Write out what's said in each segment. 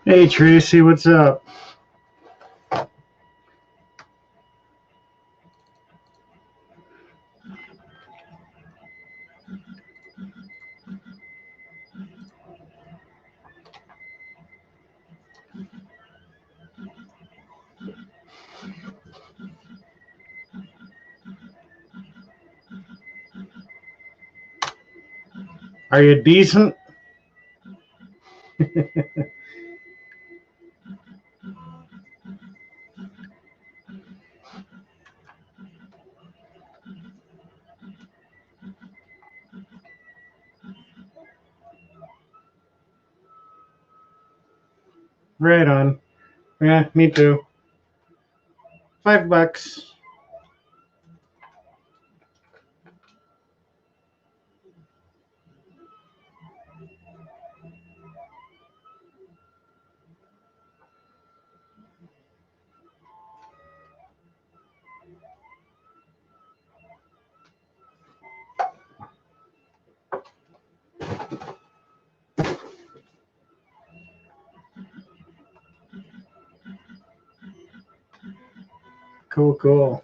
Hey Tracy, what's up? Are you decent? Right on. Yeah, me too. $5. Cool, cool.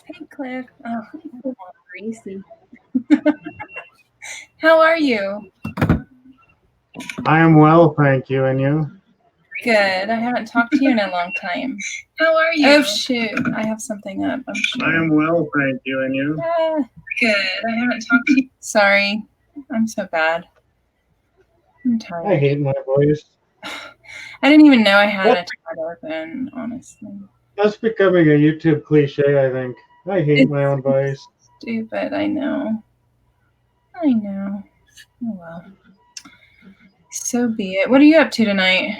Hey, Cliff. Oh, greasy. How are you? I am well, thank you. And you? Good. I haven't talked to you in a long time. How are you? Oh, shoot. I have something up, I'm sure. I am well, thank you. And you? Good. I haven't talked to you. Sorry. I'm so bad. I'm tired. I hate my voice. I didn't even know I had a tab open, honestly. That's becoming a YouTube cliche, I think. I hate my own voice. Stupid, I know. I know. Oh, well. So be it. What are you up to tonight?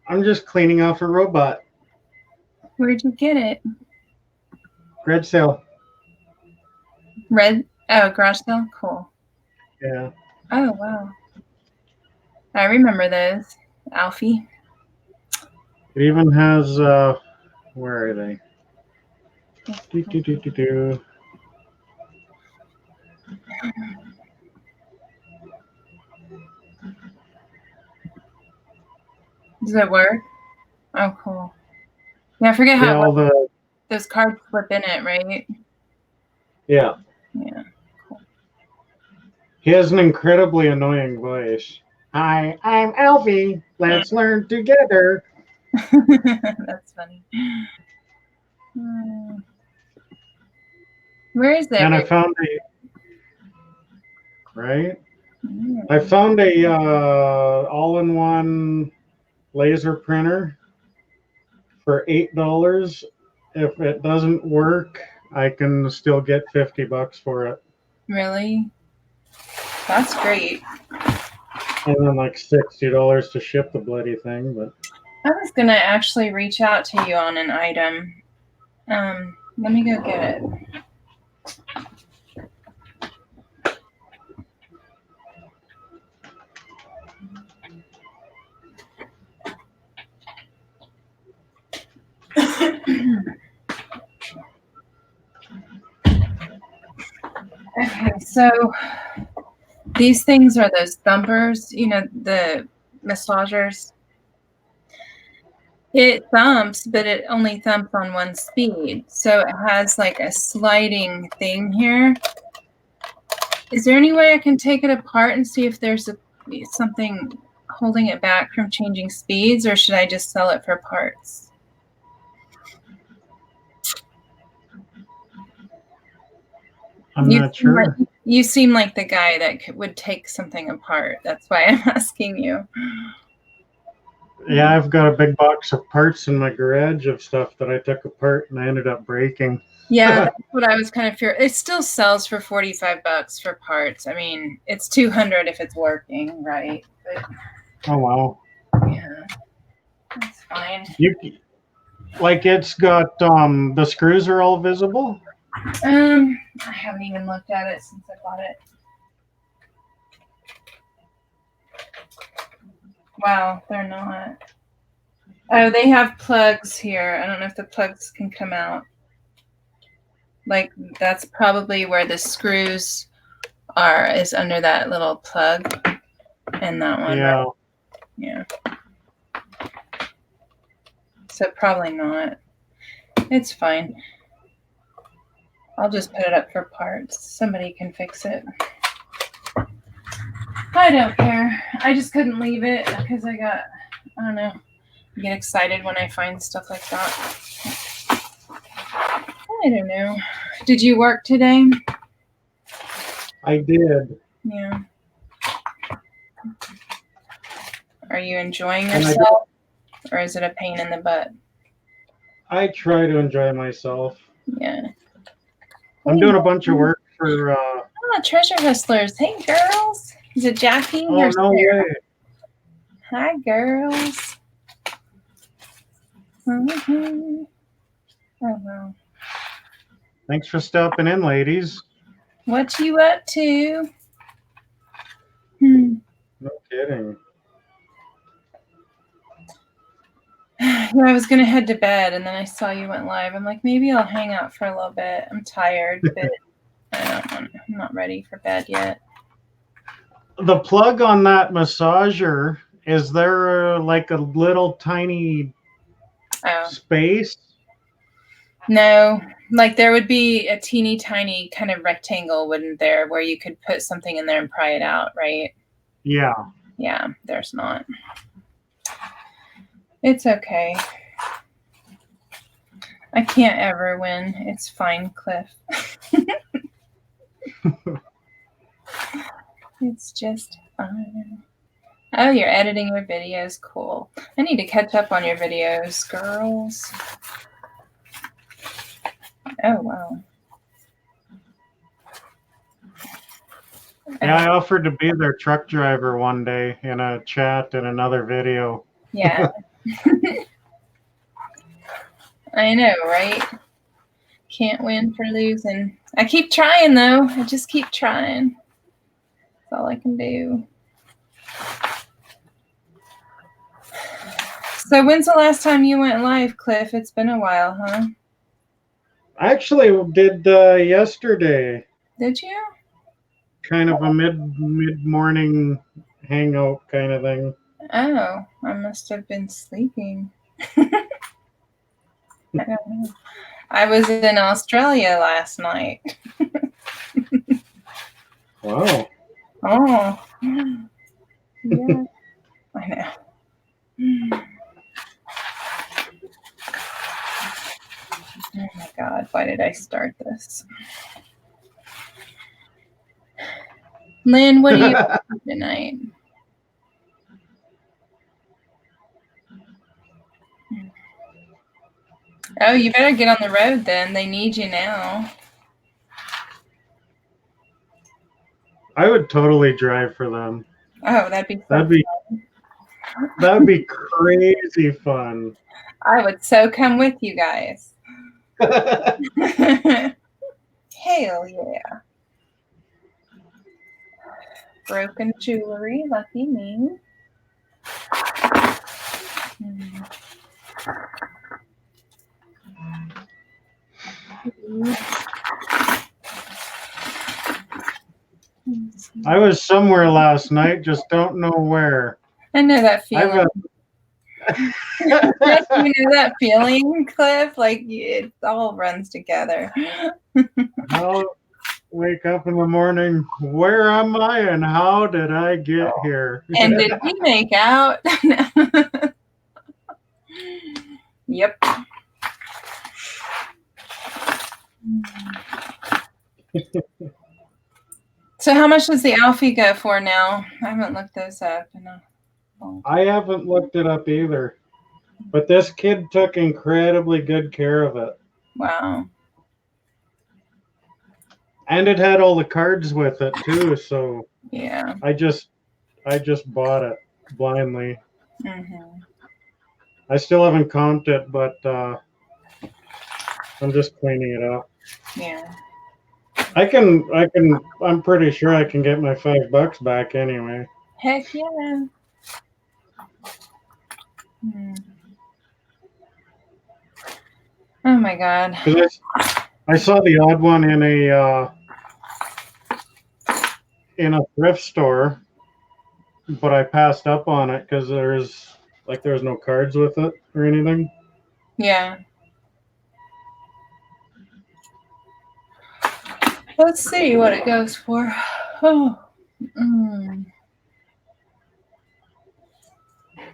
I'm just cleaning off a robot. Where'd you get it? Garage sale. Garage sale? Cool. Yeah. Oh, wow. I remember those. Alfie. It even has, where are they? Do. Does it work? Oh, cool. Yeah, I forget how all the those cards flip in it, right? Yeah. Yeah. Cool. He has an incredibly annoying voice. Hi, I'm Alfie. Let's learn together. That's funny. Where is that? And I found I found a all-in-one laser printer for $8. If it doesn't work, I can still get $50 for it. Really? That's great. And then like $60 to ship the bloody thing, but I was gonna actually reach out to you on an item. Let me go get it. Okay, so these things are those thumpers, you know, the massagers. It thumps, but it only thumps on one speed. So it has like a sliding thing here. Is there any way I can take it apart and see if there's something holding it back from changing speeds, or should I just sell it for parts? I'm not sure. You seem like the guy that would take something apart. That's why I'm asking you. Yeah, I've got a big box of parts in my garage of stuff that I took apart and I ended up breaking. Yeah, that's what I was kind of fearing. It still sells for $45 for parts. I mean, it's $200 if it's working, right? But, oh wow. yeah, that's fine. Like it's got the screws are all visible. I haven't even looked at it since I bought it. Wow, they're not. Oh, they have plugs here. I don't know if the plugs can come out. Like that's probably where the screws are, is under that little plug. And that one. Yeah. Right? Yeah. So probably not. It's fine. I'll just put it up for parts. Somebody can fix it. I don't care. I just couldn't leave it because I don't know, I get excited when I find stuff like that. I don't know. Did you work today? I did. Yeah. Are you enjoying yourself? Or is it a pain in the butt? I try to enjoy myself. Yeah. I'm doing a bunch of work for Treasure Hustlers. Hey girls. Is it Jackie? Oh, no way. Hi girls. Mm-hmm. Oh wow. Thanks for stopping in, ladies. What you up to? No kidding. Yeah, I was gonna head to bed and then I saw you went live. I'm like, maybe I'll hang out for a little bit. I'm tired, but I'm not ready for bed yet. The plug on that massager, is there like a little tiny space? No, like there would be a teeny tiny kind of rectangle, wouldn't there, where you could put something in there and pry it out, right? Yeah. Yeah, there's not. It's okay. I can't ever win. It's fine, Cliff. It's just fine. Oh, you're editing your videos. Cool. I need to catch up on your videos, girls. Oh, wow. Yeah, I offered to be their truck driver one day in a chat in another video. Yeah. I know, right? Can't win for losing. I keep trying, though. I just keep trying. That's all I can do. So when's the last time you went live, Cliff? It's been a while, huh? I actually did yesterday. Did you? Kind of a mid-morning hangout kind of thing. Oh, I must have been sleeping. I don't know. I was in Australia last night. Wow. Oh. Yeah. I know. Oh my God, why did I start this? Lynn, what are you up to tonight? Oh, you better get on the road then. They need you now. I would totally drive for them. Oh, that'd be fun. That'd be crazy fun. I would so come with you guys. Hell yeah. Broken jewelry, lucky me. I was somewhere last night, just don't know where. I know that feeling. You know that feeling, Cliff? Like it all runs together. I'll wake up in the morning. Where am I and how did I get here? And did we make out? Yep. So how much does the Alfie go for now? I haven't looked those up. I haven't looked it up either. But this kid took incredibly good care of it. Wow. And it had all the cards with it too, so yeah. I just bought it blindly. Mm-hmm. I still haven't comped it, but I'm just cleaning it up. Yeah. I'm pretty sure I can get my $5 back anyway. Heck yeah. Hmm. Oh my God. Because I saw the odd one in a thrift store, but I passed up on it because there's no cards with it or anything. Yeah. Let's see what it goes for. Oh. Mm.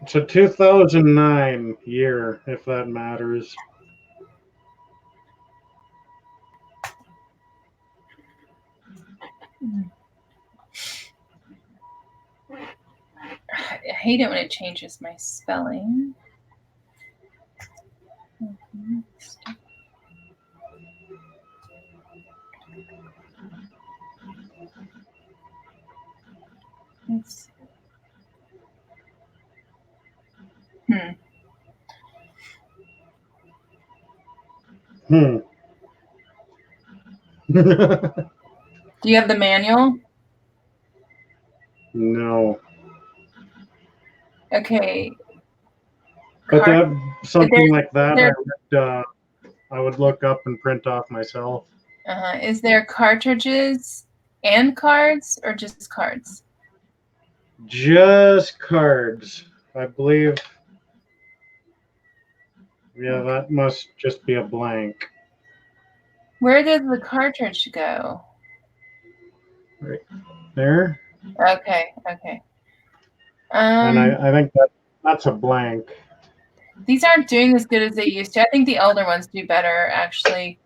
It's a 2009 year, if that matters. I hate it when it changes my spelling. Let's Hmm. Do you have the manual? No. Okay. But something like that, there- I would look up and print off myself. Is there cartridges and cards or just cards? Just cards, I believe. Yeah, that must just be a blank. Where did the cartridge go? Right there. Okay. And I think that's a blank. These aren't doing as good as they used to. I think the older ones do better, actually.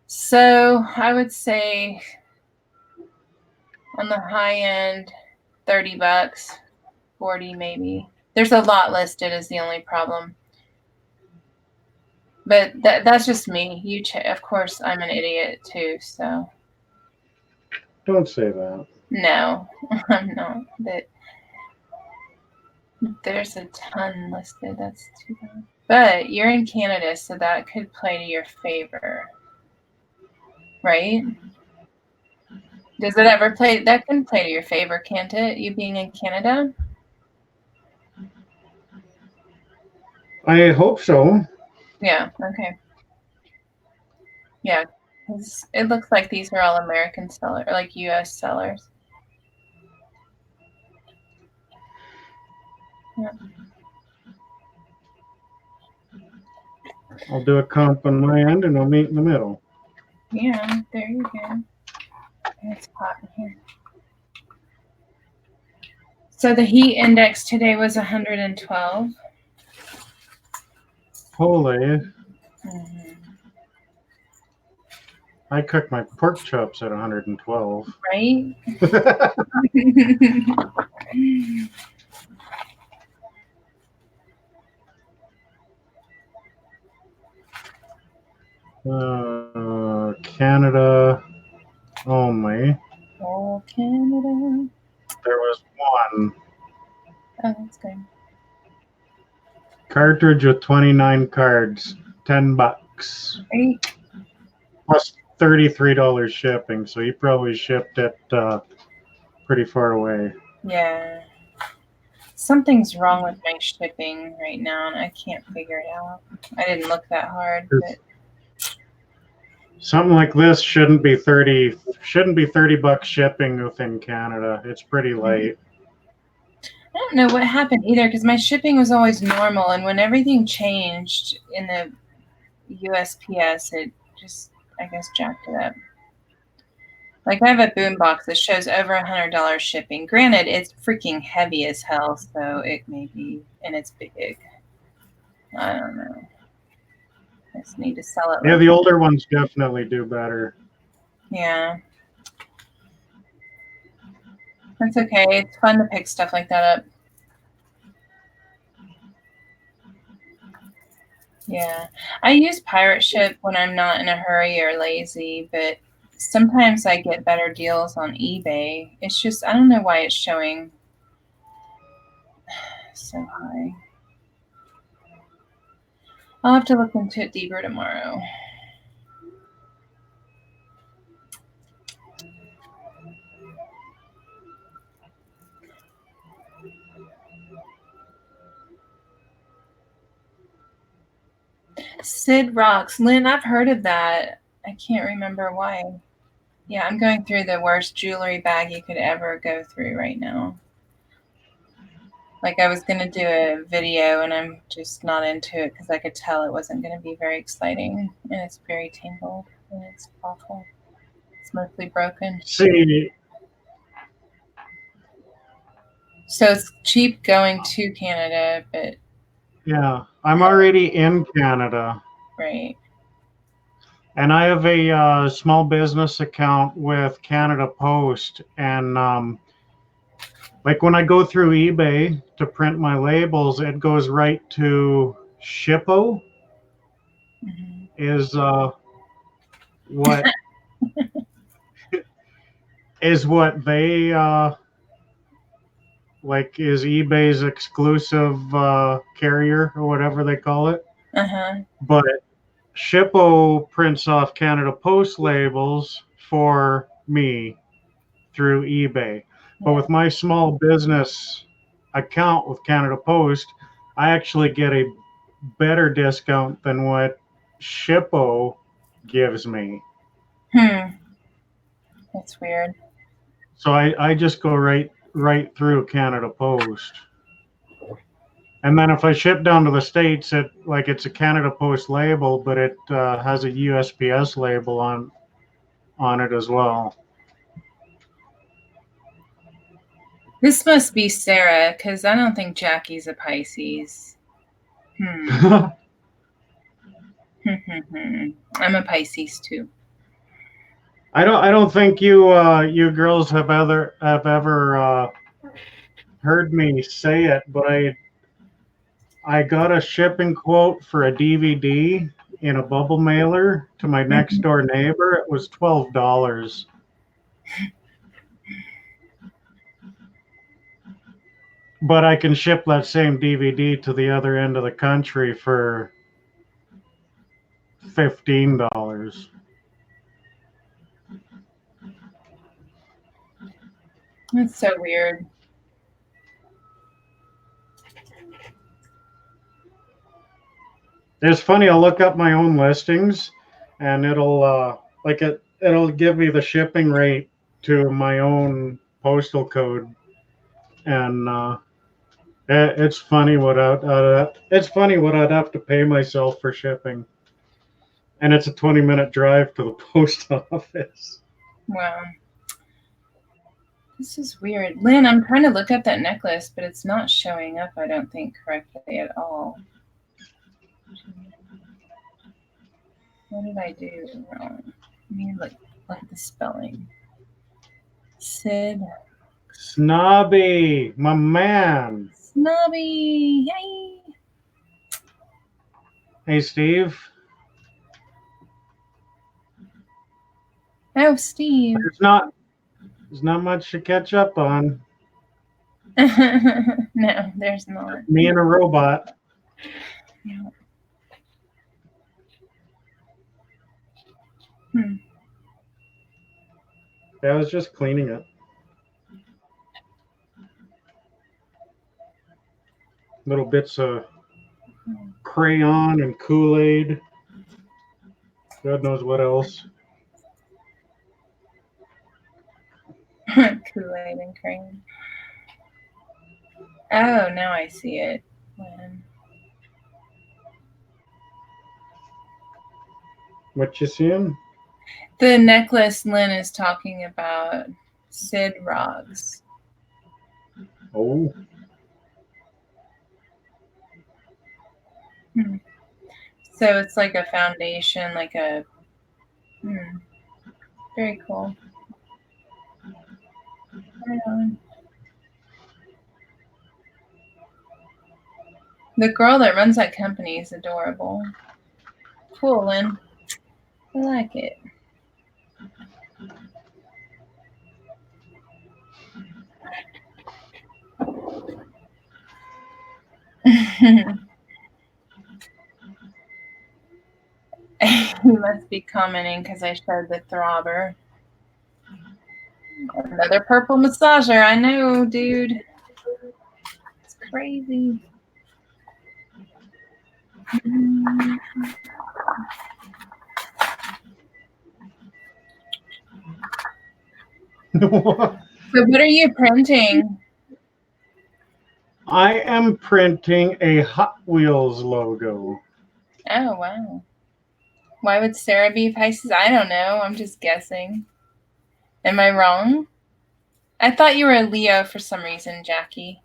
So I would say on the high end, $30, 40 maybe. There's a lot listed is the only problem. But that's just me. Of course, I'm an idiot too, so. Don't say that. No, I'm not. But there's a ton listed. That's too bad. But you're in Canada, so that could play to your favor. Right? Does it ever play? That can play to your favor, can't it? You being in Canada? I hope so. Yeah, okay. Yeah, because it looks like these are all American sellers, like U.S. sellers. Yeah. I'll do a comp on my end and we'll meet in the middle. Yeah, there you go. It's hot in here. So the heat index today was 112. Holy. Mm-hmm. I cooked my pork chops at 112. Right? Canada only. Oh, Canada. There was one Oh, that's good. cartridge with 29 cards, $10 Right? plus $33 shipping. So he probably shipped it pretty far away. Yeah. Something's wrong with my shipping right now, and I can't figure it out. I didn't look that hard, but something like this shouldn't be $30 shipping within Canada. It's pretty light. I don't know what happened either, because my shipping was always normal, and when everything changed in the USPS, it just, I guess, jacked it up. Like, I have a boombox that shows over $100 shipping. Granted, it's freaking heavy as hell, so it may be, and it's big. I don't know. I just need to sell it. Yeah, the older ones definitely do better. Yeah. That's okay. It's fun to pick stuff like that up. Yeah. I use Pirate Ship when I'm not in a hurry or lazy, but sometimes I get better deals on eBay. It's just, I don't know why it's showing so high. I'll have to look into it deeper tomorrow. Sid Rocks. Lynn, I've heard of that. I can't remember why. Yeah, I'm going through the worst jewelry bag you could ever go through right now. Like, I was going to do a video, and I'm just not into it because I could tell it wasn't going to be very exciting. And it's very tangled, and it's awful. It's mostly broken. See, So it's cheap going to Canada, but yeah, I'm already in Canada. right. And I have a small business account with Canada Post. And like when I go through eBay to print my labels, it goes right to Shippo, Mhm. is what is what they like is eBay's exclusive carrier or whatever they call it. Uh-huh. But Shippo prints off Canada Post labels for me through eBay. But with my small business account with Canada Post, I actually get a better discount than what Shippo gives me. That's weird. So I just go right through Canada Post. And then if I ship down to the States, it's a Canada Post label, but it has a USPS label on it as well. This must be Sarah, because I don't think Jackie's a Pisces. I'm a Pisces too. I don't think you girls have ever heard me say it, but I got a shipping quote for a DVD in a bubble mailer to my next door neighbor. It was $12. But I can ship that same DVD to the other end of the country for $15. That's so weird. It's funny. I'll look up my own listings, and it'll give me the shipping rate to my own postal code, and it's funny what I'd have to pay myself for shipping, and it's a 20-minute drive to the post office. Wow. This is weird. Lynn, I'm trying to look up that necklace, but it's not showing up, I don't think, correctly at all. What did I do wrong? Let me look at the spelling. Sid. Snobby, my man. Snobby. Yay. Hey, Steve. Oh, Steve. There's not much to catch up on. No, there's not. Me and a robot. Yeah. I was just cleaning it. Little bits of crayon and Kool-Aid. God knows what else. Kool-Aid and cream. Oh, now I see it. What you seeing? The necklace Lynn is talking about, Sid Roggs. Oh. So it's like a foundation, like a. Very cool. The girl that runs that company is adorable. Cool, Lynn. I like it. He must be commenting because I showed the throbber. Another purple massager. I know, dude. It's crazy. So what are you printing? I am printing a Hot Wheels logo. Oh, wow. Why would Sarah be Pisces? I don't know. I'm just guessing. Am I wrong? I thought you were a Leo for some reason, Jackie.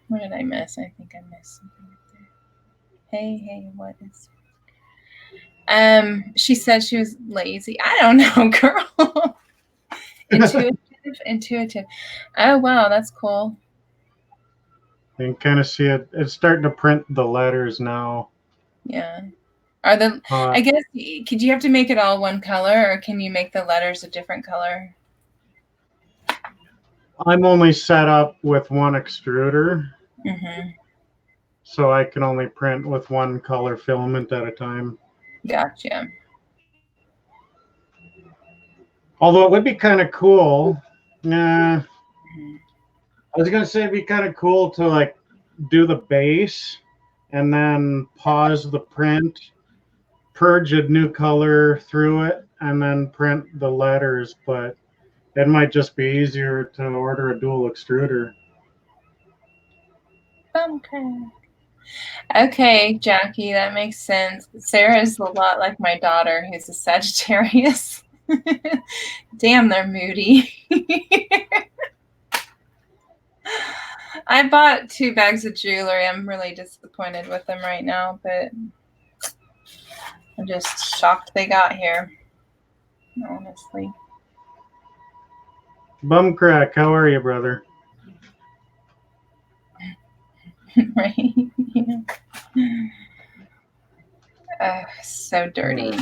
What did I miss? I think I missed something up there. Hey, what is... She said she was lazy. I don't know, girl. Intuitive. Oh, wow, that's cool. You can kind of see it. It's starting to print the letters now. Yeah. I guess, could you have to make it all one color, or can you make the letters a different color? I'm only set up with one extruder. Mm-hmm. So I can only print with one color filament at a time. Gotcha. Although it would be kind of cool. I was going to say it'd be kind of cool to like do the base and then pause the print, purge a new color through it, and then print the letters. But it might just be easier to order a dual extruder. Okay, Jackie, that makes sense. Sarah's a lot like my daughter, who's a Sagittarius. Damn, they're moody. I bought 2 bags of jewelry. I'm really disappointed with them right now, but I'm just shocked they got here, honestly. Bum crack, how are you, brother? Right? Yeah. So dirty.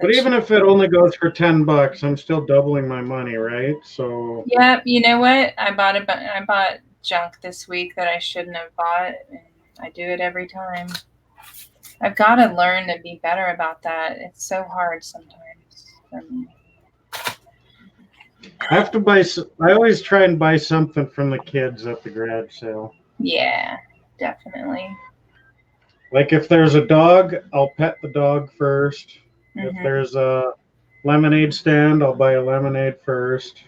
But even if it only goes for $10, I'm still doubling my money, right? So yeah, you know what? I bought junk this week that I shouldn't have bought, and I do it every time. I've got to learn to be better about that. It's so hard sometimes for me. I have to buy. I always try and buy something from the kids at the garage sale. Yeah, definitely. Like if there's a dog, I'll pet the dog first. If there's a lemonade stand, I'll buy a lemonade first.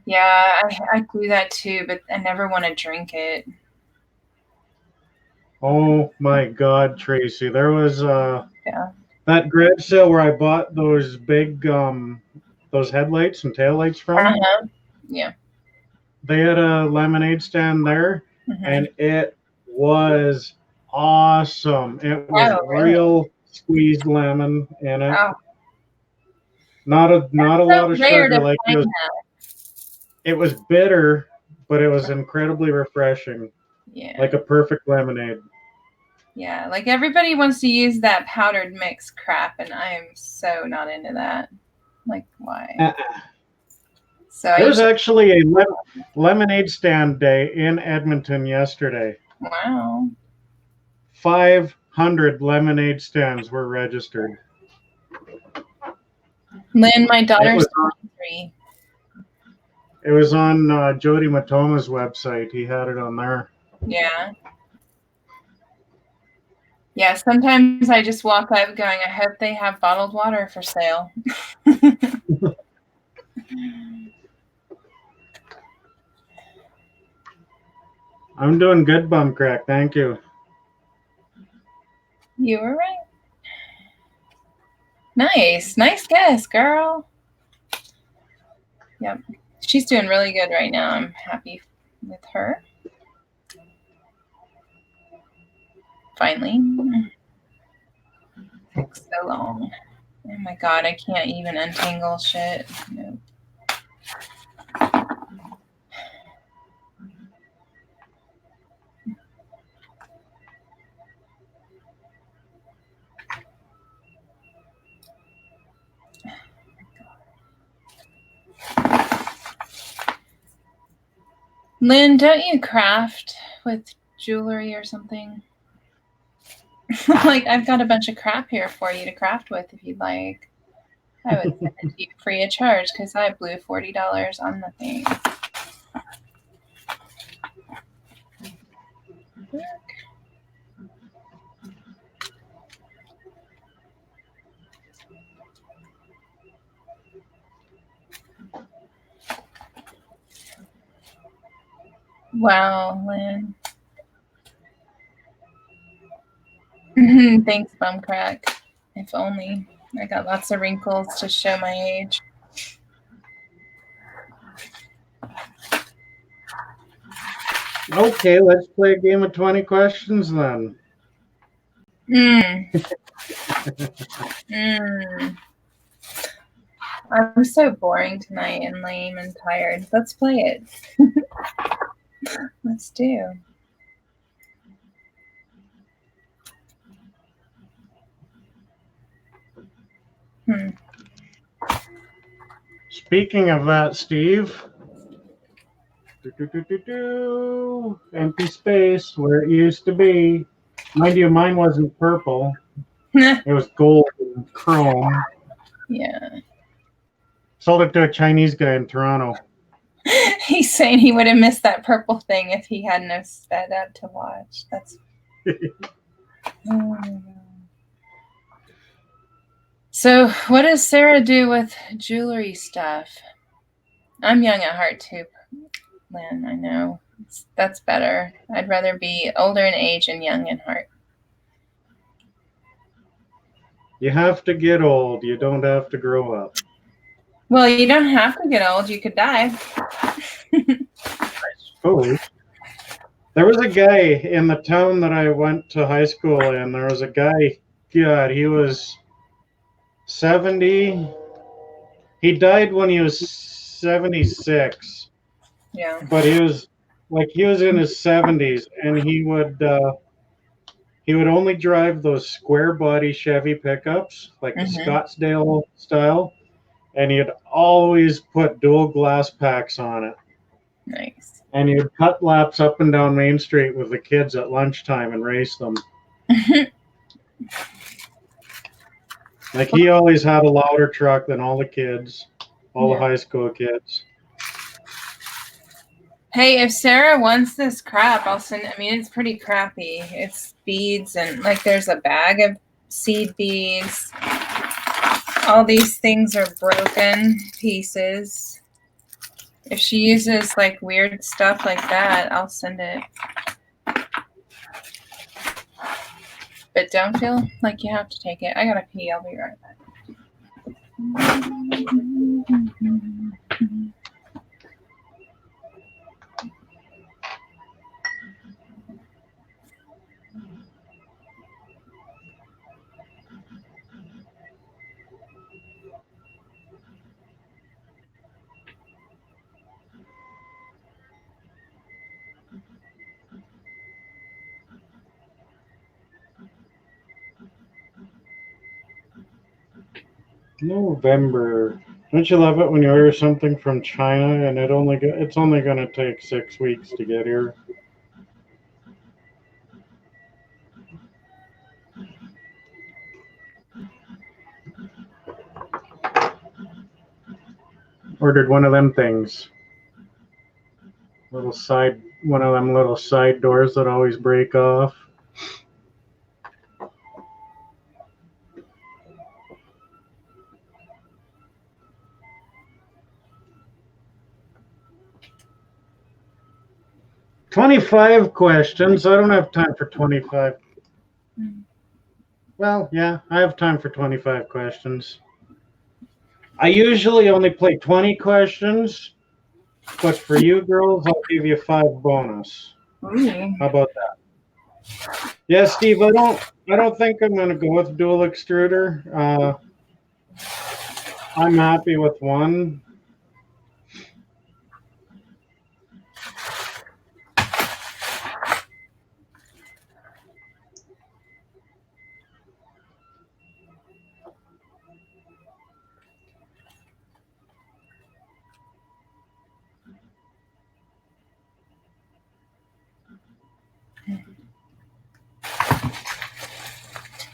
Yeah, I do that too, but I never want to drink it. Oh my God, Tracy! There was that garage sale where I bought those big those headlights and taillights from. Yeah. They had a lemonade stand there, and it was awesome. It was real squeezed lemon in it. Oh. Not a lot of sugar. Like it was bitter, but it was incredibly refreshing. Yeah. Like a perfect lemonade. Yeah, like everybody wants to use that powdered mix crap, and I am so not into that. Like, why? So there was actually a lemonade stand day in Edmonton yesterday. Wow. 500 lemonade stands were registered. Lynn, my daughter's 23. It was on Jody Matoma's website. He had it on there. Yeah. Yeah, sometimes I just walk up going, I hope they have bottled water for sale. I'm doing good, Bum Crack. Thank you. You were right. Nice guess, girl. Yep. She's doing really good right now. I'm happy with her. Finally. Took so long. Oh my God, I can't even untangle shit. Nope. Lynn, don't you craft with jewelry or something. Like, I've got a bunch of crap here for you to craft with if you'd like. I would send it to you free of charge because I blew $40 on the thing. Wow, Lynn. Thanks, Bumcrack. If only. I got lots of wrinkles to show my age. Okay, let's play a game of 20 questions then. I'm so boring tonight and lame and tired. Let's play it. Let's do. Speaking of that, Steve. Empty space where it used to be. Mind you, mine wasn't purple. It was gold and chrome. Yeah. Sold it to a Chinese guy in Toronto. He's saying he would have missed that purple thing if he had no sped up to watch. That's. So, what does Sarah do with jewelry stuff? I'm young at heart too, Lynn. I know. That's better. I'd rather be older in age and young in heart. You have to get old. You don't have to grow up. Well, you don't have to get old. You could die. I suppose. There was a guy in the town that I went to high school in. There was a guy, God, he was 70. He died when he was 76. Yeah. But he was in his 70s, and he would only drive those square body Chevy pickups, like the Scottsdale style, and he'd always put dual glass packs on it. Nice. And he'd cut laps up and down Main Street with the kids at lunchtime and race them. Like, he always had a louder truck than all the kids, all the high school kids. Hey, if Sarah wants this crap, I'll send. I mean, it's pretty crappy. It's beads and like there's a bag of seed beads. All these things are broken pieces. If she uses like weird stuff like that, I'll send it. But don't feel like you have to take it. I gotta pee. I'll be right back. November. Don't you love it when you order something from China and it's only going to take 6 weeks to get here? Ordered one of them things. One of them little side doors that always break off. "25 questions. I don't have time for 25. Well, yeah, I have time for 25 questions. I usually only play 20 questions, but for you girls, I'll give you 5 bonus. How about that? Yeah, Steve, I don't think I'm going to go with dual extruder. I'm happy with one.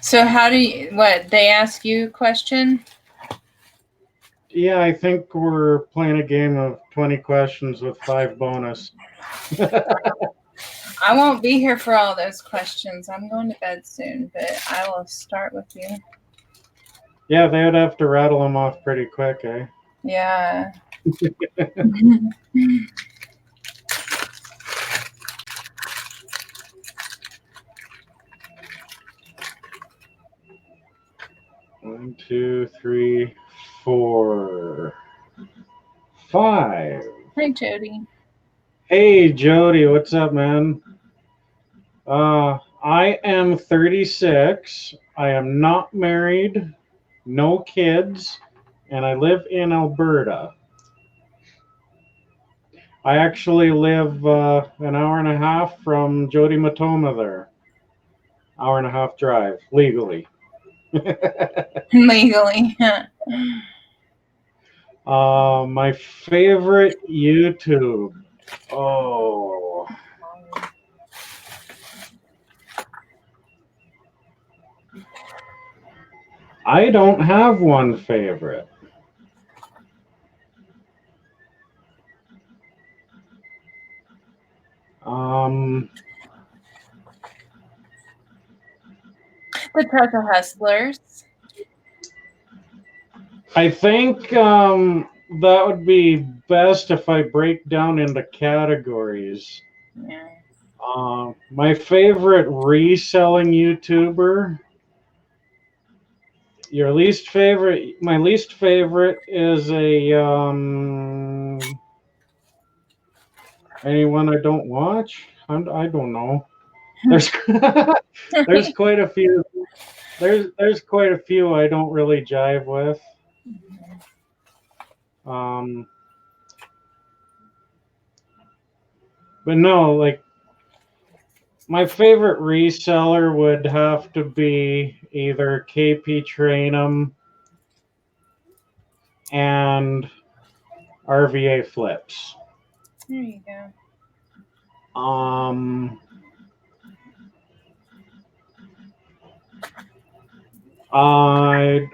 So how do you, what, they ask you a question? Yeah, I think we're playing a game of 20 questions with 5 bonus. I won't be here for all those questions. I'm going to bed soon, but I will start with you. Yeah, they would have to rattle them off pretty quick, eh? Yeah. One, two, three, 4, 5. Hi, Jody. Hey, Jody, what's up, man? I am 36. I am not married, no kids, and I live in Alberta. I actually live an hour and a half from Jody Matoma there. Hour and a half drive, legally. Legally. My favorite YouTube. Oh. I don't have one favorite. The Treasure Hustlers. I think that would be best if I break down into categories. Yeah. My favorite reselling YouTuber. Your least favorite? My least favorite is a anyone I don't watch. I don't know. There's there's quite a few. There's quite a few I don't really jive with. But no, like my favorite reseller would have to be either KP Trainum and RVA Flips. There you go.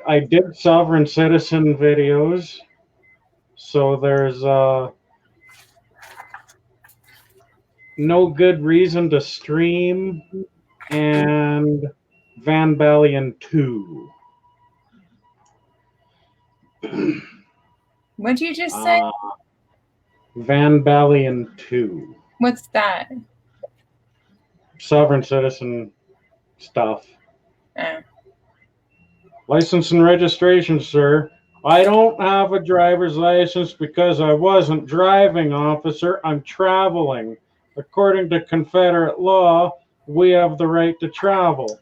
I did Sovereign Citizen videos, so there's No Good Reason to Stream and Van Balian 2. What'd you just say? Van Balian 2. What's that? Sovereign Citizen stuff. Oh. License and registration, sir. I don't have a driver's license because I wasn't driving, officer. I'm traveling. According to Confederate law, we have the right to travel.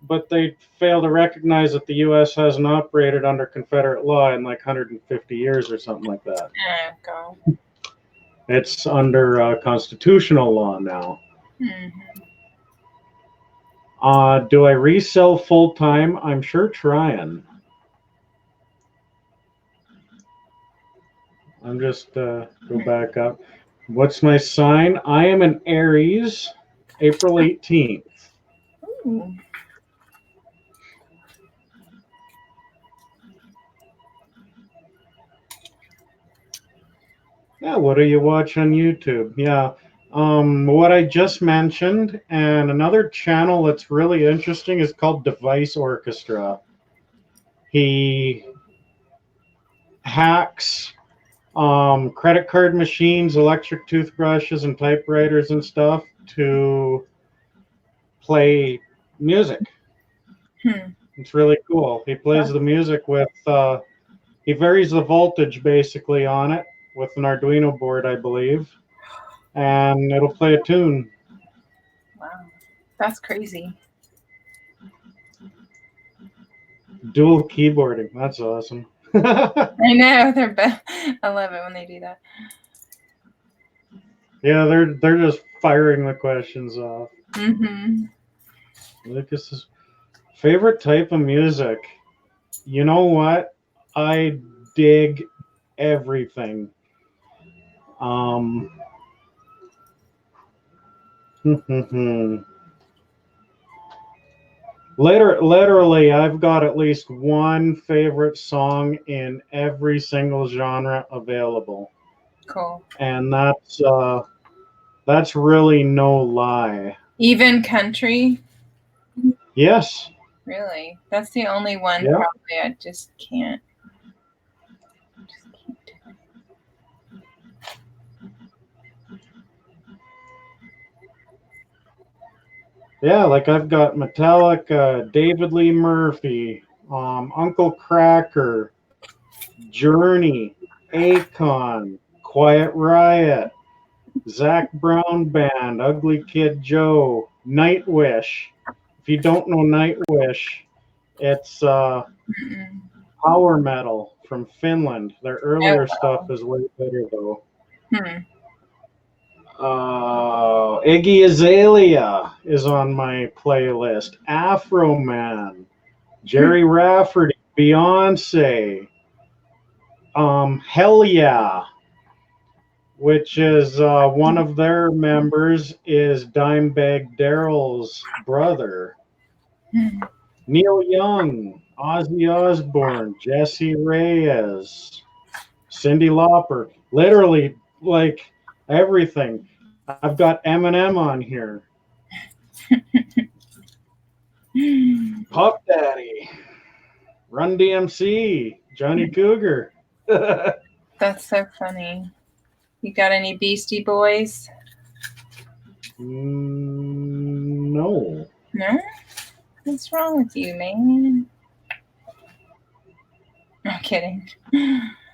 But they fail to recognize that the U.S. hasn't operated under Confederate law in like 150 years or something like that. Oh, God. It's under constitutional law now. Mm-hmm. Do I resell full time? I'm sure trying. I'm just go back up. What's my sign? I am an Aries, April 18th. Ooh. Yeah, what do you watch on YouTube? Yeah, what I just mentioned, and another channel that's really interesting is called Device Orchestra. He hacks credit card machines, electric toothbrushes, and typewriters and stuff to play music. It's really cool. He plays the music with, he varies the voltage basically on it with an Arduino board, I believe, and it'll play a tune. Wow, that's crazy. Dual keyboarding, that's awesome. I know, I love it when they do that. Yeah, they're just firing the questions off. Mm-hmm. Lucas's favorite type of music. You know what? I dig everything. Literally, I've got at least one favorite song in every single genre available, Cool. and that's really no lie. Even country? Yes. Really? That's the only one Yeah. probably I just can't. Yeah, like I've got Metallica, David Lee Murphy, Uncle Kracker, Journey, Akon, Quiet Riot, Zach Brown Band, Ugly Kid Joe, Nightwish. If you don't know Nightwish, it's Mm-mm. power metal from Finland. Their earlier Oh, stuff is way better though. Hmm. Iggy Azalea is on my playlist. Afro Man, Jerry Rafferty, Beyonce, Hell Yeah, which is one of their members is Dimebag Darrell's brother. Hmm. Neil Young, Ozzy Osbourne, Jesse Reyes, Cyndi Lauper. Literally, like everything. I've got Eminem on here. Puff Daddy, Run DMC, Johnny Cougar. That's so funny. You got any Beastie Boys? No. No? What's wrong with you, man? I'm kidding.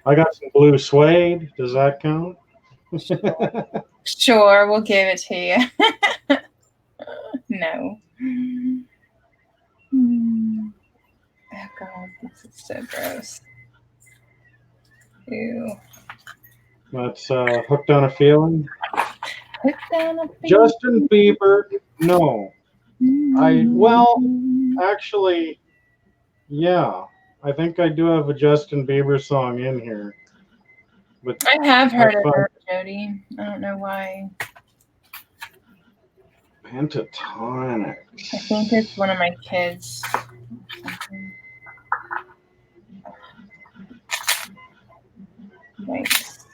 I got some Blue Suede. Does that count? Sure, we'll give it to you. No. Oh god, this is so gross. Ew. That's Hooked on a Feeling. Put down a Justin Bieber, no. Actually, yeah. I think I do have a Justin Bieber song in here. But I have heard of found- her, Jody. I don't know why. Pentatonic. I think it's one of my kids. Something. Nice.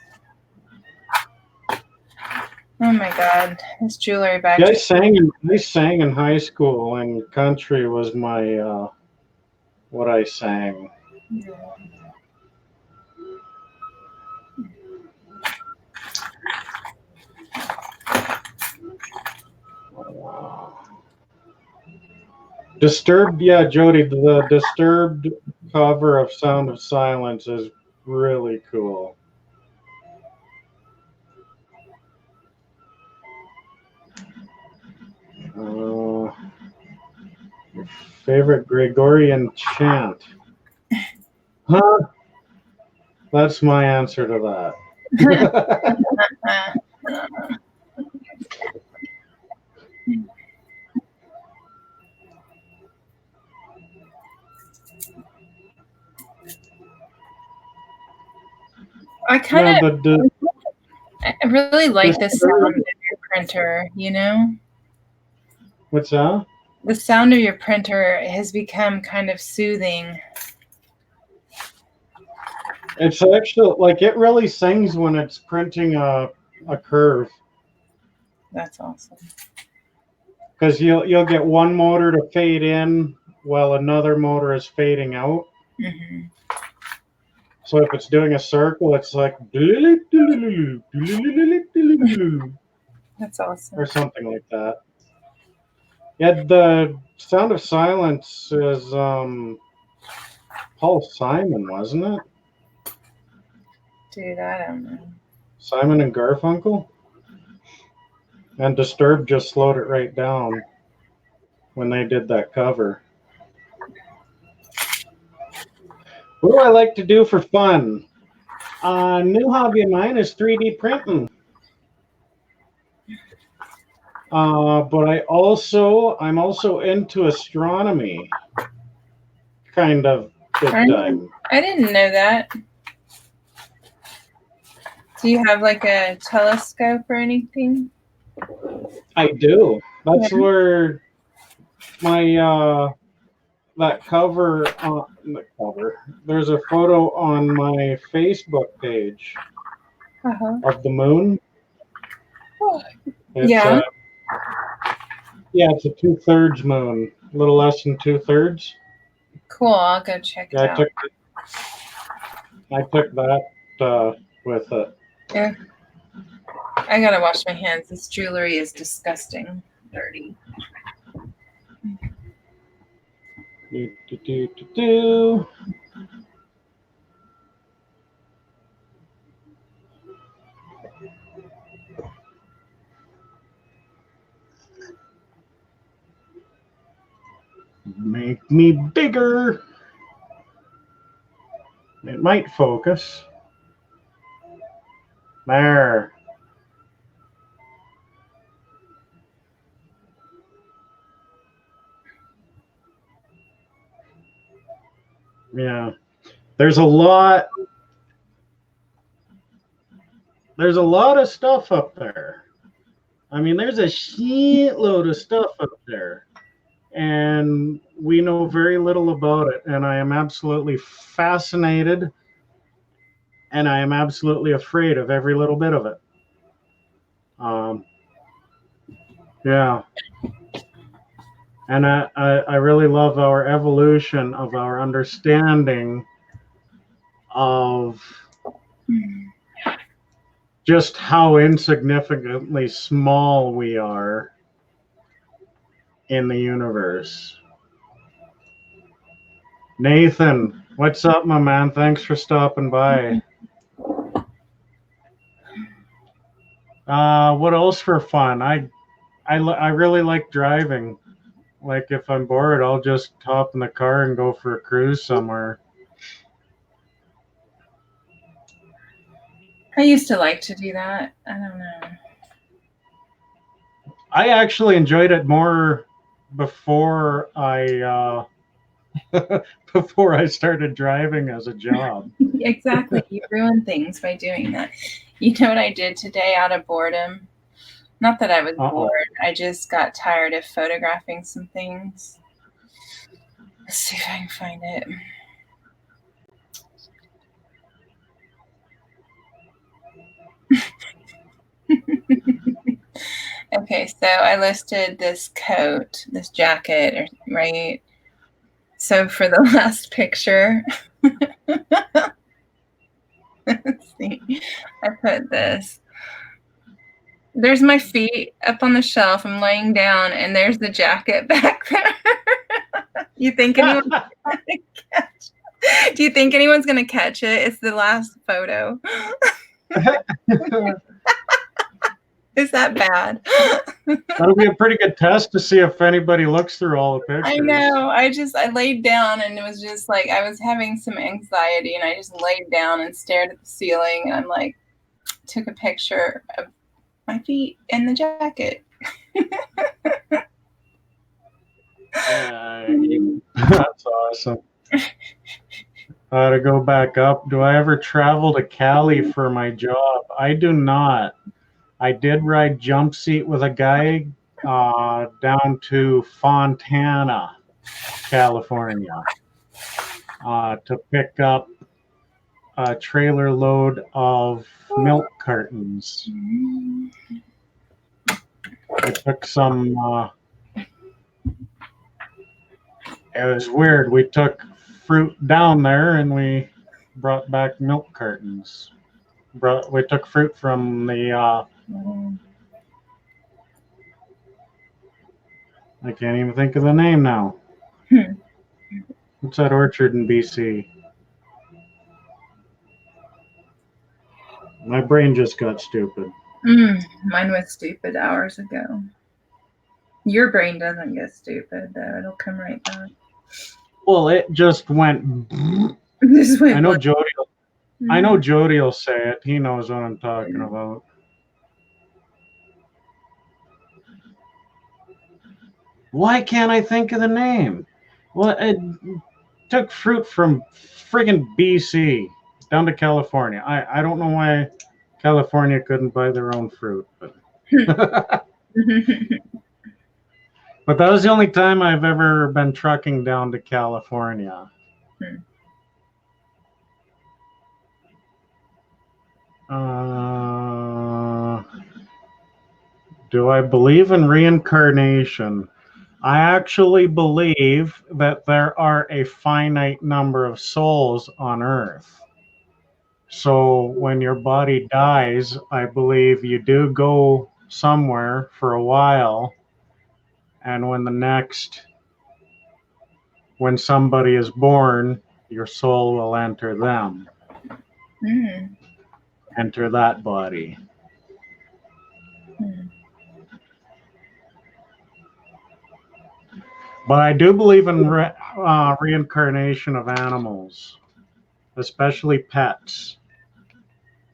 Oh my god, this jewelry bag. Yeah, I sang in high school, and country was my what I sang. Disturbed, yeah, Jody, the Disturbed cover of Sound of Silence is really cool. Your favorite Gregorian chant? Huh? That's my answer to that. I kind of, the I really like the sound of your printer, you know? what's that? The sound of your printer has become kind of soothing. It's actually like it really sings when it's printing a curve. That's awesome. Because you'll get one motor to fade in while another motor is fading out. Mm-hmm. So if it's doing a circle, it's like That's awesome. or something like that. Yeah, the Sound of Silence is Paul Simon, wasn't it? Dude, I don't know. Simon and Garfunkel? And Disturbed just slowed it right down when they did that cover. What do I like to do for fun? New hobby of mine is 3D printing. But I'm also into astronomy, kind of big time. I didn't know that. Do you have like a telescope or anything? I do. That's where my that cover on the cover. There's a photo on my Facebook page Uh-huh. of the moon. It's Yeah. yeah, it's a 2/3 moon, a little less than 2/3. Cool. I'll go check it Yeah, out. I took that with it. Yeah. I gotta wash my hands. This jewelry is disgusting. Dirty. Do. Make me bigger. It might focus. There. Yeah. There's a lot of stuff up there. I mean, there's a shitload of stuff up there. And we know very little about it. And I am absolutely fascinated and I am absolutely afraid of every little bit of it. Yeah. And I really love our evolution of our understanding of just how insignificantly small we are in the universe. Nathan, what's up, my man? Thanks for stopping by. What else for fun? I really like driving. Like if I'm bored, I'll just hop in the car and go for a cruise somewhere. I used to like to do that. I don't know. I actually enjoyed it more before I before I started driving as a job. Exactly. You ruin things by doing that. You know what I did today out of boredom? Not that I was bored. I just got tired of photographing some things. Let's see if I can find it. Okay, so I listed this coat, this jacket, right? So for the last picture, let's see, I put this. There's my feet up on the shelf. I'm laying down, and there's the jacket back there. You think anyone's gonna catch? Do you think anyone's gonna catch it? It's the last photo. Is that bad? That'll be a pretty good test to see if anybody looks through all the pictures. I know. I laid down and it was just like I was having some anxiety and I just laid down and stared at the ceiling and I'm like took a picture of my feet and the jacket. That's awesome. To go back up, do I ever travel to Cali for my job? I do not. I did ride jump seat with a guy down to Fontana, California, to pick up a trailer load of milk cartons. I took some. It was weird. We took fruit down there and we brought back milk cartons. We took fruit from the. I can't even think of the name now. What's that orchard in BC? My brain just got stupid. Mine was stupid hours ago. Your brain doesn't get stupid, though. It'll come right back. Well, it just went. I know Jody. I know Jody will say it. He knows what I'm talking about. Why can't I think of the name? Well, it took fruit from friggin' BC down to California. I don't know why California couldn't buy their own fruit, but But that was the only time I've ever been trucking down to California. Hmm. Do I believe in reincarnation? I actually believe that there are a finite number of souls on Earth. So when your body dies, I believe you do go somewhere for a while. And when somebody is born, your soul will enter them, Hmm. enter that body. Hmm. But I do believe in reincarnation of animals, especially pets,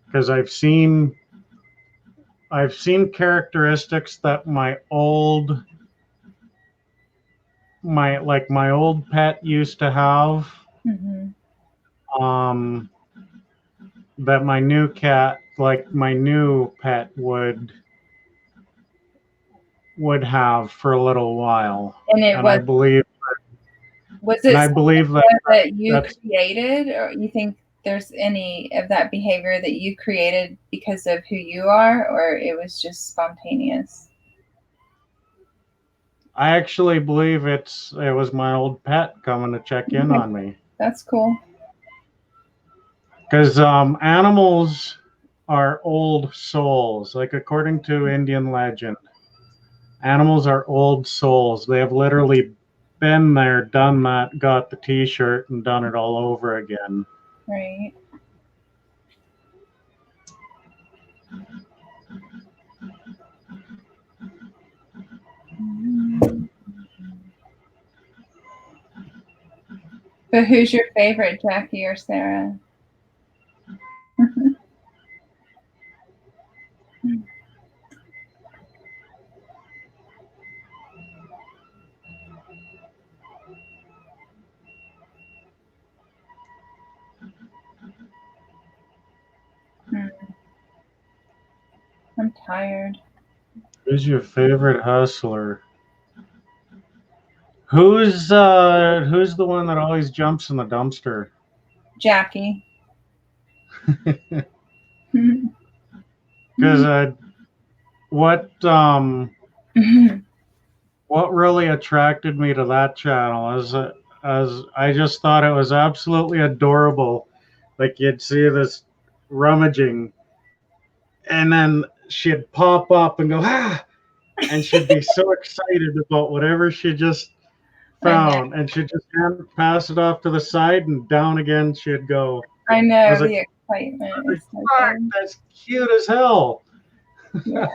because I've seen characteristics that my old pet used to have, Mhm. that my new pet would have for a little while. And it And I believe was and it I believe that something that you that's created, or you think there's any of that behavior that you created because of who you are, or it was just spontaneous? I actually believe it was my old pet coming to check in on me. That's cool. Because animals are old souls. Like according to Indian legend, animals are old souls. They have literally been there, done that, got the T-shirt, and done it all over again. Right. But who's your favorite, Jackie or Sarah? I'm tired. Who's your favorite hustler? Who's the one that always jumps in the dumpster? Jackie. Because what what really attracted me to that channel is as I just thought it was absolutely adorable. Like you'd see this rummaging, and then she'd pop up and go and she'd be so excited about whatever she just found, and she'd just pass it off to the side and down again she'd go. I know, I was the like, excitement is so fuck, good. that's cute as hell. Yeah.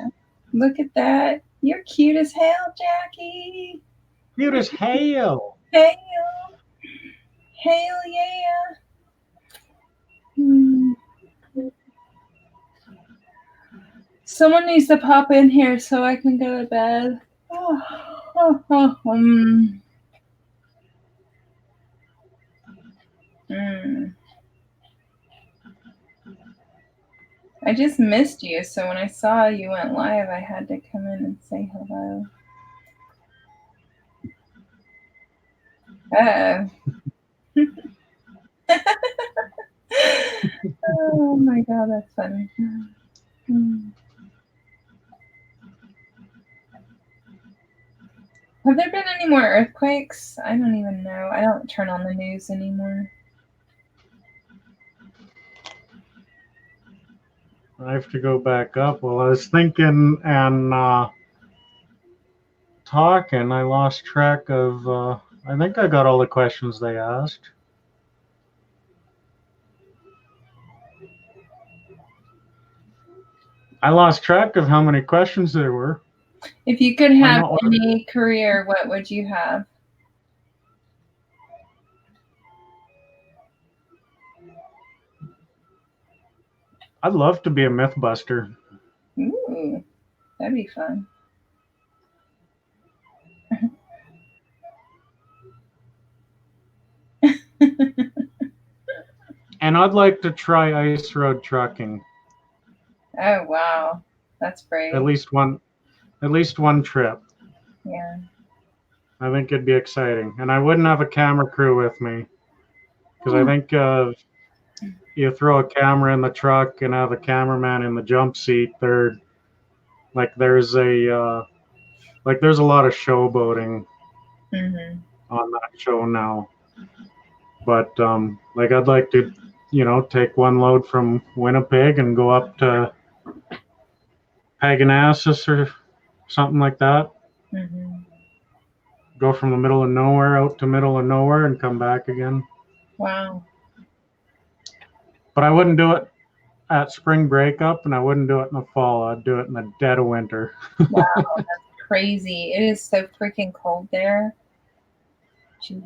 Look at that. You're cute as hell, Jackie. Cute as hell. Hell. Hell yeah. Someone needs to pop in here so I can go to bed. I just missed you, so when I saw you went live, I had to come in and say hello. Oh my god, that's funny. Have there been any more earthquakes? I don't even know. I don't turn on the news anymore. I have to go back up. Well, I was thinking and talking. I lost track of. I think I got all the questions they asked. I lost track of how many questions there were. If you could have any career, what would you have? I'd love to be a Mythbuster. Ooh, that'd be fun. And I'd like to try ice road trucking. Oh wow, that's brave. At least one trip. Yeah. I think it'd be exciting, and I wouldn't have a camera crew with me because I think you throw a camera in the truck and have a cameraman in the jump seat. There's a lot of showboating Mm-hmm. on that show now. But I'd like to, take one load from Winnipeg and go up to Paganassus or something like that. Mm-hmm. Go from the middle of nowhere out to middle of nowhere and come back again. Wow. But I wouldn't do it at spring breakup, and I wouldn't do it in the fall. I'd do it in the dead of winter. Wow, that's crazy. It is so freaking cold there. Jeez.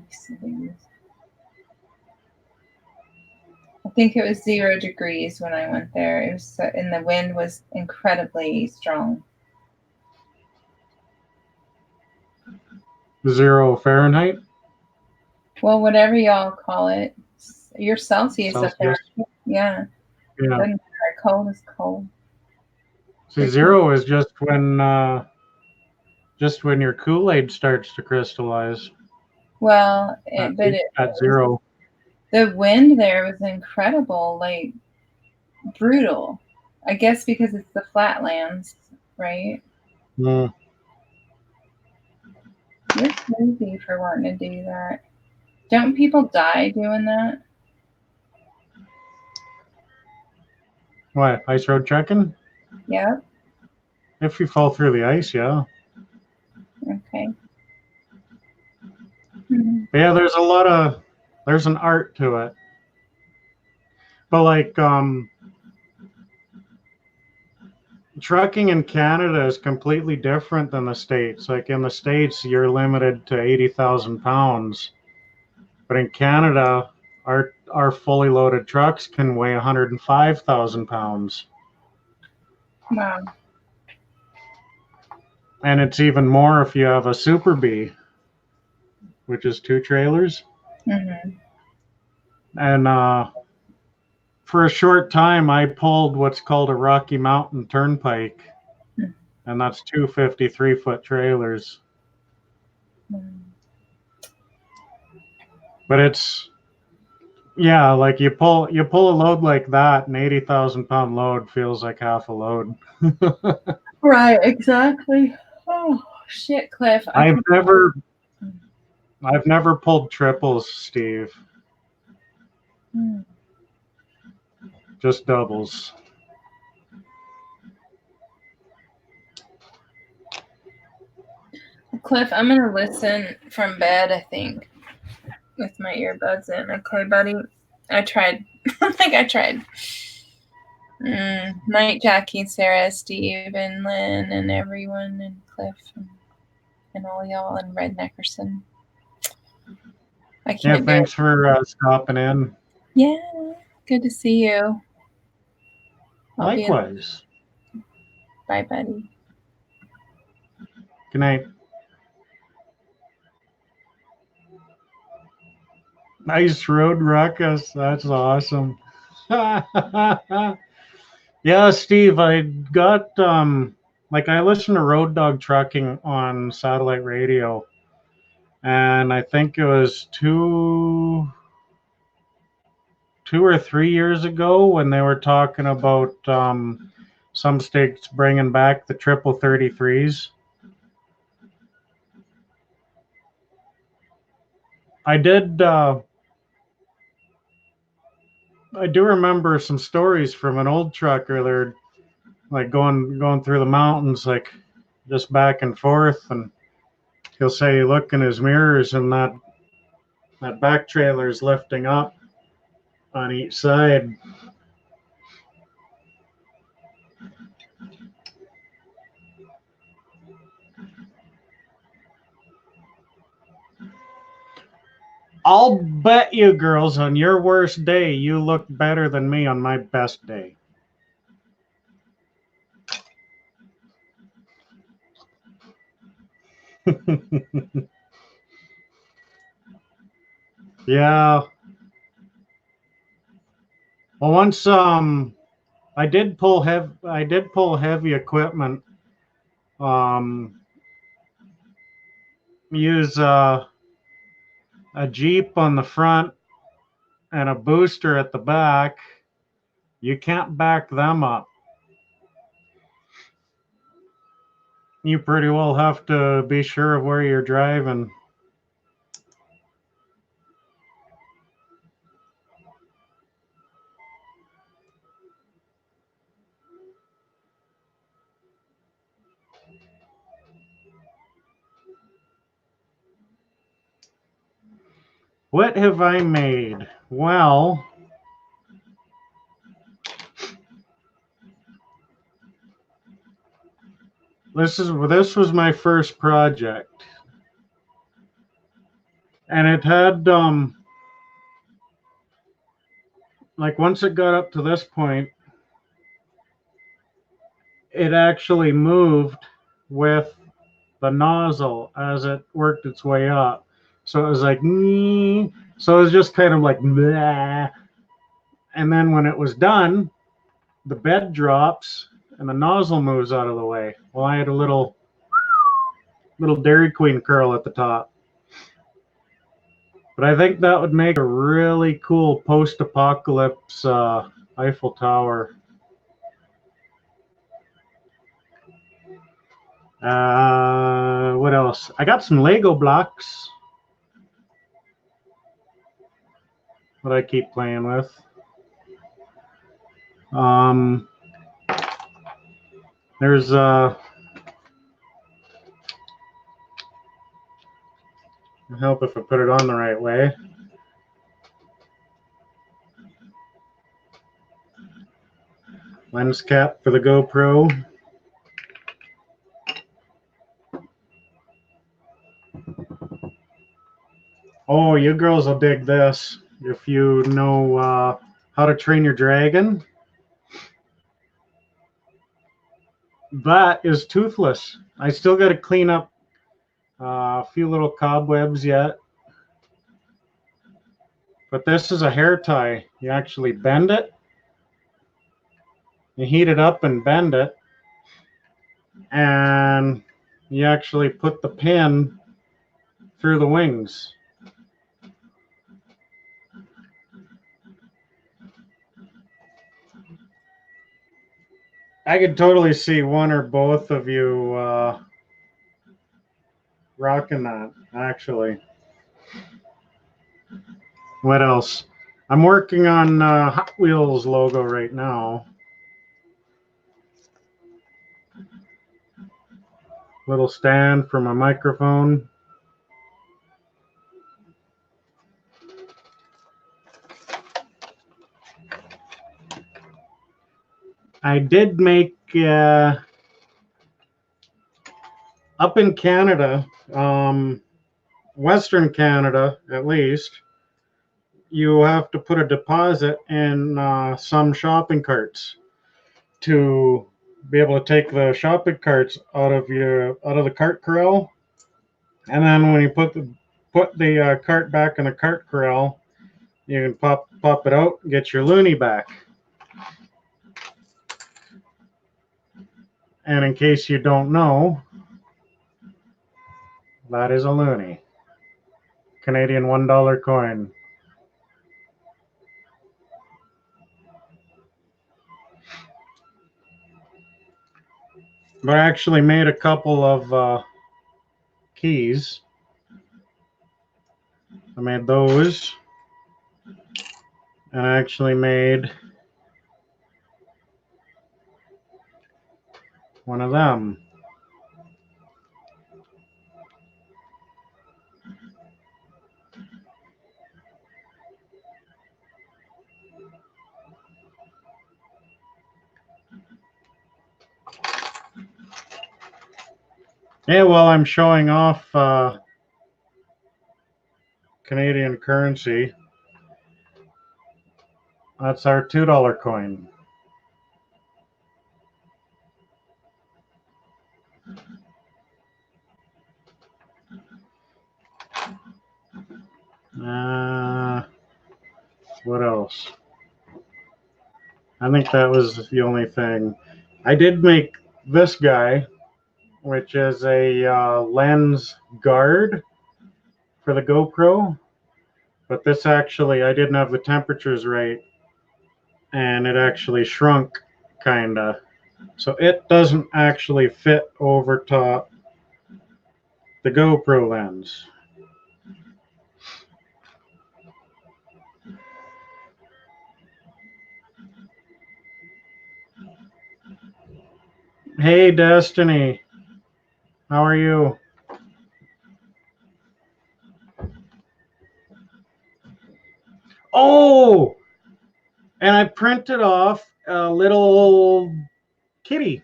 I think it was 0 degrees when I went there. It was so, and the wind was incredibly strong. 0 Fahrenheit. Well, whatever y'all call it. Your Celsius up there. Yeah. Yeah. Doesn't matter. Cold is cold. See, 0 is just when your Kool-Aid starts to crystallize. Well, at 0. The wind there was incredible, like brutal. I guess because it's the flatlands, right? Mm. You're crazy for wanting to do that. Don't people die doing that? What, ice road trekking? Yep. If you fall through the ice, yeah. Okay. Mm-hmm. Yeah, there's an art to it. But trucking in Canada is completely different than the States. Like in the States, you're limited to 80,000 pounds. But in Canada, our fully loaded trucks can weigh 105,000 pounds. Wow. And it's even more if you have a Super B, which is 2 trailers. Mm-hmm. And for a short time, I pulled what's called a Rocky Mountain Turnpike, and that's 2 53-foot trailers. But it's, yeah, like you pull a load like that, an 80,000-pound load feels like half a load. Right, exactly. Oh shit, Cliff! I've never pulled triples, Steve. Just doubles. Cliff, I'm gonna listen from bed, I think, with my earbuds in. Okay, buddy? I tried. I tried. Night, Jackie, Sarah, Steve, and Lynn, and everyone, and Cliff, and all y'all, and Red Neckerson. I can't. Yeah, thanks for stopping in. Yeah, good to see you. Likewise. Bye, buddy. Good night. Nice road ruckus. That's awesome. Yeah, Steve, I got I listen to Road Dog Trucking on satellite radio, and I think it was two or 3 years ago when they were talking about some states bringing back the 33s. I do remember some stories from an old trucker. They're like going through the mountains, like just back and forth, and he'll say, look in his mirrors, and that back trailer is lifting up on each side. I'll bet you, girls, on your worst day, you look better than me on my best day. Yeah. Well, once I did pull heavy equipment use a Jeep on the front and a booster at the back, you can't back them up. You pretty well have to be sure of where you're driving. What have I made? Well, this was my first project. And it had like once it got up to this point, it actually moved with the nozzle as it worked its way up. So it was like, so it was just kind of like, bleh. And then when it was done, the bed drops and the nozzle moves out of the way. Well, I had a little Dairy Queen curl at the top. But I think that would make a really cool post-apocalypse Eiffel Tower. What else? I got some Lego blocks that I keep playing with. There's help if I put it on the right way. Lens cap for the GoPro. Oh, you girls will dig this if you know how to train your dragon. That is toothless. I still got to clean up a few little cobwebs yet. But this is a hair tie. You actually bend it. You heat it up and bend it. And you actually put the pin through the wings. I could totally see one or both of you rocking that, actually. What else? I'm working on Hot Wheels logo right now. Little stand for my microphone. I did make, up in Canada, Western Canada at least, you have to put a deposit in some shopping carts to be able to take the shopping carts out of the cart corral, and then when you put the cart back in the cart corral, you can pop it out and get your loonie back. And in case you don't know, that is a loonie. Canadian $1 coin. But I actually made a couple of keys. I made those. And I actually made one of them. Yeah, while I'm showing off Canadian currency, that's our $2 coin. What else? I think that was the only thing. I did make this guy. which is a lens guard for the GoPro. But this actually, I didn't have the temperatures right, and it actually shrunk, kinda. So it doesn't actually fit over top the GoPro lens. Hey, Destiny. How are you? Oh, and I printed off a little kitty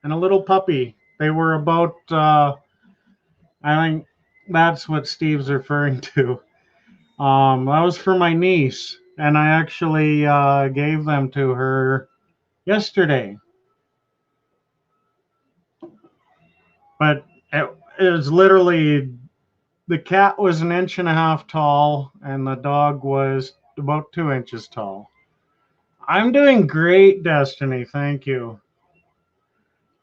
and a little puppy. They were about, I think that's what Steve's referring to. That was for my niece, and I actually gave them to her yesterday. But it was literally, the cat was an inch and a half tall, and the dog was about 2 inches tall. I'm doing great, Destiny. Thank you.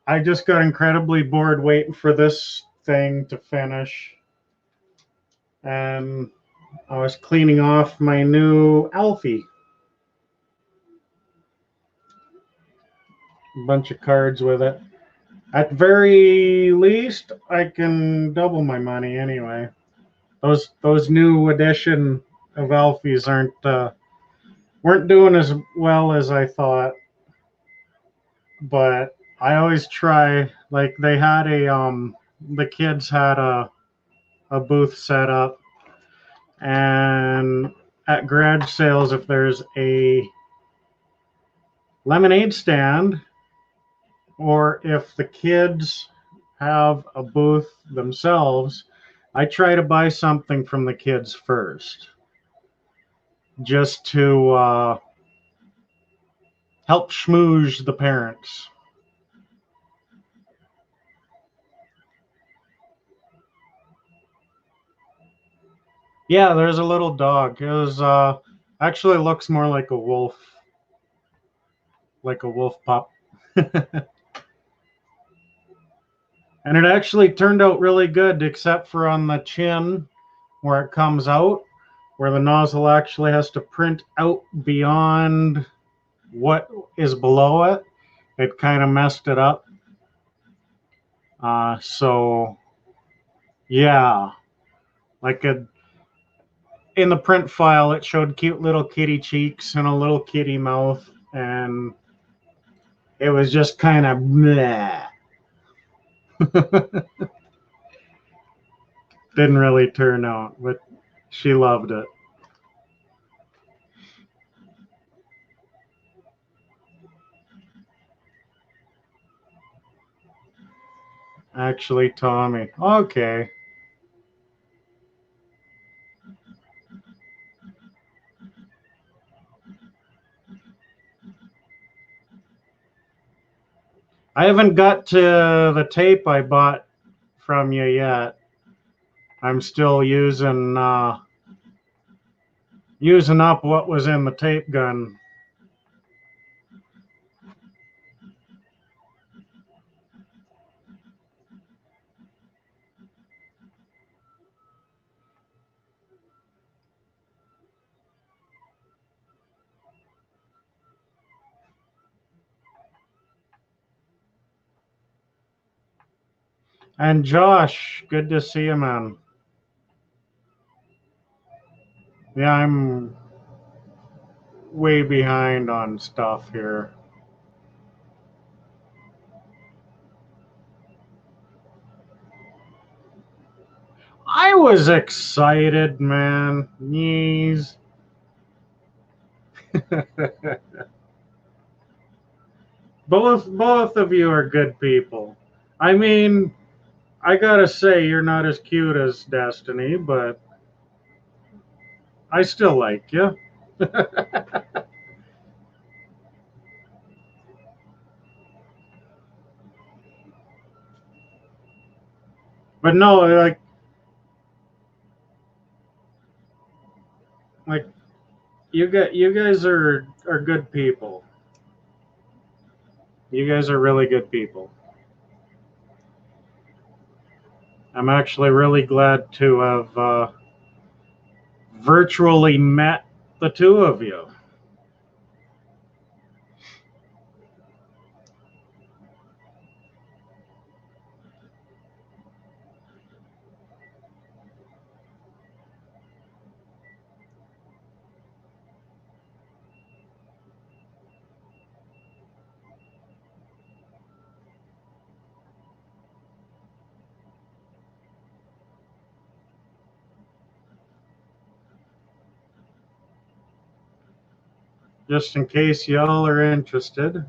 I just got incredibly bored waiting for this thing to finish. And I was cleaning off my new Alfie. A bunch of cards with it. At very least, I can double my money anyway. Those new edition of Alfies weren't doing as well as I thought. But I always try. Like they had the kids had a booth set up, and at garage sales, if there's a lemonade stand, or if the kids have a booth themselves, I try to buy something from the kids first, just to help schmooze the parents. Yeah, there's a little dog. It was actually looks more like a wolf pup. And it actually turned out really good, except for on the chin where it comes out, where the nozzle actually has to print out beyond what is below it. It kind of messed it up. So, yeah, like in the print file, it showed cute little kitty cheeks and a little kitty mouth, and it was just kind of bleh. Didn't really turn out, but she loved it. Actually, Tommy. Okay. I haven't got to the tape I bought from you yet. I'm still using up what was in the tape gun. And Josh, good to see you, man. Yeah, I'm way behind on stuff here. I was excited, man. Knees. both of you are good people. I mean, I gotta say, you're not as cute as Destiny, but I still like you. But no, like you guys are good people. You guys are really good people. I'm actually really glad to have virtually met the two of you. Just in case y'all are interested.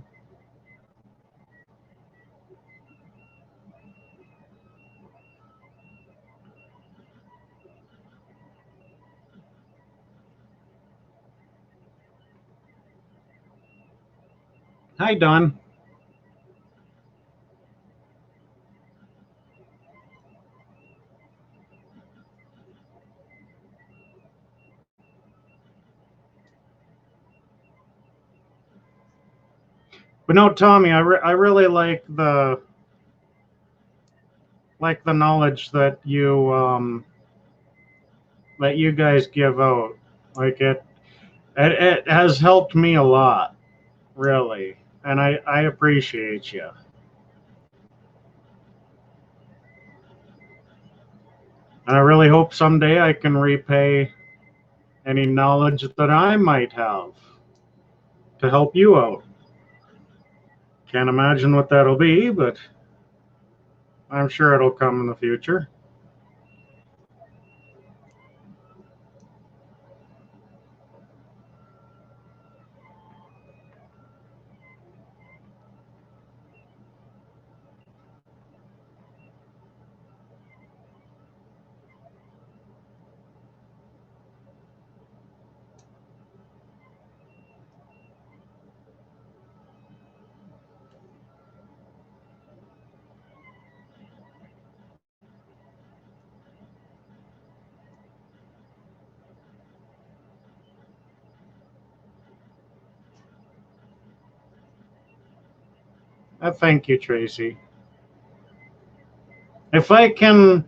Hi, Don. But no, Tommy, I really like the knowledge that you guys give out. Like it has helped me a lot, really, and I appreciate you. And I really hope someday I can repay any knowledge that I might have to help you out. Can't imagine what that'll be, but I'm sure it'll come in the future. Thank you, Tracy. If I can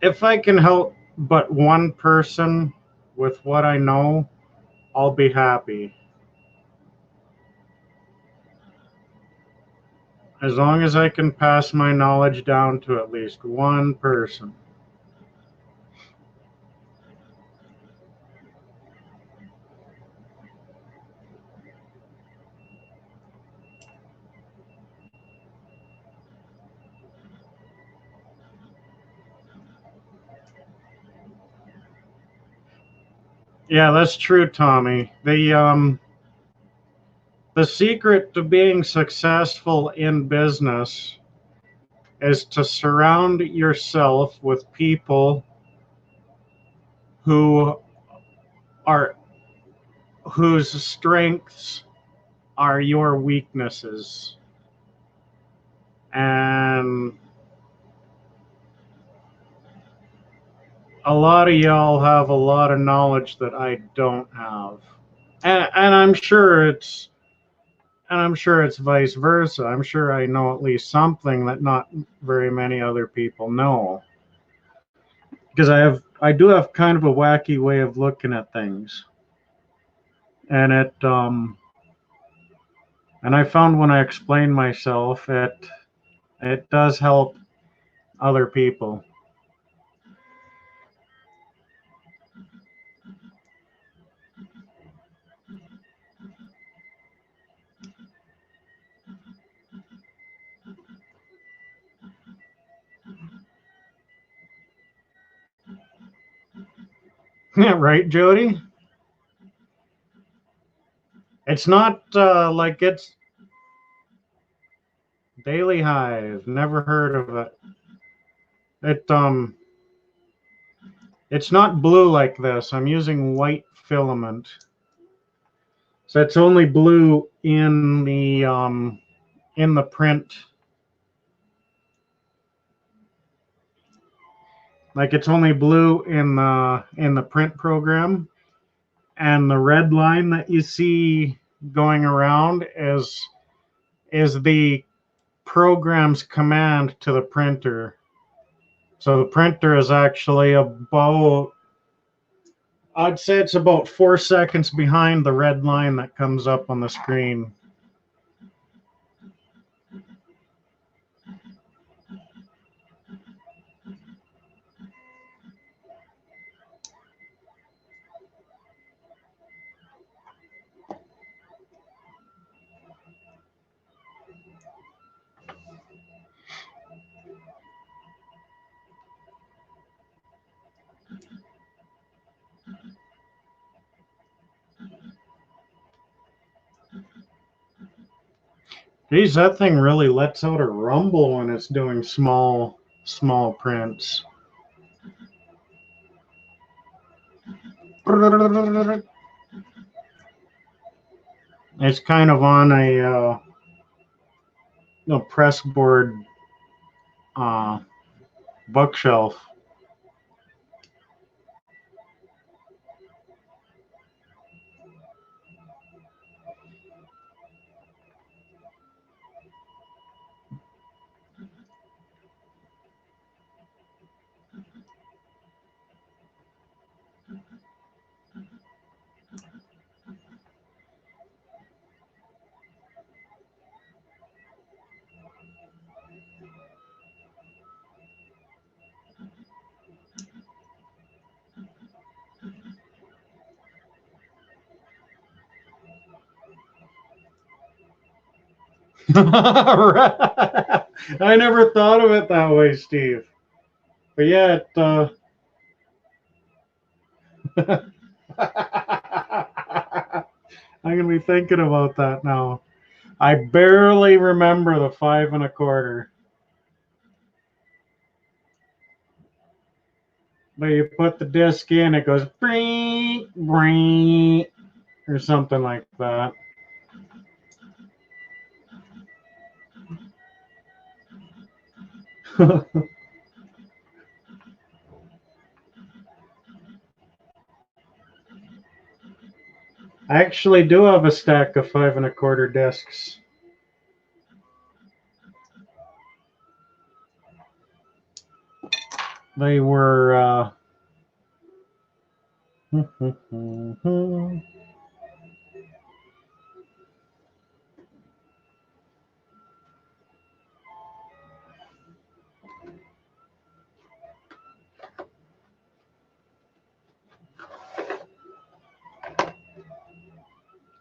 help but one person with what I know, I'll be happy. As long as I can pass my knowledge down to at least one person. Yeah, that's true, Tommy. The secret to being successful in business is to surround yourself with people who are whose strengths are your weaknesses. And a lot of y'all have a lot of knowledge that I don't have. And I'm sure it's vice versa. I'm sure I know at least something that not very many other people know. Because I do have kind of a wacky way of looking at things. And and I found when I explain myself it does help other people. Yeah, right, Jody? It's not like it's Daily Hive. Never heard of it. It's not blue like this. I'm using white filament. So it's only blue in the print. Like it's only blue in the print program, and the red line that you see going around is the program's command to the printer. So the printer is actually about, I'd say it's about 4 seconds behind the red line that comes up on the screen. Geez, that thing really lets out a rumble when it's doing small prints. It's kind of on a press board bookshelf. I never thought of it that way, Steve. But yeah, I'm gonna be thinking about that now. I barely remember the 5 1/4. But you put the disc in, it goes bring, bring, or something like that. I actually do have a stack of 5 1/4 discs. They were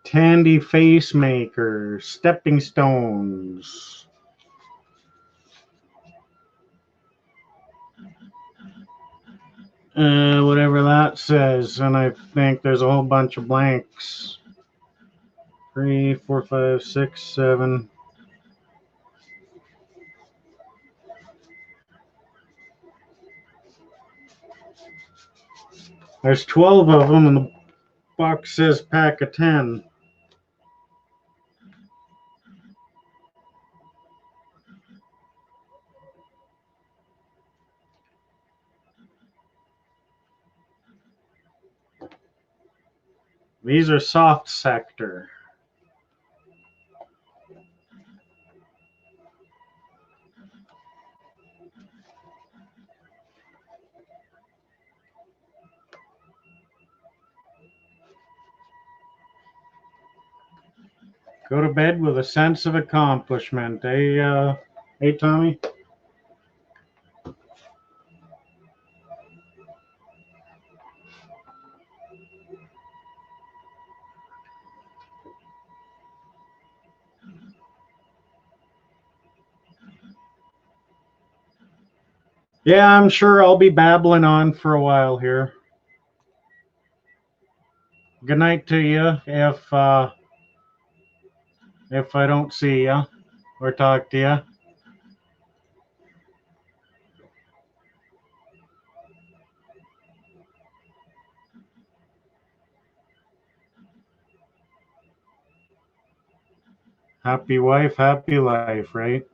Tandy Facemaker, Stepping Stones. Whatever that says, and I think there's a whole bunch of blanks. 3, 4, 5, 6, 7. There's 12 of them, and the box says pack of 10. These are soft sector. Go to bed with a sense of accomplishment, hey Tommy? Yeah, I'm sure I'll be babbling on for a while here. Good night to you if I don't see you or talk to you. Happy wife, happy life, right?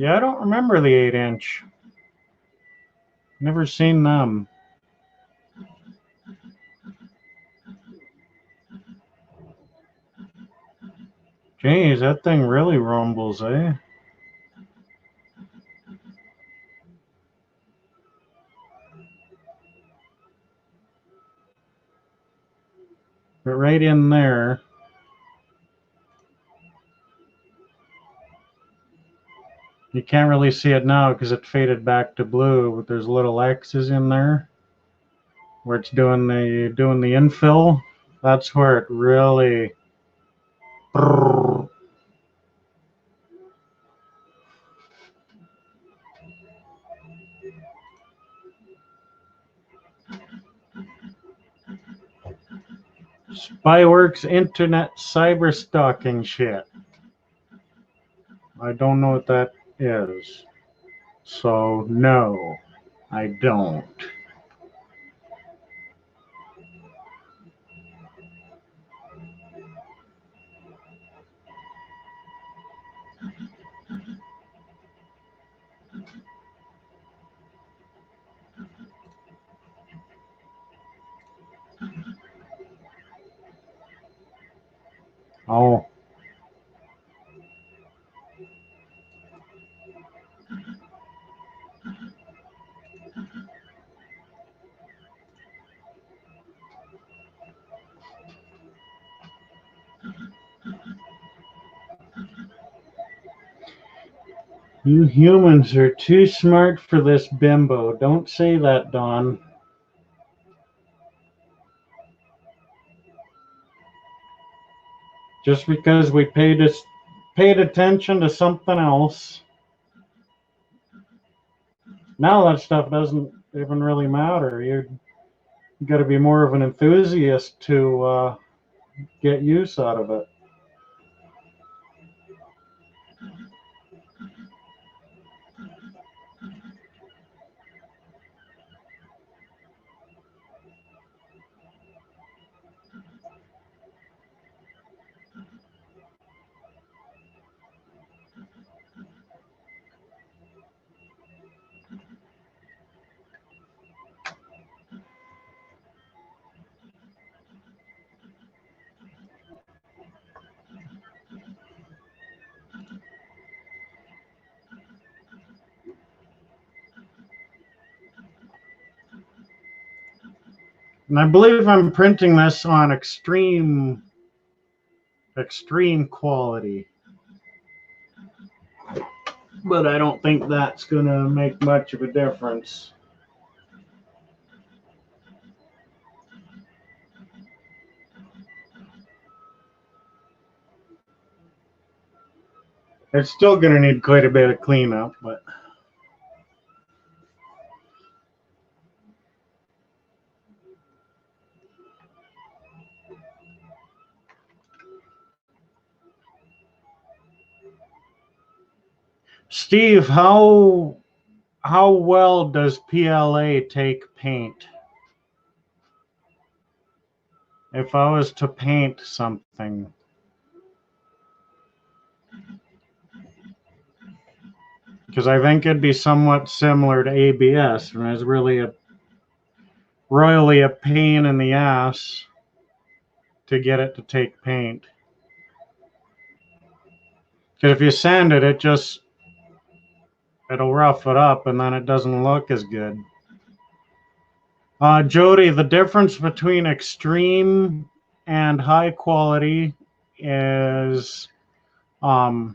Yeah, I don't remember the 8-inch. Never seen them. Jeez, that thing really rumbles, eh? But right in there. You can't really see it now because it faded back to blue, but there's little X's in there where it's doing the infill. That's where it really. Spyworks internet cyber stalking shit. I don't know what that is. So no, I don't. Oh. You humans are too smart for this bimbo. Don't say that, Don. Just because we paid attention to something else. Now that stuff doesn't even really matter. You got to be more of an enthusiast to get use out of it. And I believe I'm printing this on extreme quality. But I don't think that's going to make much of a difference. It's still going to need quite a bit of cleanup, but Steve, how well does PLA take paint? If I was to paint something, because I think it'd be somewhat similar to ABS, and it's really royally a pain in the ass to get it to take paint. Because if you sand it, it'll rough it up, and then it doesn't look as good. Jody, the difference between extreme and high quality is yeah,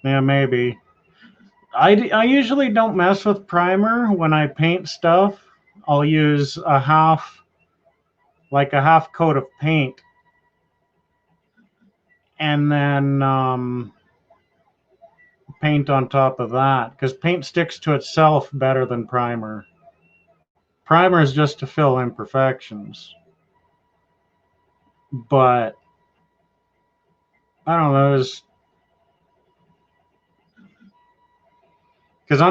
maybe. I usually don't mess with primer when I paint stuff. I'll use a half coat of paint, and then paint on top of that, because paint sticks to itself better than primer. Primer is just to fill imperfections. But I don't know, because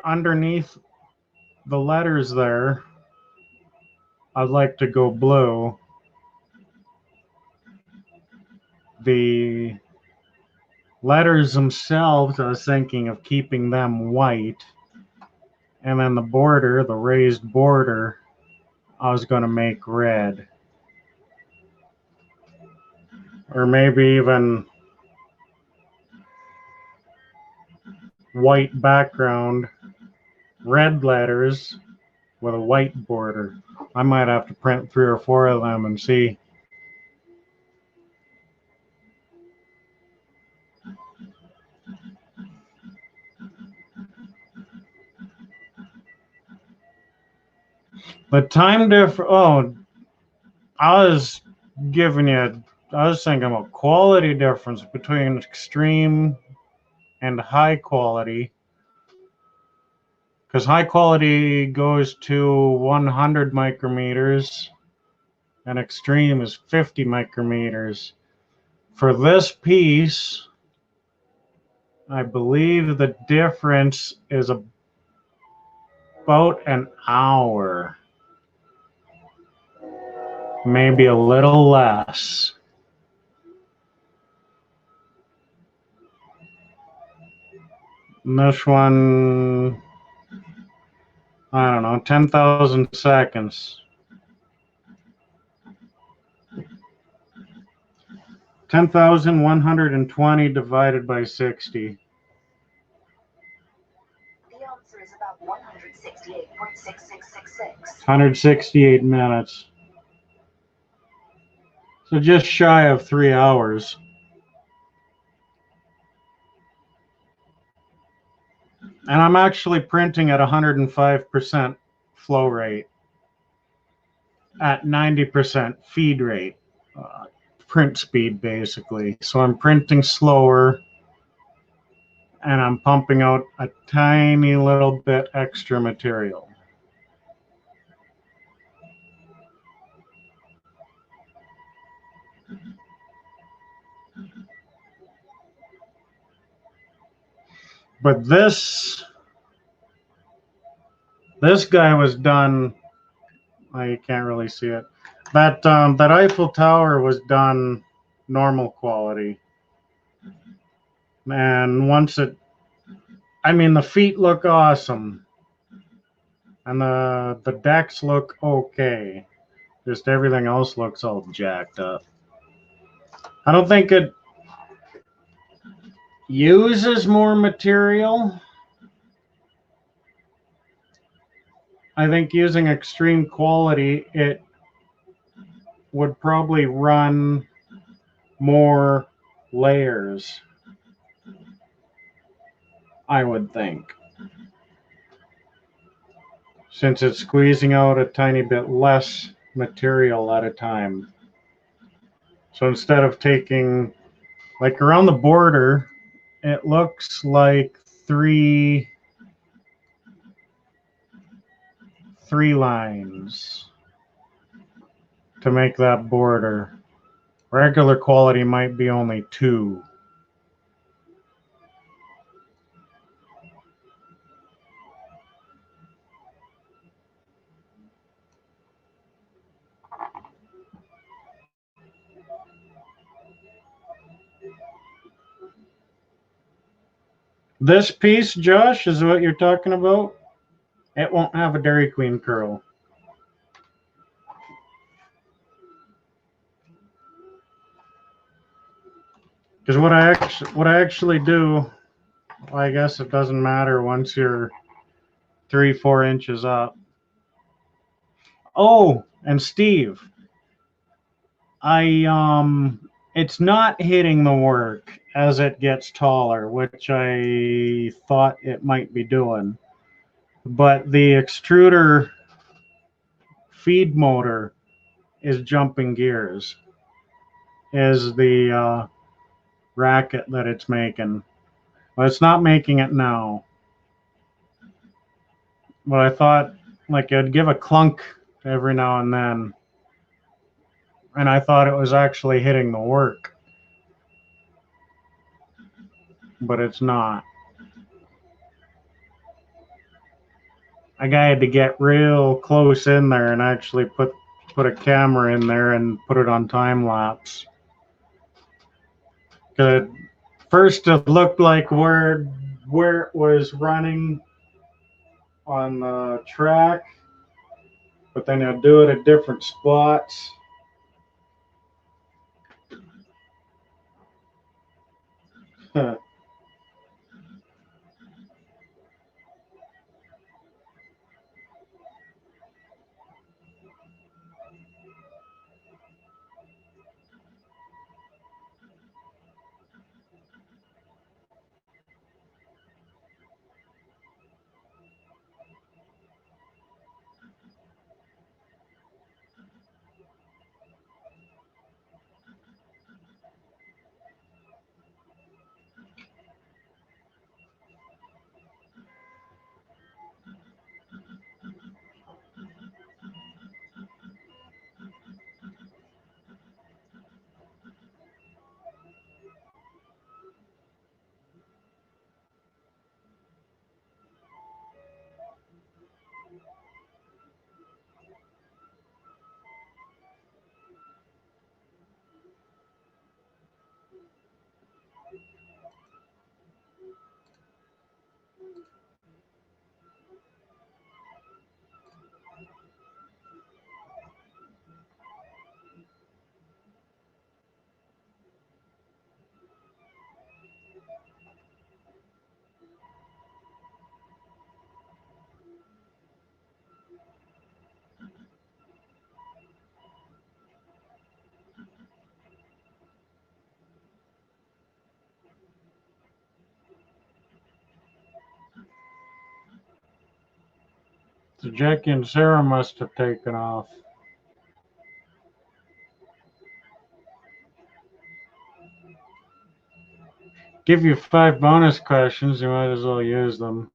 underneath the letters there, I'd like to go blue. The letters themselves, I was thinking of keeping them white. And then the border, the raised border, I was going to make red. Or maybe even white background, red letters with a white border. I might have to print 3 or 4 of them and see. The time difference, oh, I was thinking about quality difference between extreme and high quality. Because high quality goes to 100 micrometers and extreme is 50 micrometers. For this piece, I believe the difference is about an hour. Maybe a little less. And this one, I don't know, 10,000 seconds. 10,120 divided by 60. The answer is about 168.6666. 168 minutes. So just shy of 3 hours. And I'm actually printing at 105% flow rate at 90% feed rate, print speed basically. So I'm printing slower and I'm pumping out a tiny little bit extra material. But this guy was done, you can't really see it. That Eiffel Tower was done normal quality. And once the feet look awesome. And the decks look okay. Just everything else looks all jacked up. I don't think it uses more material. I think using extreme quality, it would probably run more layers, I would think. Since it's squeezing out a tiny bit less material at a time. So instead of taking, like around the border, it looks like three lines to make that border. Regular quality might be only 2. This piece, Josh, is what you're talking about. It won't have a Dairy Queen curl. Because what I actually do, well, I guess it doesn't matter once you're 3-4 inches up. Oh, and Steve, it's not hitting the work as it gets taller, which I thought it might be doing. But the extruder feed motor is jumping gears, is the racket that it's making. But it's not making it now. But I thought like it'd give a clunk every now and then. And I thought it was actually hitting the work. But it's not. I had to get real close in there and actually put a camera in there and put it on time lapse. Good. First, it looked like where it was running on the track, but then I'd do it at different spots. Huh. So Jackie and Sarah must have taken off. Give you 5 bonus questions, you might as well use them.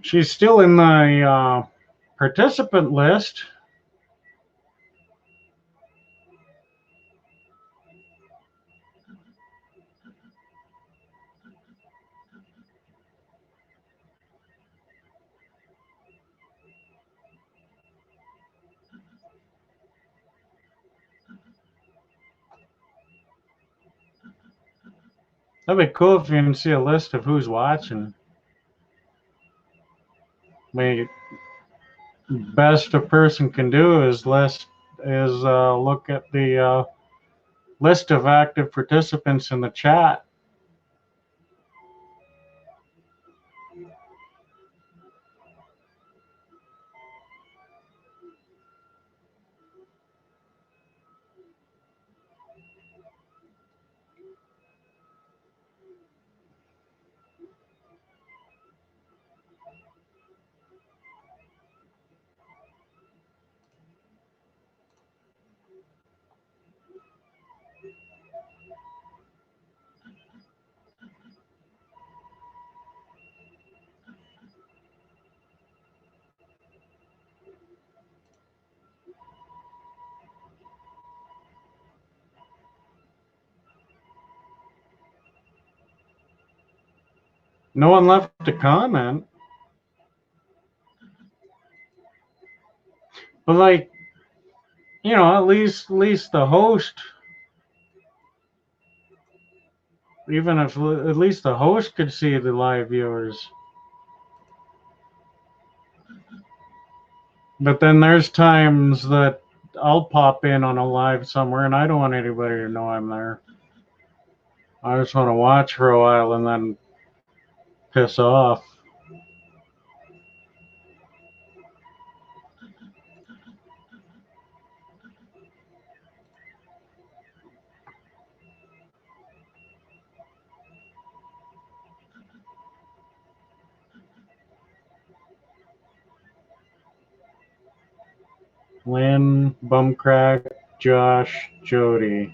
She's still in the participant list. That'd be cool if you can see a list of who's watching. The best a person can do is look at the list of active participants in the chat. No one left to comment. But like, you know, at least the host, even if at least the host could see the live viewers. But then there's times that I'll pop in on a live somewhere and I don't want anybody to know I'm there. I just want to watch for a while and then piss off. Lynn, Bumcrack, Josh, Jody.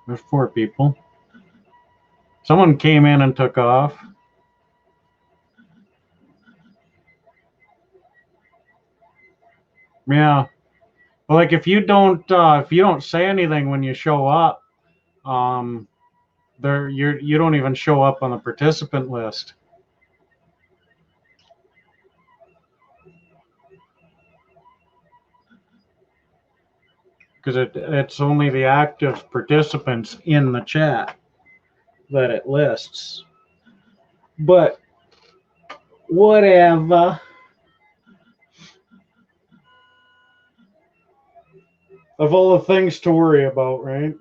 There's 4 people. Someone came in and took off. Yeah. Well, like if you don't say anything when you show up, you don't even show up on the participant list. Because it's only the active participants in the chat that it lists. But whatever. Of all the things to worry about, right?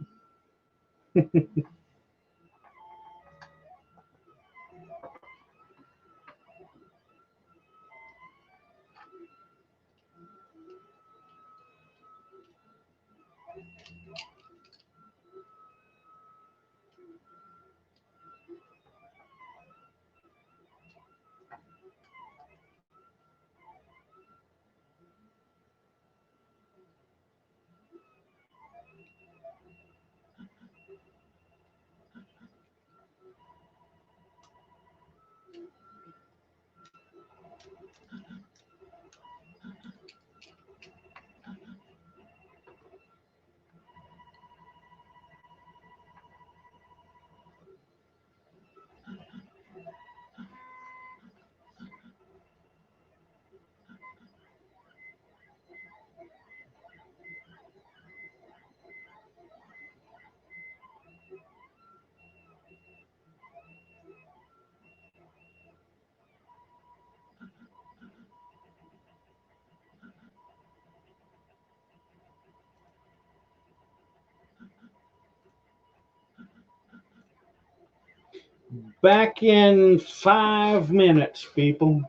Back in 5 minutes, people.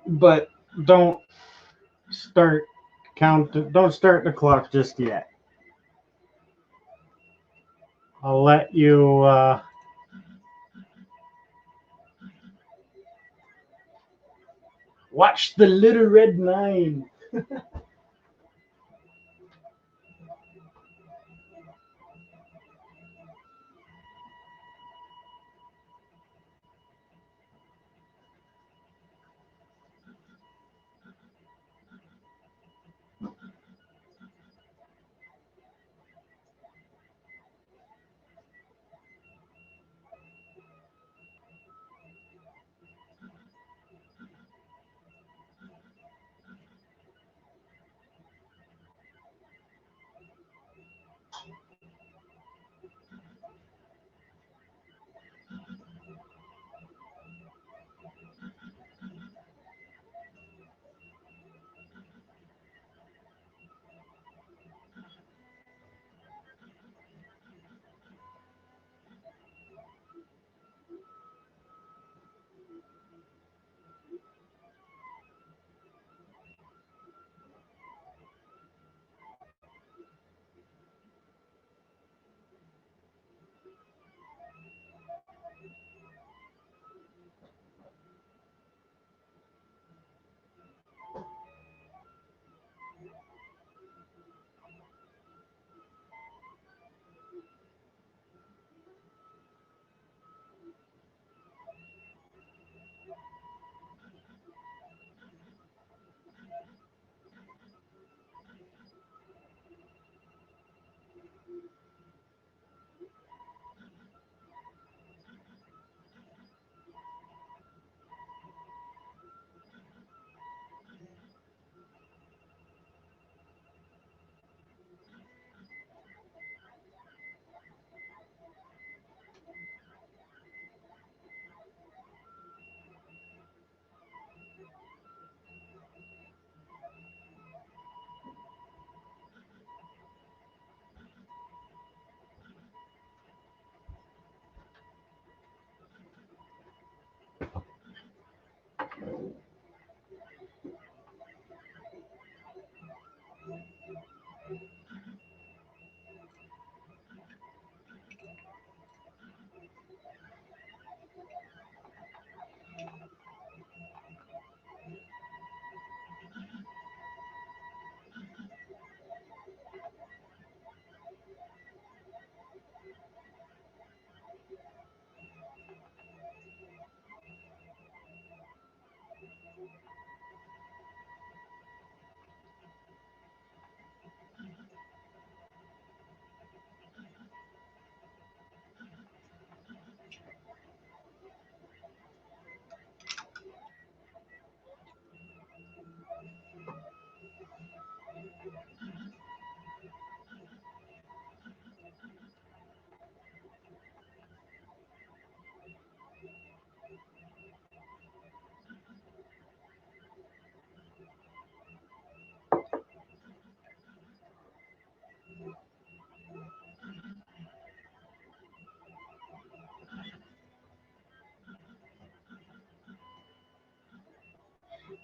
But don't start don't start the clock just yet. I'll let you watch the Little Red 9.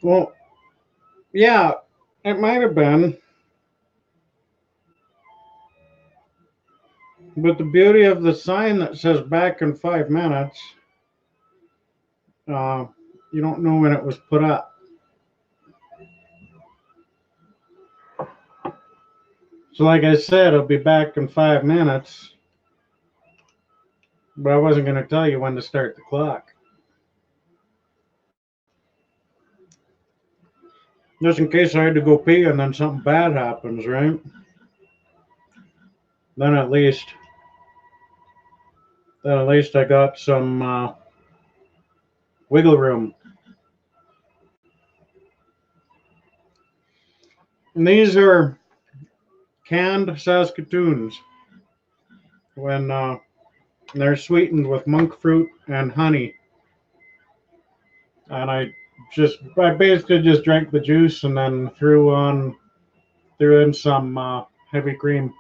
Well, yeah, it might have been. But the beauty of the sign that says back in 5 minutes, uh, you don't know when it was put up. So, like I said, it'll be back in 5 minutes, but I wasn't going to tell you when to start the clock. Just in case I had to go pee and then something bad happens, right? Then at least I got some wiggle room. And these are canned Saskatoons when they're sweetened with monk fruit and honey. And I basically just drank the juice and then threw in some heavy cream.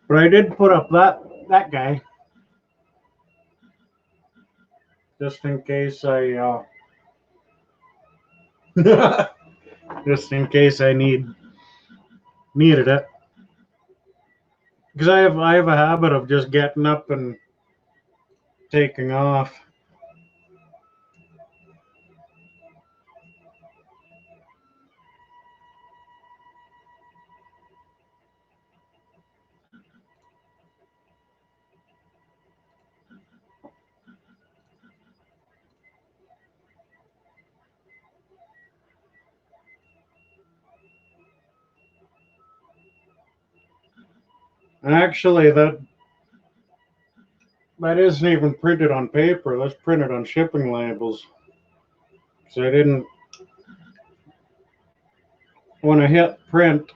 But I did put up that guy just in case I just in case I needed it, because I have a habit of just getting up and taking off. And actually, that isn't even printed on paper. That's printed on shipping labels. So I didn't. When I hit print,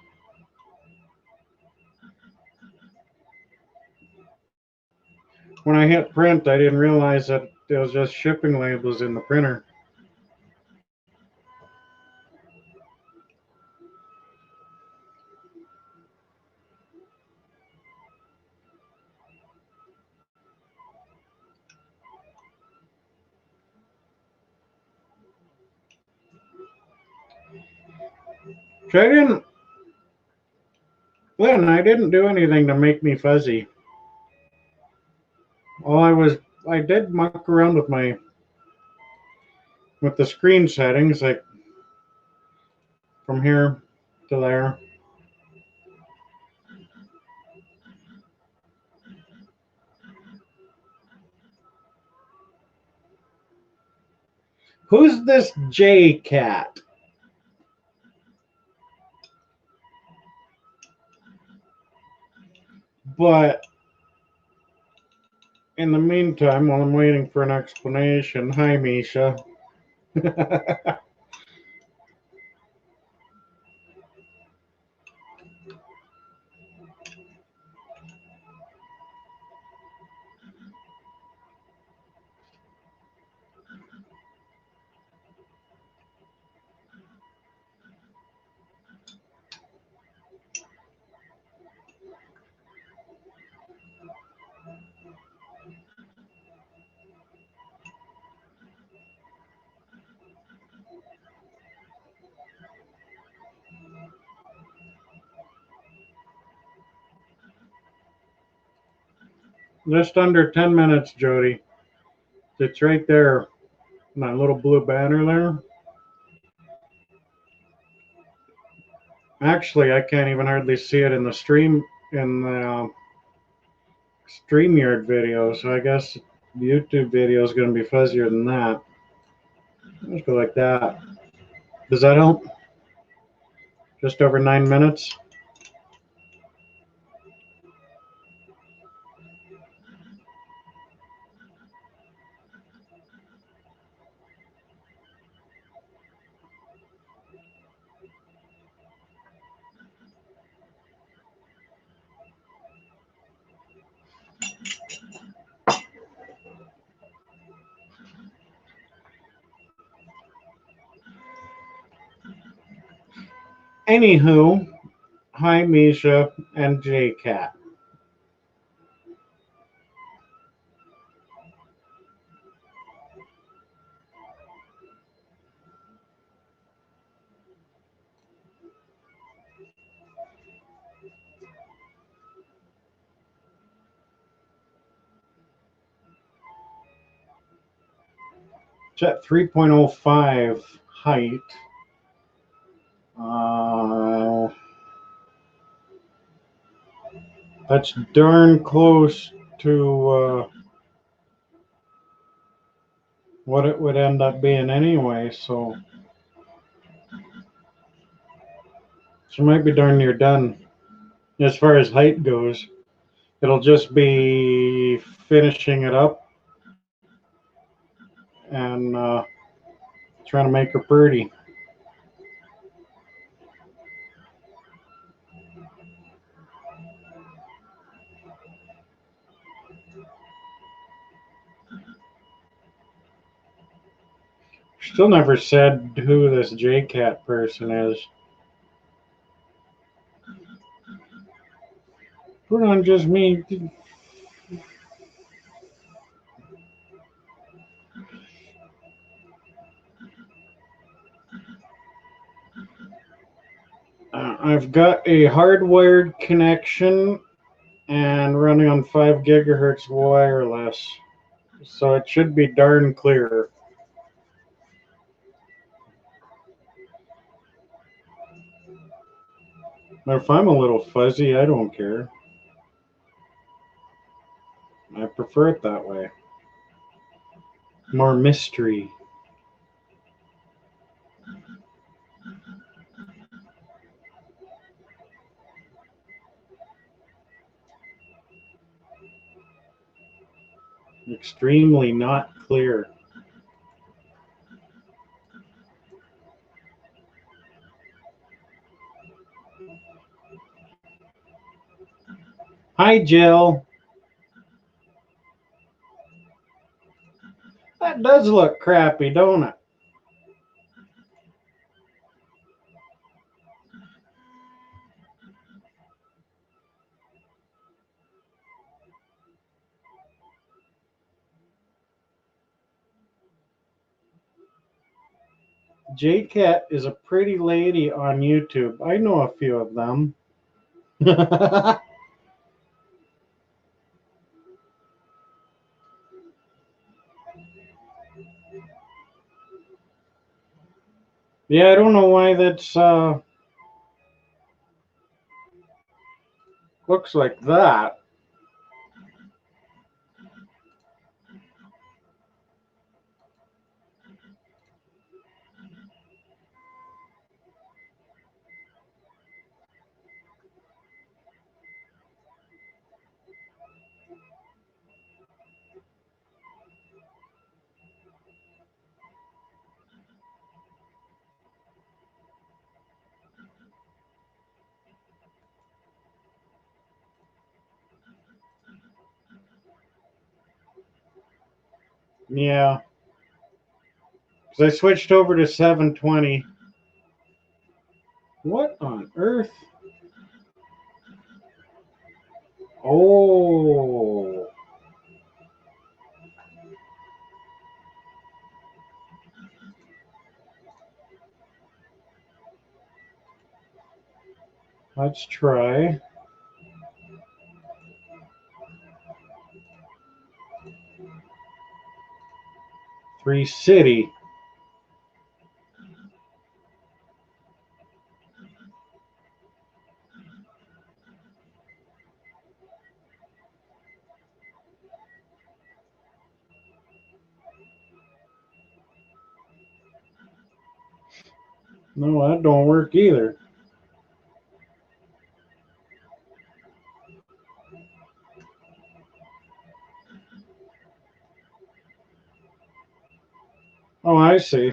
I didn't realize that there was just shipping labels in the printer. So I didn't do anything to make me fuzzy. I did muck around with the screen settings, like from here to there. Who's this J Cat? But in the meantime, while I'm waiting for an explanation, hi Misha. Just under 10 minutes, Jody. It's right there, my little blue banner there. Actually, I can't even hardly see it in the StreamYard video, so I guess the YouTube video is going to be fuzzier than that. Let's go like that. Does that help? Just over 9 minutes. Anywho, hi Misha and JCat. It's at 3.05 height. That's darn close to what it would end up being anyway, so she might be darn near done. As far as height goes, it'll just be finishing it up and trying to make her pretty. Still never said who this JCat person is. Put on just me. I've got a hardwired connection and running on 5 gigahertz wireless, so it should be darn clear. If I'm a little fuzzy, I don't care. I prefer it that way. More mystery. Extremely not clear. Hi, Jill. That does look crappy, don't it? JCat is a pretty lady on YouTube. I know a few of them. Yeah, I don't know why that's looks like that. Yeah, because I switched over to 720. What on earth? Oh. Let's try. Three City. No, that don't work either. Oh, I see.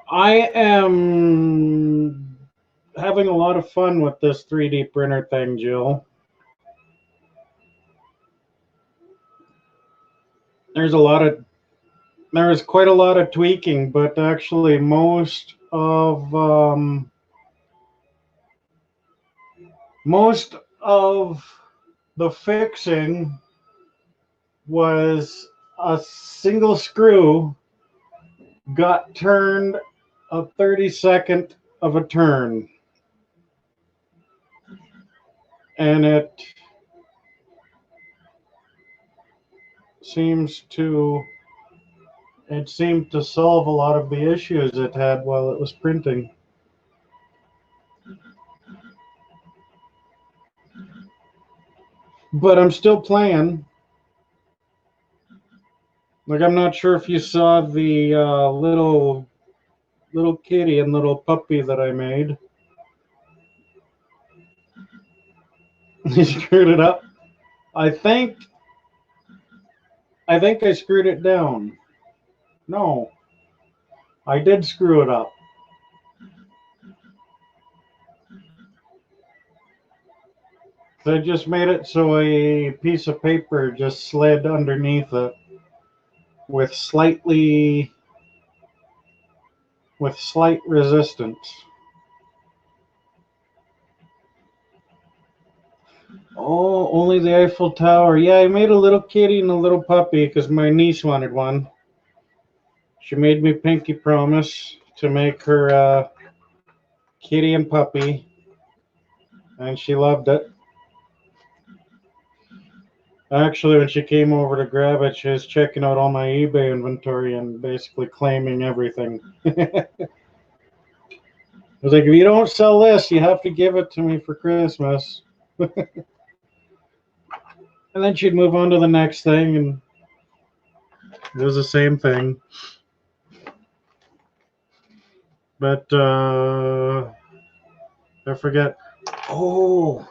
I am having a lot of fun with this 3D printer thing, Jill. There's a lot of there is quite a lot of tweaking, but actually most of the fixing was a single screw got turned a 32nd of a turn, and seems to it seemed to solve a lot of the issues it had while it was printing. But I'm still playing. Like, I'm not sure if you saw the little kitty and little puppy that I made. He screwed it up. I think I screwed it down. No, I did screw it up. I just made it so a piece of paper just slid underneath it with slight resistance. Oh, only the Eiffel Tower. Yeah, I made a little kitty and a little puppy because my niece wanted one. She made me pinky promise to make her kitty and puppy, and she loved it. Actually, when she came over to grab it, she was checking out all my eBay inventory and basically claiming everything. I was like, if you don't sell this, you have to give it to me for Christmas. And then she'd move on to the next thing, and it was the same thing. But I forget. Oh,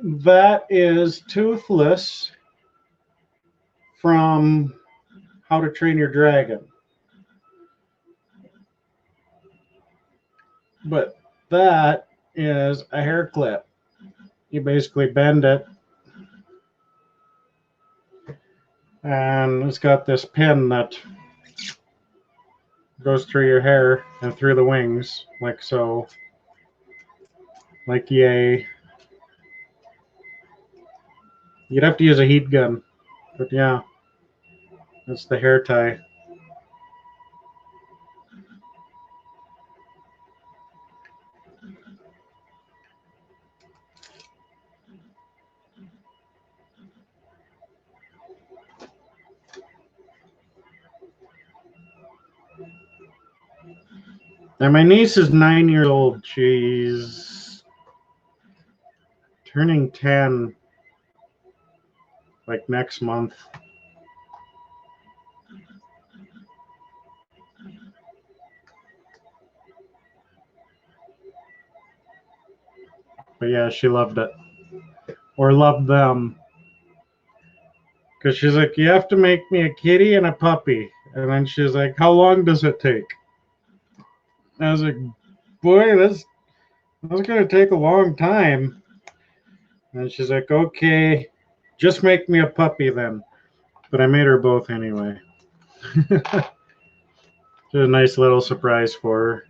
that is Toothless from How to Train Your Dragon. But that is a hair clip. You basically bend it, and it's got this pin that goes through your hair and through the wings, like so. Like, yay. You'd have to use a heat gun, but yeah, that's the hair tie. And my niece is 9 years old. She's turning 10 like next month. But yeah, she loved it. Or loved them. Because she's like, you have to make me a kitty and a puppy. And then she's like, how long does it take? And I was like, boy, that's going to take a long time. And she's like, okay, just make me a puppy then. But I made her both anyway. Just a nice little surprise for her.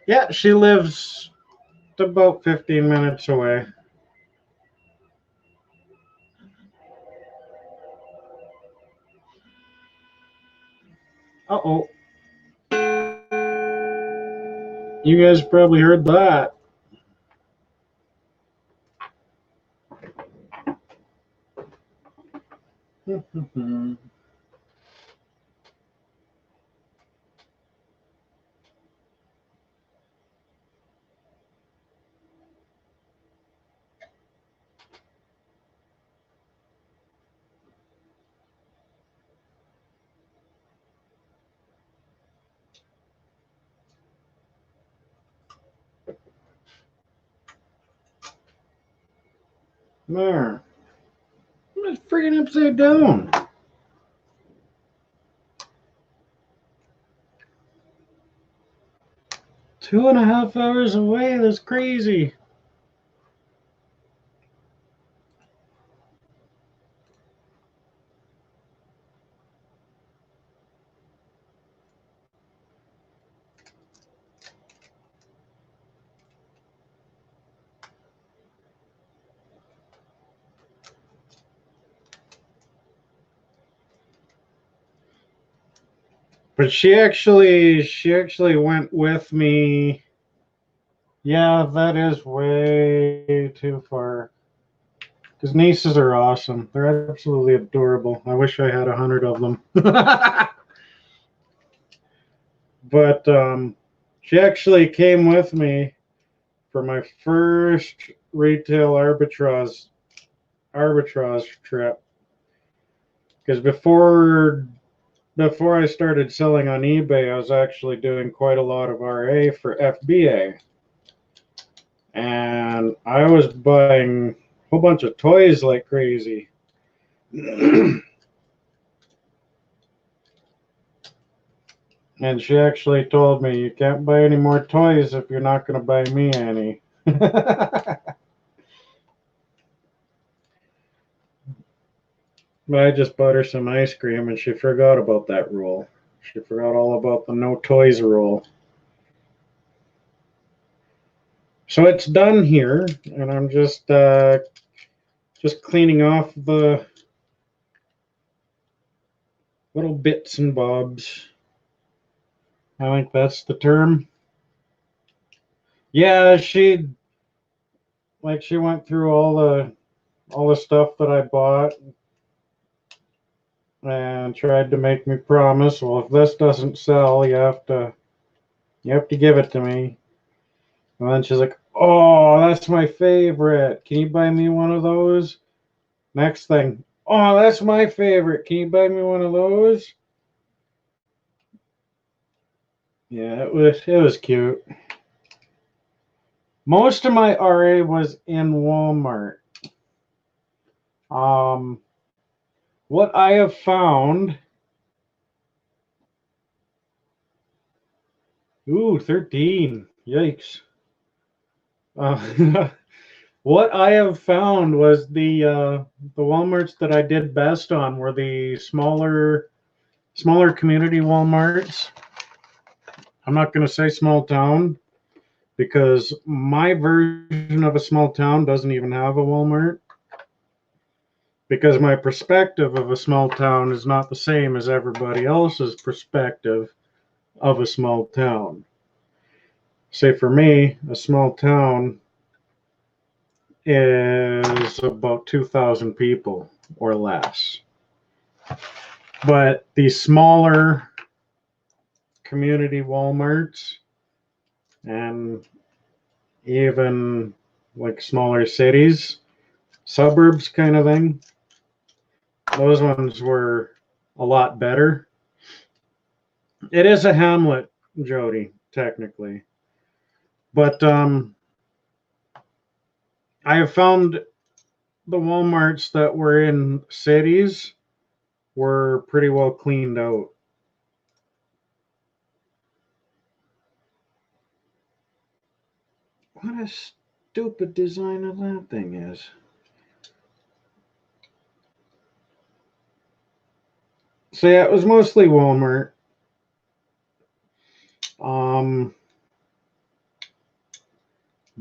Yeah, she lives about 15 minutes away. Uh-oh. You guys probably heard that. There. It's freaking upside down. Two and a half hours away. That's crazy. But she actually went with me. Yeah, that is way too far. Because nieces are awesome. They're absolutely adorable. I wish I had 100 of them. But she actually came with me for my first retail arbitrage trip. Because before I started selling on eBay, I was actually doing quite a lot of RA for FBA. And I was buying a whole bunch of toys like crazy. And she actually told me, you can't buy any more toys if you're not going to buy me any. But I just bought her some ice cream and she forgot about that rule. She forgot all about the no toys rule. So it's done here, and I'm just cleaning off the little bits and bobs. I think that's the term. Yeah, she went through all the stuff that I bought and tried to make me promise, well, if this doesn't sell, you have to give it to me. And then she's like, oh, that's my favorite. Can you buy me one of those? Next thing, oh, that's my favorite. Can you buy me one of those? Yeah, it was cute. Most of my RA was in Walmart. What I have found. Ooh, 13. Yikes. What I have found was the Walmarts that I did best on were the smaller community Walmarts. I'm not going to say small town because my version of a small town doesn't even have a Walmart. Because my perspective of a small town is not the same as everybody else's perspective of a small town. Say for me, a small town is about 2,000 people or less. But the smaller community Walmarts and even like smaller cities, suburbs kind of thing, those ones were a lot better. It is a hamlet, Jody, technically. But I have found the Walmarts that were in cities were pretty well cleaned out. What a stupid design of that thing is. So yeah, it was mostly Walmart.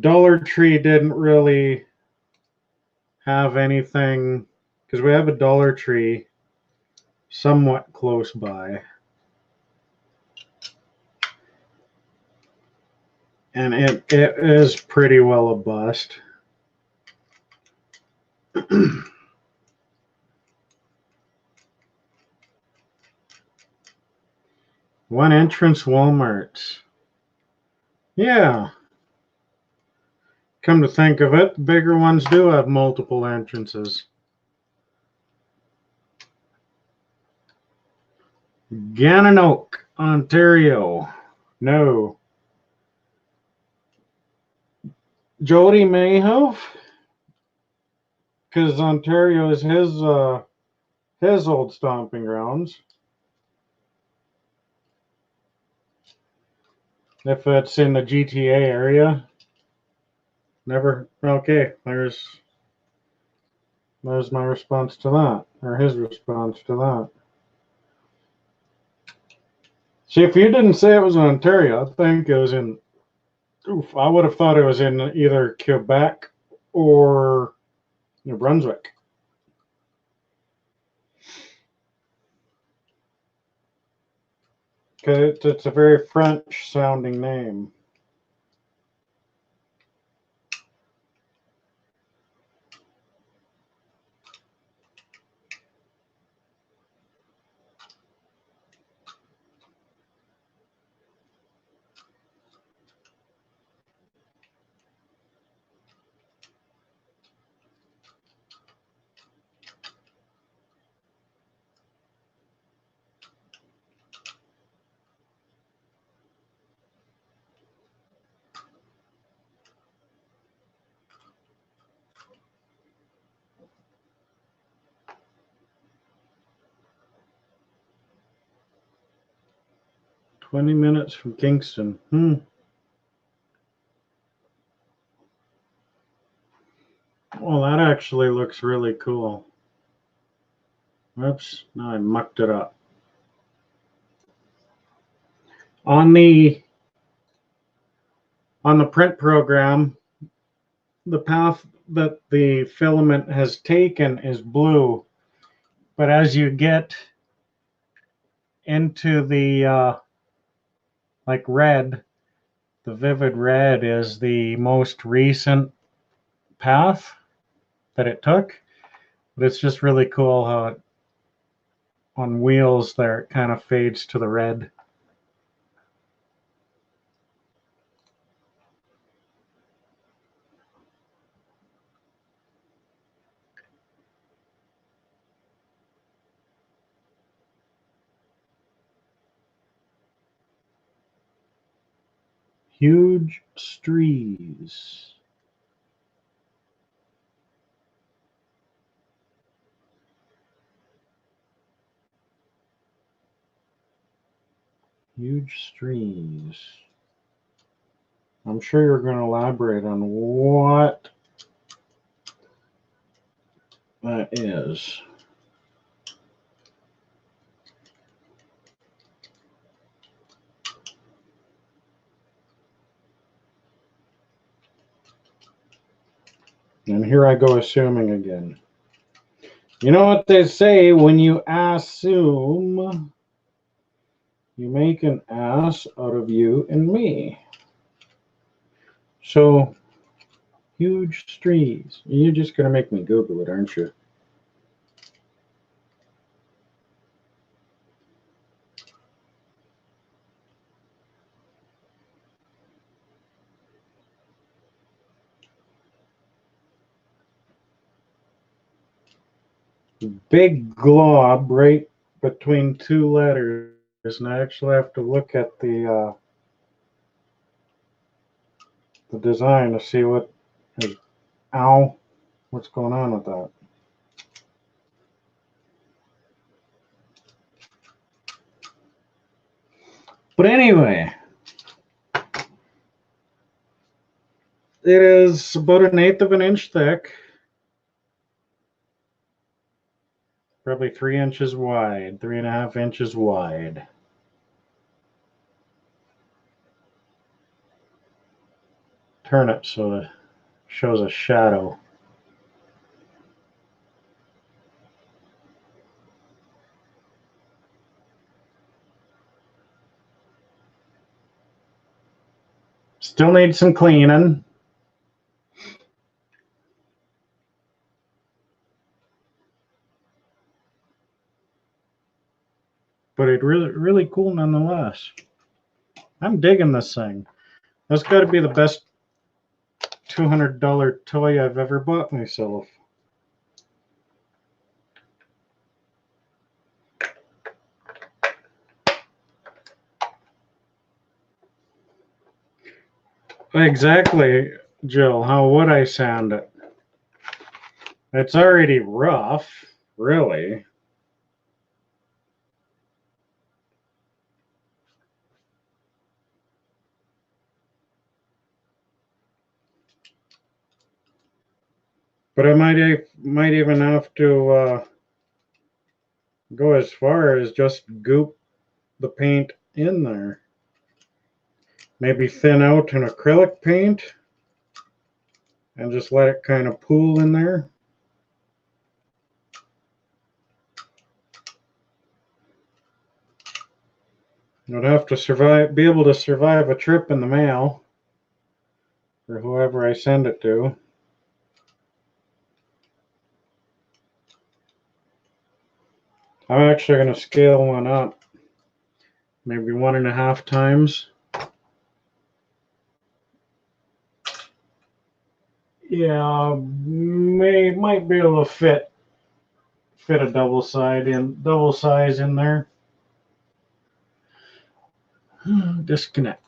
Dollar Tree didn't really have anything because we have a Dollar Tree somewhat close by. And it is pretty well a bust. One entrance Walmarts. Yeah. Come to think of it, the bigger ones do have multiple entrances. Gananoque, Ontario. No. Jody Mayhoff? because Ontario is his old stomping grounds. If it's in the GTA area, never. Okay, there's my response to that, or his response to that. See, if you didn't say it was in Ontario, I think it was in. Oof, I would have thought it was in either Quebec or New Brunswick. Because it's a very French sounding name. "20 minutes from Kingston." Well, that actually looks really cool. Oops, now I mucked it up. On the print program, the path that the filament has taken is blue, but as you get into the like red, the vivid red is the most recent path that it took. But it's just really cool how it, on wheels there, it kind of fades to the red. Huge trees. Huge trees. I'm sure you're going to elaborate on what that is. And here I go assuming again. You know what they say, when you assume, you make an ass out of you and me. So, huge trees. You're just going to make me Google it, aren't you? Big glob right between two letters, and I actually have to look at the design to see what is, ow, what's going on with that. But anyway, it is about 1/8 of an inch thick, probably 3 inches wide, 3.5 inches wide. Turn it so it shows a shadow. Still needs some cleaning. But it's really cool nonetheless. I'm digging this thing. That's got to be the best $200 toy I've ever bought myself. Exactly, Jill. How would I sand it? It's already rough, really. But I might even have to go as far as just goop the paint in there. Maybe thin out an acrylic paint and just let it kind of pool in there. I'd have to be able to survive a trip in the mail for whoever I send it to. I'm actually going to scale one up, maybe 1.5 times. Yeah, might be able to fit a double size in there. Disconnect.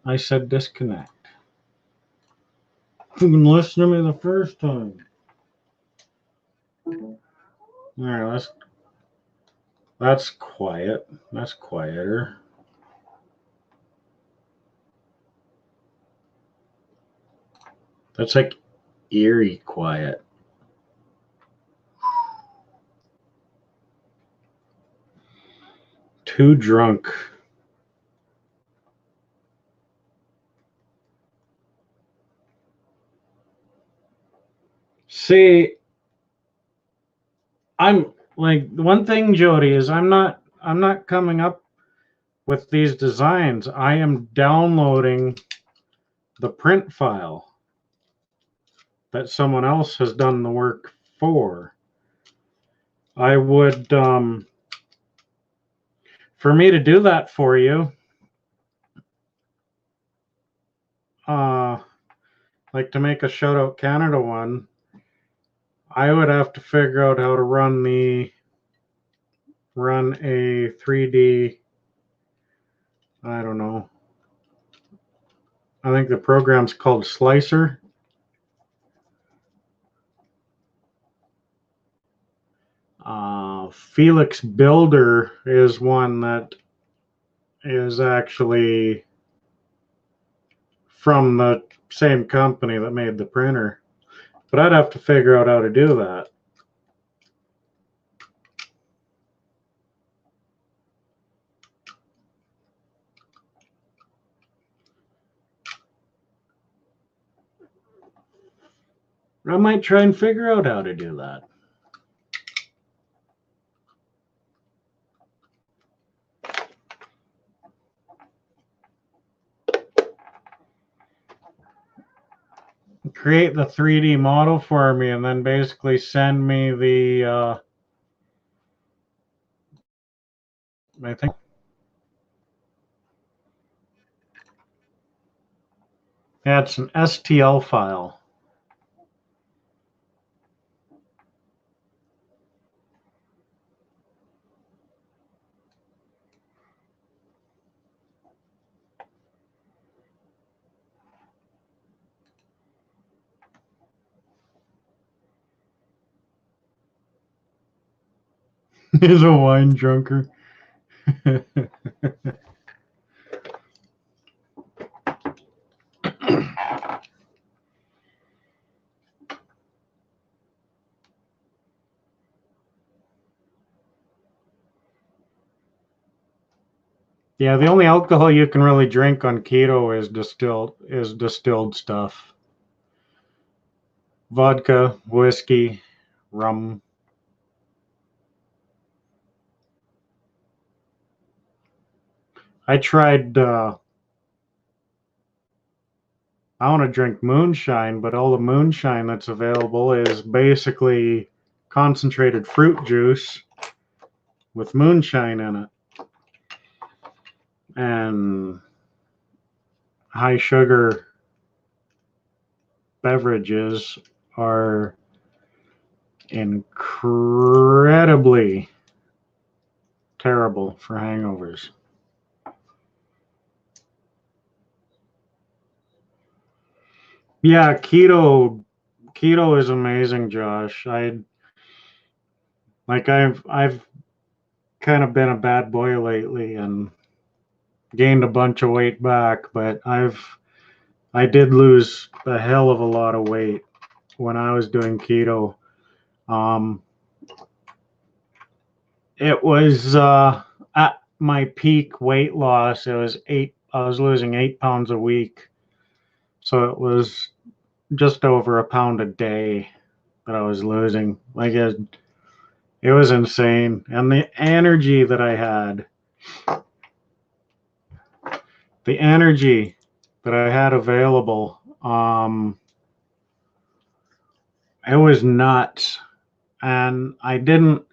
I said disconnect. You can listen to me the first time. All right, that's quiet. That's quieter. That's like eerie quiet. Too drunk. See, I'm like, one thing, Jody, is I'm not coming up with these designs. I am downloading the print file that someone else has done the work for. I would, for me to do that for you, like to make a Shout Out Canada one, I would have to figure out how to run a 3D, I don't know. I think the program's called Slicer. Felix Builder is one that is actually from the same company that made the printer. But I'd have to figure out how to do that. I might try and figure out how to do that. Create the 3D model for me and then basically send me the I think yeah, it's an STL file. He's a wine drunker. Yeah, the only alcohol you can really drink on keto is distilled stuff. Vodka, whiskey, rum. I tried I want to drink moonshine, but all the moonshine that's available is basically concentrated fruit juice with moonshine in it. And high sugar beverages are incredibly terrible for hangovers. Yeah, keto keto is amazing, Josh. I've kind of been a bad boy lately and gained a bunch of weight back, but I did lose a hell of a lot of weight when I was doing keto. Um, it was at my peak weight loss. It was I was losing 8 pounds a week, so it was just over a pound a day that I was losing. Like it was insane, and the energy that I had, the energy that I had available, it was nuts, and I didn't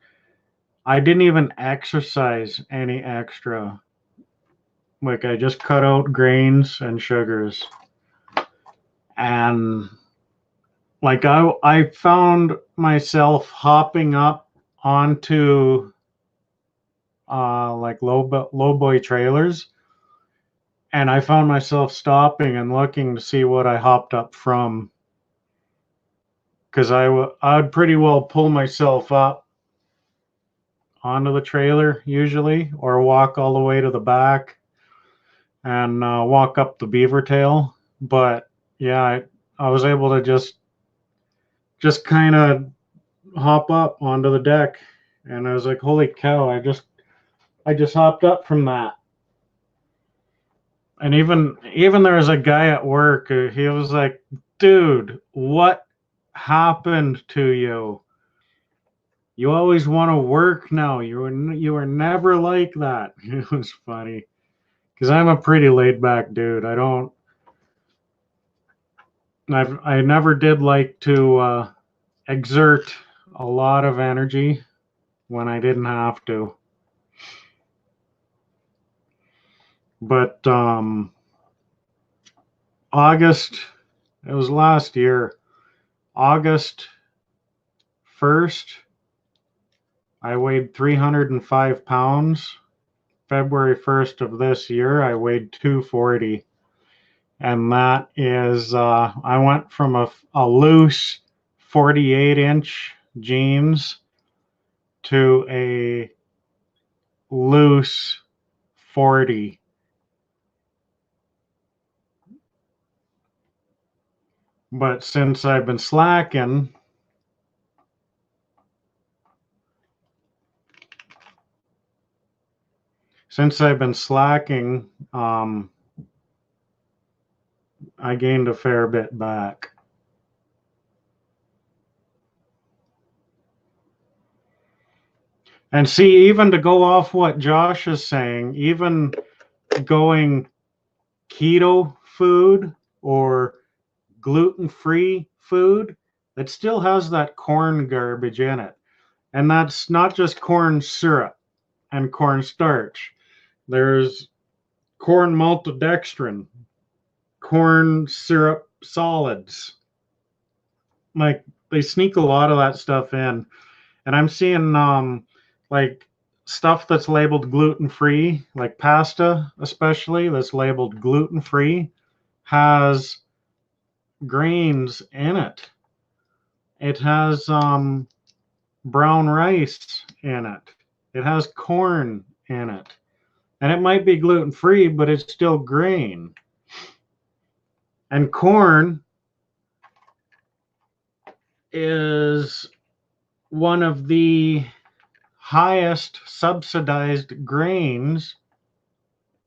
even exercise any extra. Like I just cut out grains and sugars. And like I found myself hopping up onto like low boy trailers, and I found myself stopping and looking to see what I hopped up from, because I'd pretty well pull myself up onto the trailer usually, or walk all the way to the back and walk up the beaver tail. But yeah, I was able to just kind of hop up onto the deck, and I was like, holy cow, I just hopped up from that. And even there was a guy at work who, he was like, dude, what happened to you? You always want to work now. You were never like that. It was funny because I'm a pretty laid back dude. I never did like to exert a lot of energy when I didn't have to. But August, it was last year, August 1st, I weighed 305 pounds. February 1st of this year, I weighed 240. And that is, I went from a loose 48-inch jeans to a loose 40. But since I've been slacking, I gained a fair bit back. And see, even to go off what Josh is saying, even going keto food or gluten-free food, it still has that corn garbage in it. And that's not just corn syrup and corn starch. There's corn maltodextrin, corn syrup solids. Like they sneak a lot of that stuff in. And I'm seeing like stuff that's labeled gluten-free, like pasta especially, that's labeled gluten-free, has grains in it. It has brown rice in it. It has corn in it. And it might be gluten-free, but it's still grain. And corn is one of the highest subsidized grains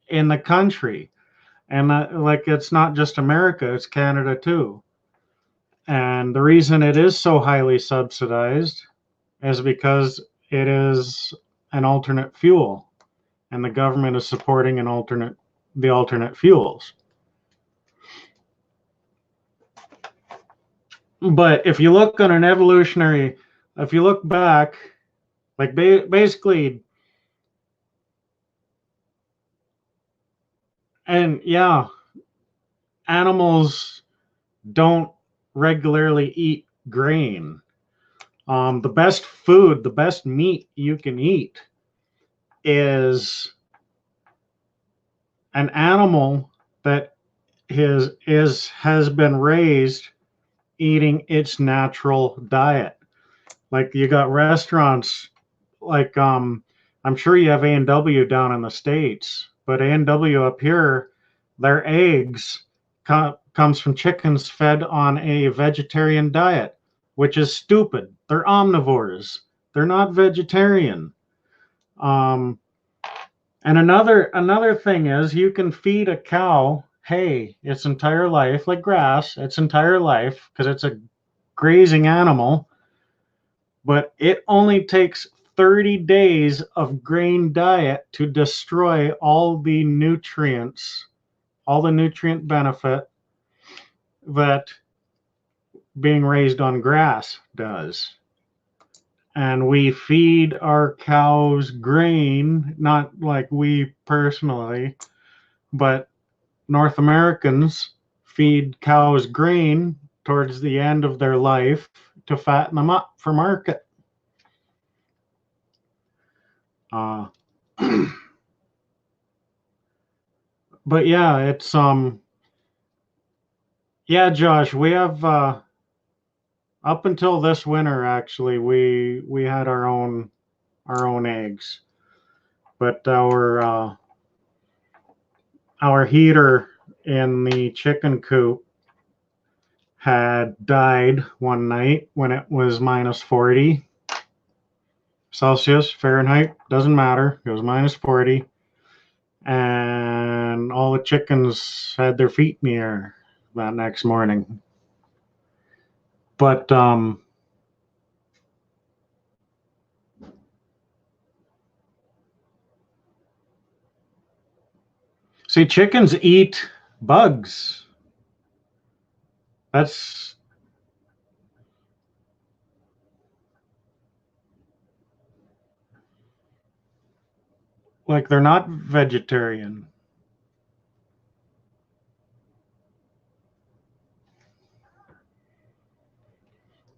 in the country. And like it's not just America, it's Canada too. And the reason it is so highly subsidized is because it is an alternate fuel, and the government is supporting the alternate fuels. But if you look on an evolutionary, if you look back, like basically, and yeah, animals don't regularly eat grain. The best food, the best meat you can eat is an animal that has been raised eating its natural diet. Like you got restaurants like I'm sure you have A&W down in the States, but A&W up here, their eggs comes from chickens fed on a vegetarian diet, which is stupid. They're omnivores. They're not vegetarian. And another thing is you can feed a cow hay its entire life, like grass, its entire life, because it's a grazing animal, but it only takes 30 days of grain diet to destroy all the nutrients, all the nutrient benefit that being raised on grass does. And we feed our cows grain, not like we personally, but North Americans feed cows grain towards the end of their life to fatten them up for market. But yeah, it's yeah, Josh, we have up until this winter actually we had our own eggs, but our heater in the chicken coop had died one night when it was minus 40 Celsius, Fahrenheit, doesn't matter. It was minus 40. And all the chickens had their feet in the air that next morning. But see, chickens eat bugs. That's like they're not vegetarian.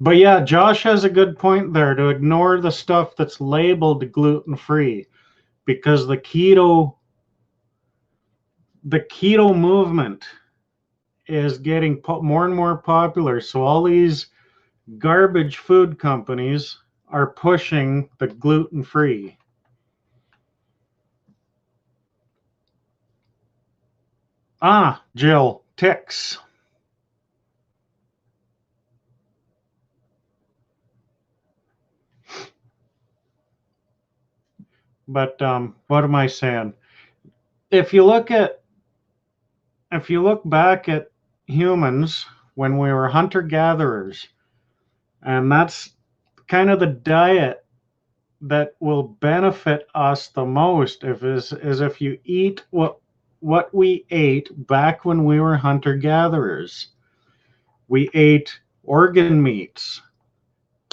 But yeah, Josh has a good point there to ignore the stuff that's labeled gluten-free, because the keto movement is getting more and more popular. So all these garbage food companies are pushing the gluten-free. Jill, ticks. But what am I saying? If you look back at humans when we were hunter-gatherers, and that's kind of the diet that will benefit us the most is if you eat what we ate back when we were hunter-gatherers. We ate organ meats,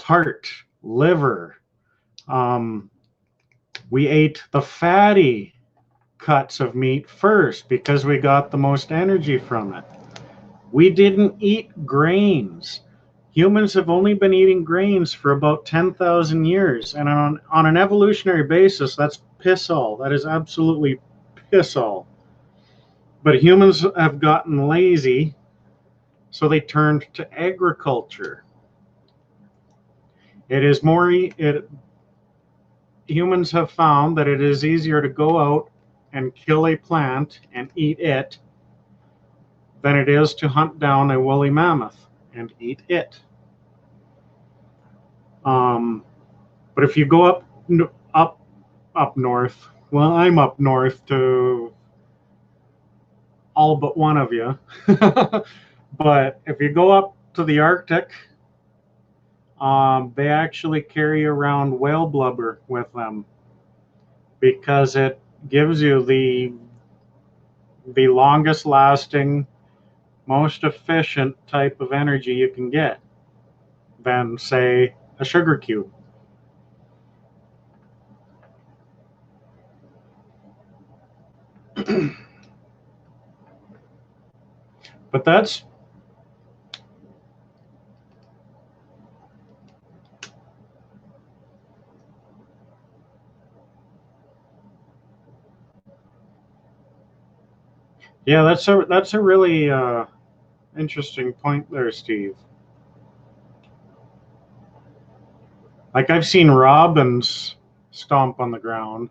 heart, liver. We ate the fatty cuts of meat first because we got the most energy from it. We didn't eat grains. Humans have only been eating grains for about 10,000 years. And on an evolutionary basis, that's piss all. That is absolutely piss all. But humans have gotten lazy, so they turned to agriculture. Humans have found that it is easier to go out and kill a plant and eat it than it is to hunt down a woolly mammoth and eat it. But if you go up north, well, I'm up north to all but one of you. But if you go up to the Arctic, they actually carry around whale blubber with them because it gives you the longest lasting, most efficient type of energy you can get than, say, a sugar cube. But that's yeah, that's a really interesting point there, Steve. Like I've seen robins stomp on the ground.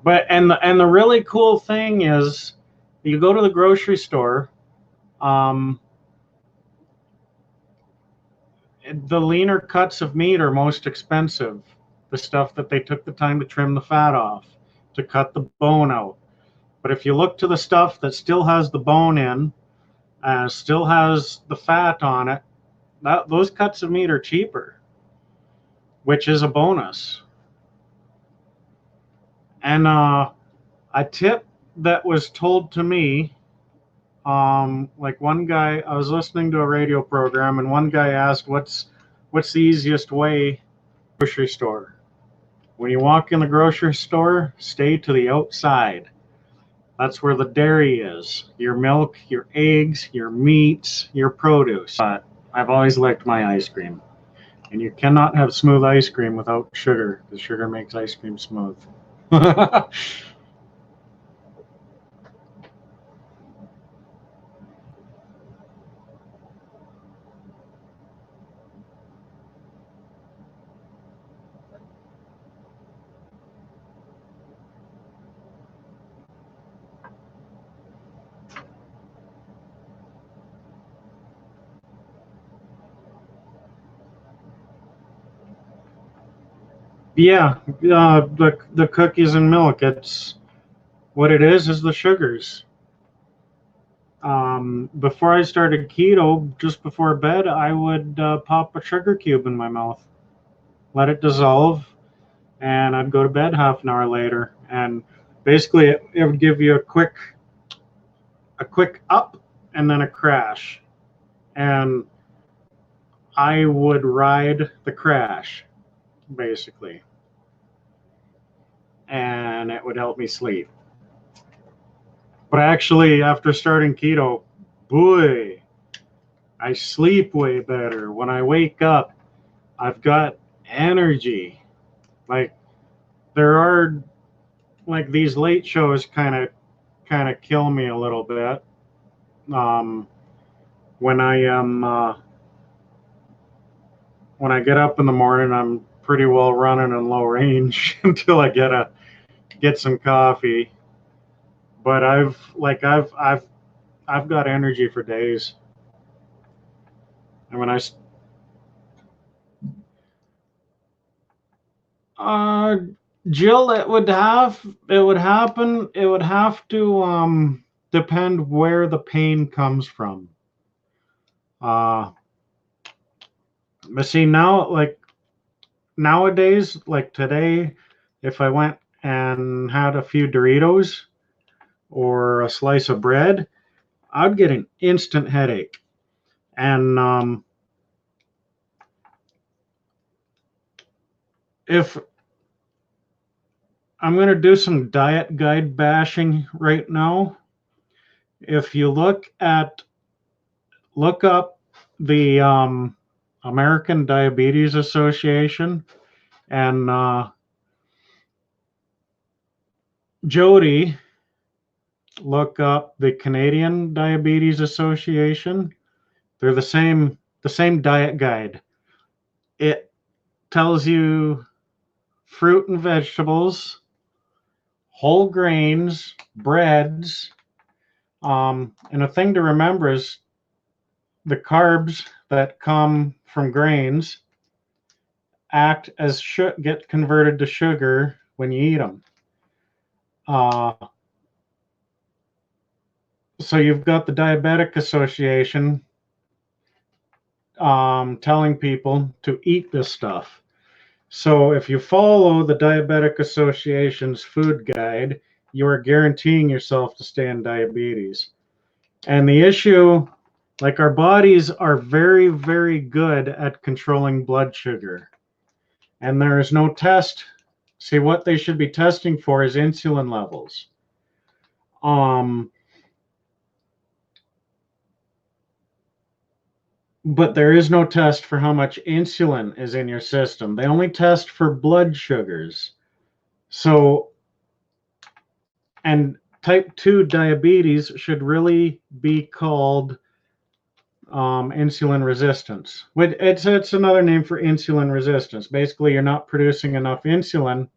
But and the really cool thing is, you go to the grocery store. The leaner cuts of meat are most expensive. The stuff that they took the time to trim the fat off, to cut the bone out. But if you look to the stuff that still has the bone in, still has the fat on it, those cuts of meat are cheaper, which is a bonus. And a tip that was told to me, like one guy, I was listening to a radio program, and one guy asked, "What's the easiest way?" Grocery store. When you walk in the grocery store, stay to the outside. That's where the dairy is. Your milk, your eggs, your meats, your produce. But I've always liked my ice cream. And you cannot have smooth ice cream without sugar, because sugar makes ice cream smooth. Yeah, the cookies and milk. It's what it is the sugars. Before I started keto, just before bed, I would pop a sugar cube in my mouth, let it dissolve, and I'd go to bed half an hour later. And basically, it would give you a quick up and then a crash, and I would ride the crash, basically, and it would help me sleep. But actually, after starting keto, boy, I sleep way better. When I wake up, I've got energy. Like, there are, like, these late shows kind of kill me a little bit. When I am when I get up in the morning, I'm pretty well running in low range until I get some coffee. But I've got energy for days. And when Jill, it would have to depend where the pain comes from. But see, now, like nowadays, like today, if I went and had a few Doritos or a slice of bread, I'd get an instant headache. And if I'm going to do some diet guide bashing right now, if you look up the American Diabetes Association, and Jody, look up the Canadian Diabetes Association. They're the same diet guide. It tells you fruit and vegetables, whole grains, breads, and a thing to remember is the carbs that come from grains get converted to sugar when you eat them. So you've got the Diabetic Association telling people to eat this stuff. So if you follow the Diabetic Association's food guide, you are guaranteeing yourself to stay in diabetes. And the issue, like, our bodies are very, very good at controlling blood sugar. And there is no test. See, what they should be testing for is insulin levels. But there is no test for how much insulin is in your system. They only test for blood sugars. So, and type 2 diabetes should really be called insulin resistance. It's another name for insulin resistance. Basically, you're not producing enough insulin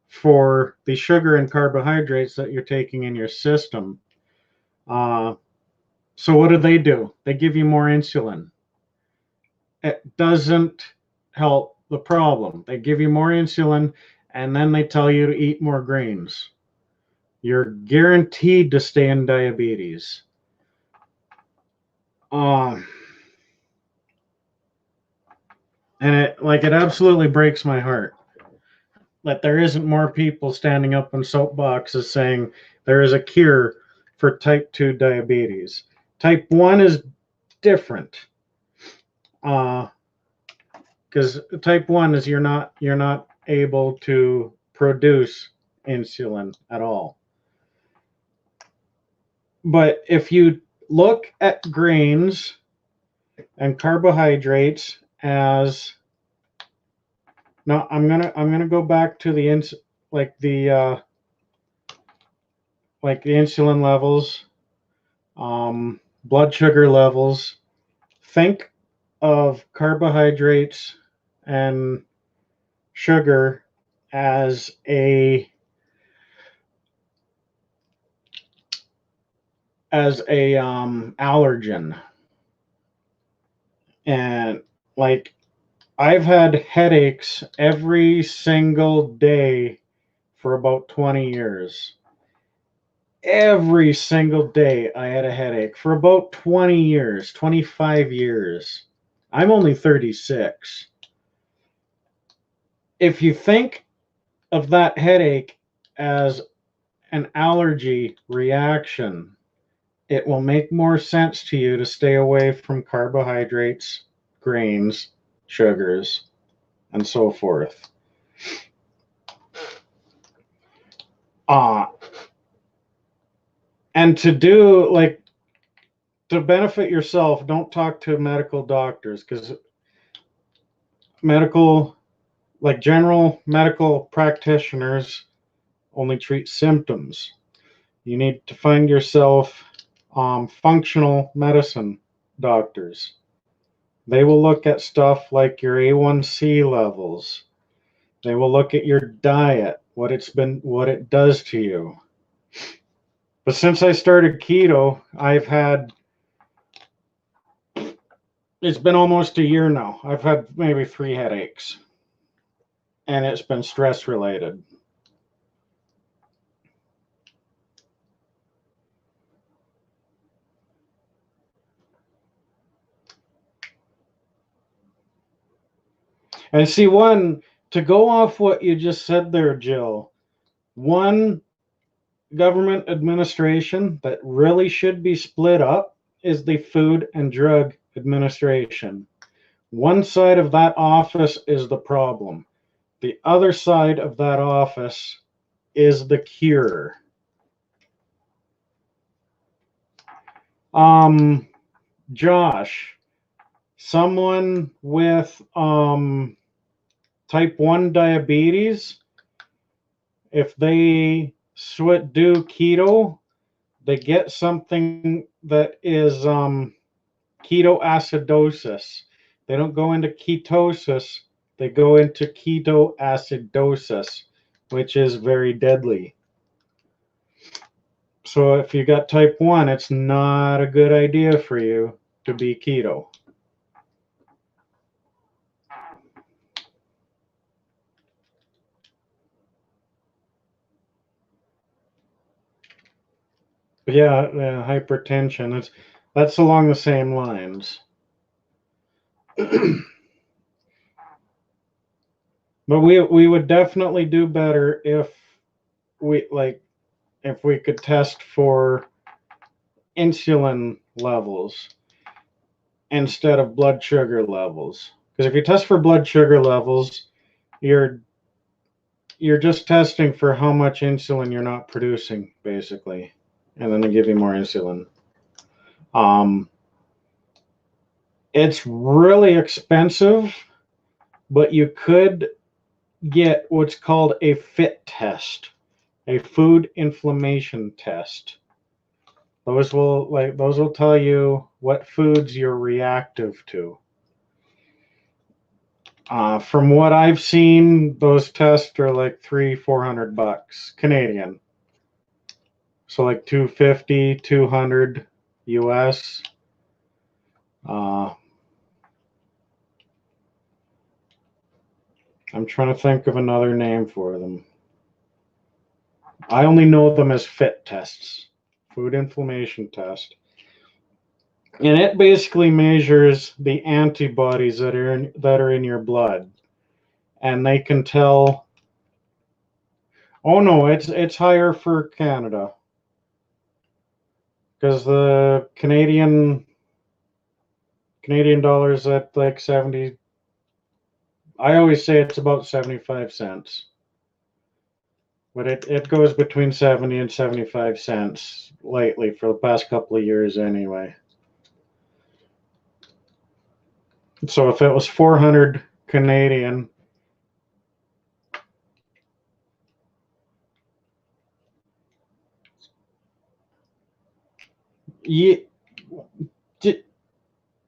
for the sugar and carbohydrates that you're taking in your system. So what do? They give you more insulin. It doesn't help the problem. They give you more insulin, and then they tell you to eat more grains. You're guaranteed to stay in diabetes. And it absolutely breaks my heart that there isn't more people standing up in soapboxes saying there is a cure for type 2 diabetes. Type 1 is different. Because type 1 is you're not able to produce insulin at all. But if you look at grains and carbohydrates as I'm gonna go back to the insulin levels, blood sugar levels. Think of carbohydrates and sugar as a allergen. And I've had headaches every single day for about 20 years. Every single day I had a headache for about 20 years, 25 years. I'm only 36. If you think of that headache as an allergy reaction, it will make more sense to you to stay away from carbohydrates, grains, sugars, and so forth. And to benefit yourself, don't talk to medical doctors, because general medical practitioners only treat symptoms. You need to find yourself functional medicine doctors. They will look at stuff like your A1C levels. They will look at your diet, what it does to you. But since I started keto, it's been almost a year now. I've had maybe 3 headaches, and it's been stress related. And see, to go off what you just said there, Jill, one government administration that really should be split up is the Food and Drug Administration. One side of that office is the problem. The other side of that office is the cure. Josh, someone with type 1 diabetes, if they do keto, they get something that is ketoacidosis. They don't go into ketosis, they go into ketoacidosis, which is very deadly. So if you got type 1, it's not a good idea for you to be keto. Yeah, hypertension. That's along the same lines. But we would definitely do better if we could test for insulin levels instead of blood sugar levels. Because if you test for blood sugar levels, you're just testing for how much insulin you're not producing, basically. And then they give you more insulin. It's really expensive, but you could get what's called a FIT test. a food inflammation test. Those will tell you what foods you're reactive to. From what I've seen, those tests are like $300-400 Canadian. So like 250, 200 US. I'm trying to think of another name for them. I only know them as FIT tests, food inflammation test. And it basically measures the antibodies that are in your blood. And they can tell. Oh no, it's higher for Canada. Because the Canadian dollar's at like 70. I always say it's about 75 cents. But it goes between 70 and 75 cents lately for the past couple of years anyway. So if it was 400 Canadian,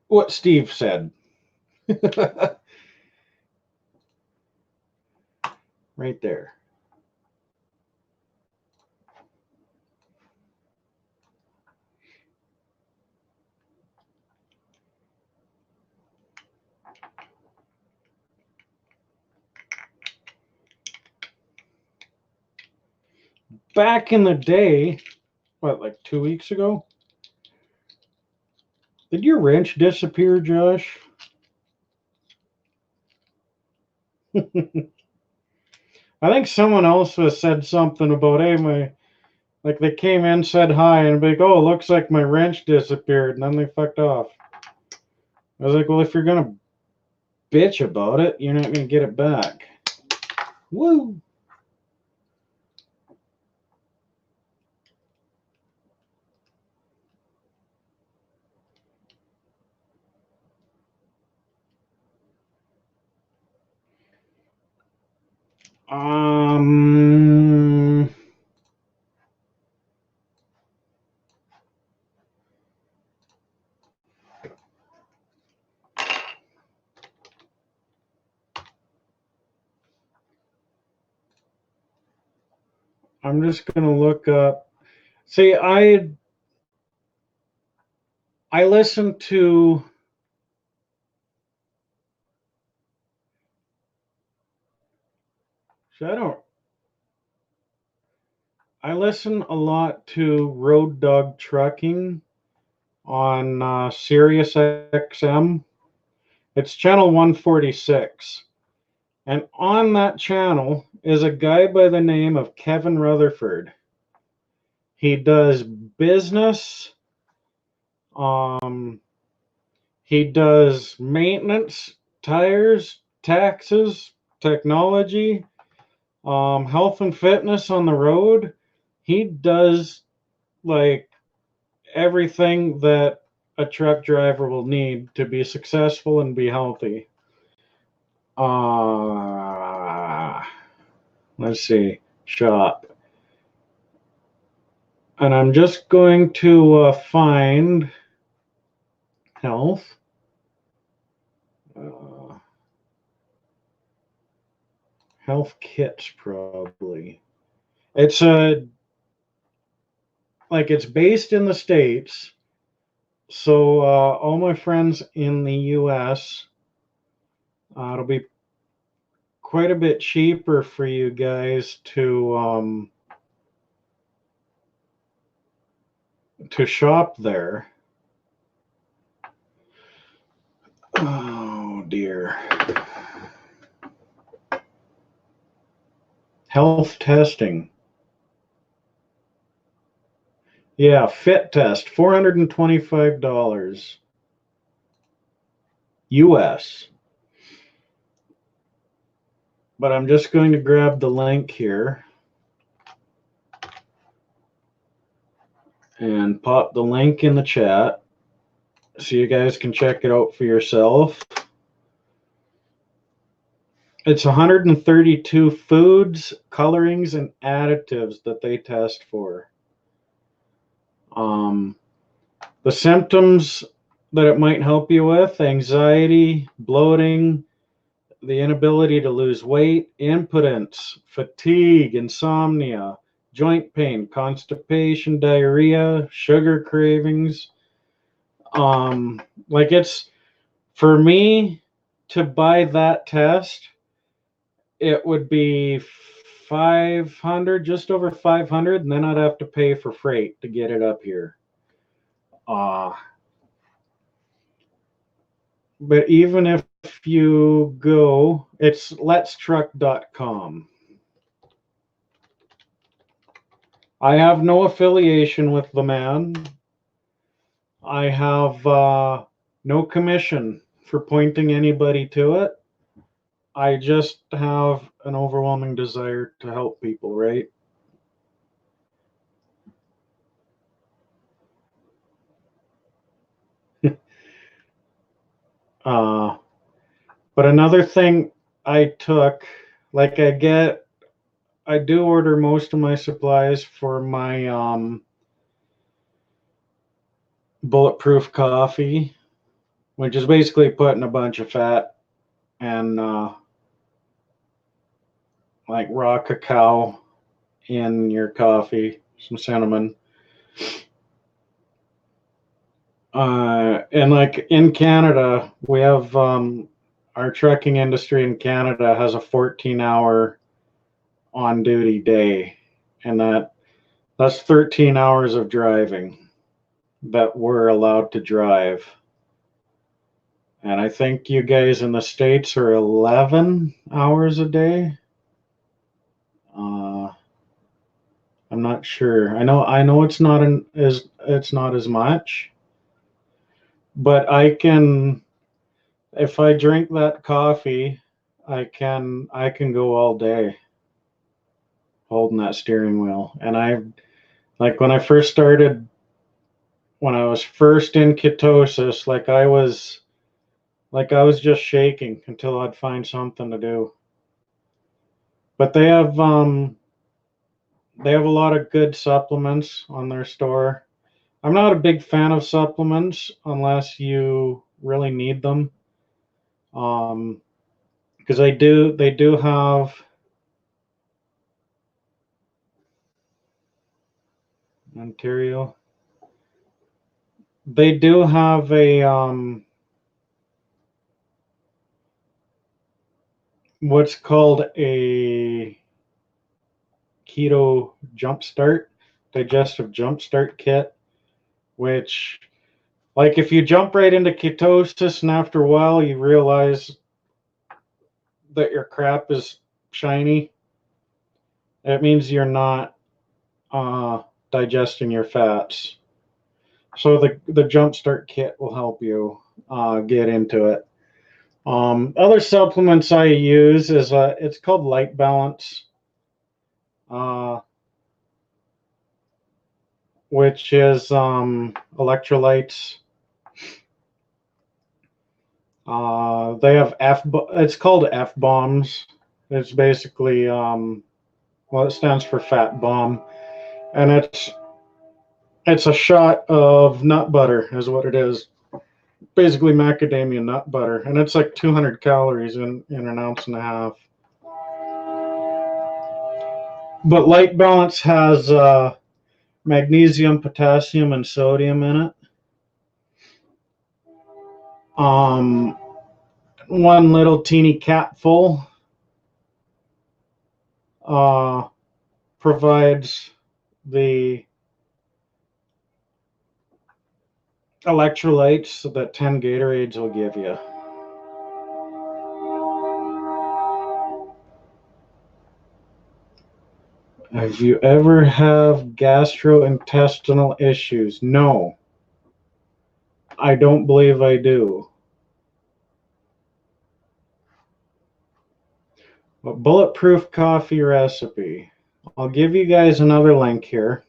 what Steve said. Right there. Back in the day, what, like 2 weeks ago? Did your wrench disappear, Josh? I think someone else has said something about, hey, like they came in, said hi, and be like, oh, looks like my wrench disappeared, and then they fucked off. I was like, well, if you're gonna bitch about it, you're not gonna get it back. Woo! I'm just gonna look up. See, I listen to. I listen a lot to Road Dog Trucking on Sirius XM. It's channel 146. And on that channel is a guy by the name of Kevin Rutherford. He does business. He does maintenance, tires, taxes, technology, health and fitness on the road. He does like everything that a truck driver will need to be successful and be healthy. Let's see, shop. And I'm just going to find health. Health kits, probably. It's it's based in the States. So all my friends in the US, it'll be quite a bit cheaper for you guys to shop there. Oh dear. Health testing. Yeah, fit test, $425 US. But I'm just going to grab the link here and pop the link in the chat so you guys can check it out for yourself. It's 132 foods, colorings, and additives that they test for. The symptoms that it might help you with: anxiety, bloating, the inability to lose weight, impotence, fatigue, insomnia, joint pain, constipation, diarrhea, sugar cravings. Like, it's, for me to buy that test, it would be 500, just over 500, and then I'd have to pay for freight to get it up here. But even if you go, it's letstruck.com. I have no affiliation with the man. I have no commission for pointing anybody to it. I just have an overwhelming desire to help people, right? But another thing I took, like, I do order most of my supplies for my bulletproof coffee, which is basically putting a bunch of fat and like raw cacao in your coffee, some cinnamon. And like in Canada, we have our trucking industry in Canada has a 14-hour on duty day, and that's 13 hours of driving that we're allowed to drive. And I think you guys in the States are 11 hours a day. I'm not sure. I know it's not as much, but I can, if I drink that coffee, I can go all day holding that steering wheel. And like when I first started, when I was first in ketosis, I was just shaking until I'd find something to do. But they have a lot of good supplements on their store. I'm not a big fan of supplements unless you really need them. Because they do have Ontario. They do have a what's called a keto jumpstart, digestive jumpstart kit, which, like, if you jump right into ketosis and after a while you realize that your crap is shiny, it means you're not digesting your fats. So the jumpstart kit will help you get into it. Other supplements I use is it's called Light Balance, which is electrolytes. They have it's called F bombs. It's basically well, it stands for fat bomb, and it's a shot of nut butter is what it is. Basically macadamia nut butter, and it's like 200 calories in an ounce and a half. But Light Balance has magnesium, potassium, and sodium in it. One little teeny capful provides the electrolytes that 10 Gatorades will give you. Have you ever have gastrointestinal issues? No. I don't believe I do. A bulletproof coffee recipe. I'll give you guys another link here.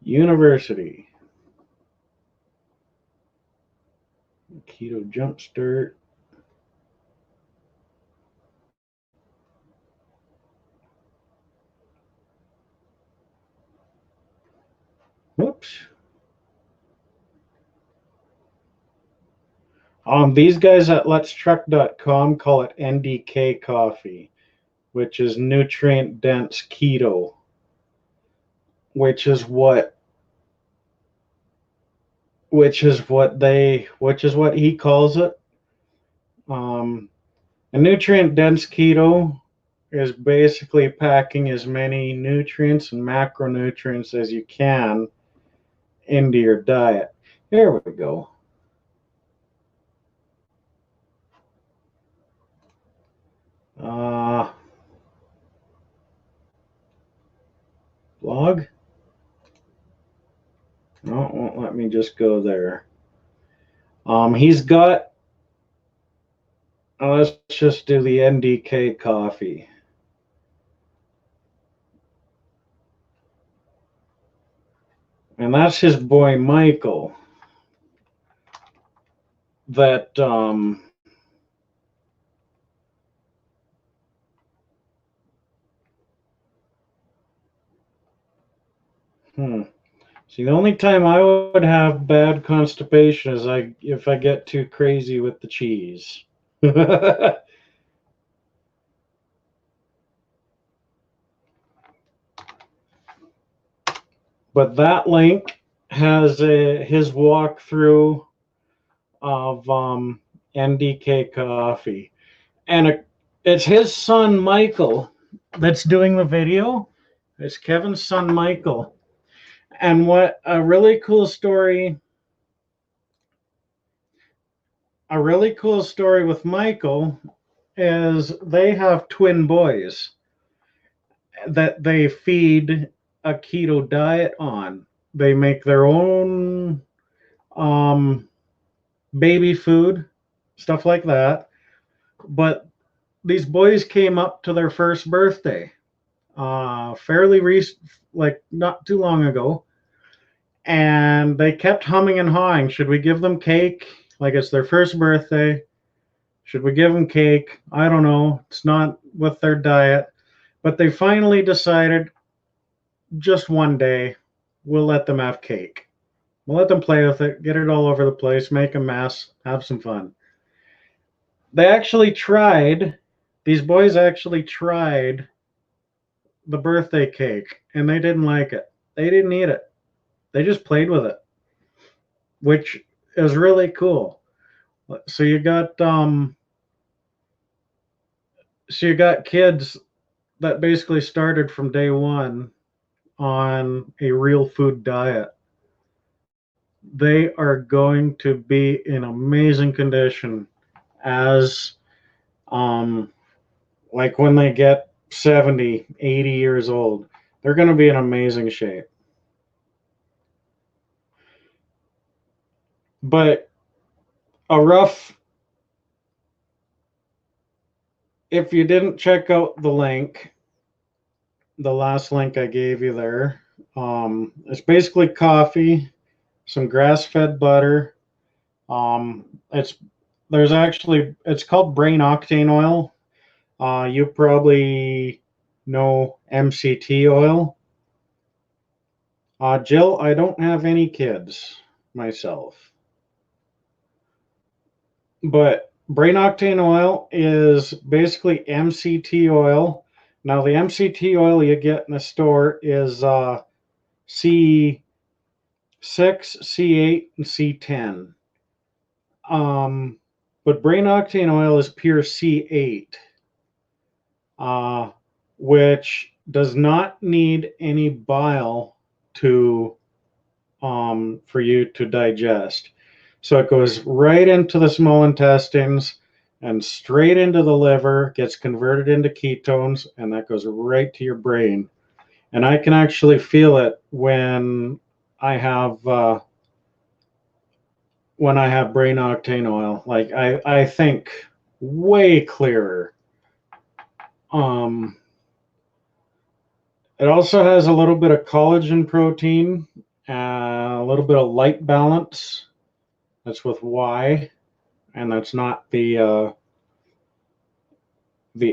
University. Keto Jumpstart. Whoops. These guys at letstruck.com call it NDK coffee, which is nutrient dense keto, which is what he calls it. A nutrient dense keto is basically packing as many nutrients and macronutrients as you can into your diet. There we go. Blog? No, it won't let me just go there. He's got, let's just do the NDK coffee. And that's his boy Michael. That See, the only time I would have bad constipation is if I get too crazy with the cheese. But that link has his walkthrough of NDK coffee, and it's his son Michael that's doing the video. It's Kevin's son Michael. And what a really cool story with Michael is they have twin boys that they feed a keto diet on. They make their own baby food, stuff like that. But these boys came up to their first birthday fairly recent, like not too long ago. And they kept humming and hawing. Should we give them cake? Like, it's their first birthday. Should we give them cake? I don't know. It's not with their diet. But they finally decided just one day, we'll let them have cake. We'll let them play with it, get it all over the place, make a mess, have some fun. These boys actually tried the birthday cake, and they didn't like it. They didn't eat it. They just played with it, which is really cool. So you got kids that basically started from day one on a real food diet. They are going to be in amazing condition as like when they get 70, 80 years old. They're going to be in amazing shape. But if you didn't check out the last link I gave you there, it's basically coffee, some grass-fed butter. It's called brain octane oil. You probably know MCT oil. Jill, I don't have any kids myself. But brain octane oil is basically MCT oil. Now, the MCT oil you get in the store is C6, C8, and C10. But brain octane oil is pure C8, which does not need any bile for you to digest. So it goes right into the small intestines and straight into the liver, gets converted into ketones, and that goes right to your brain. And I can actually feel it when I have brain octane oil. Like I think way clearer. It also has a little bit of collagen protein A little bit of light balance. That's with Y, and that's not the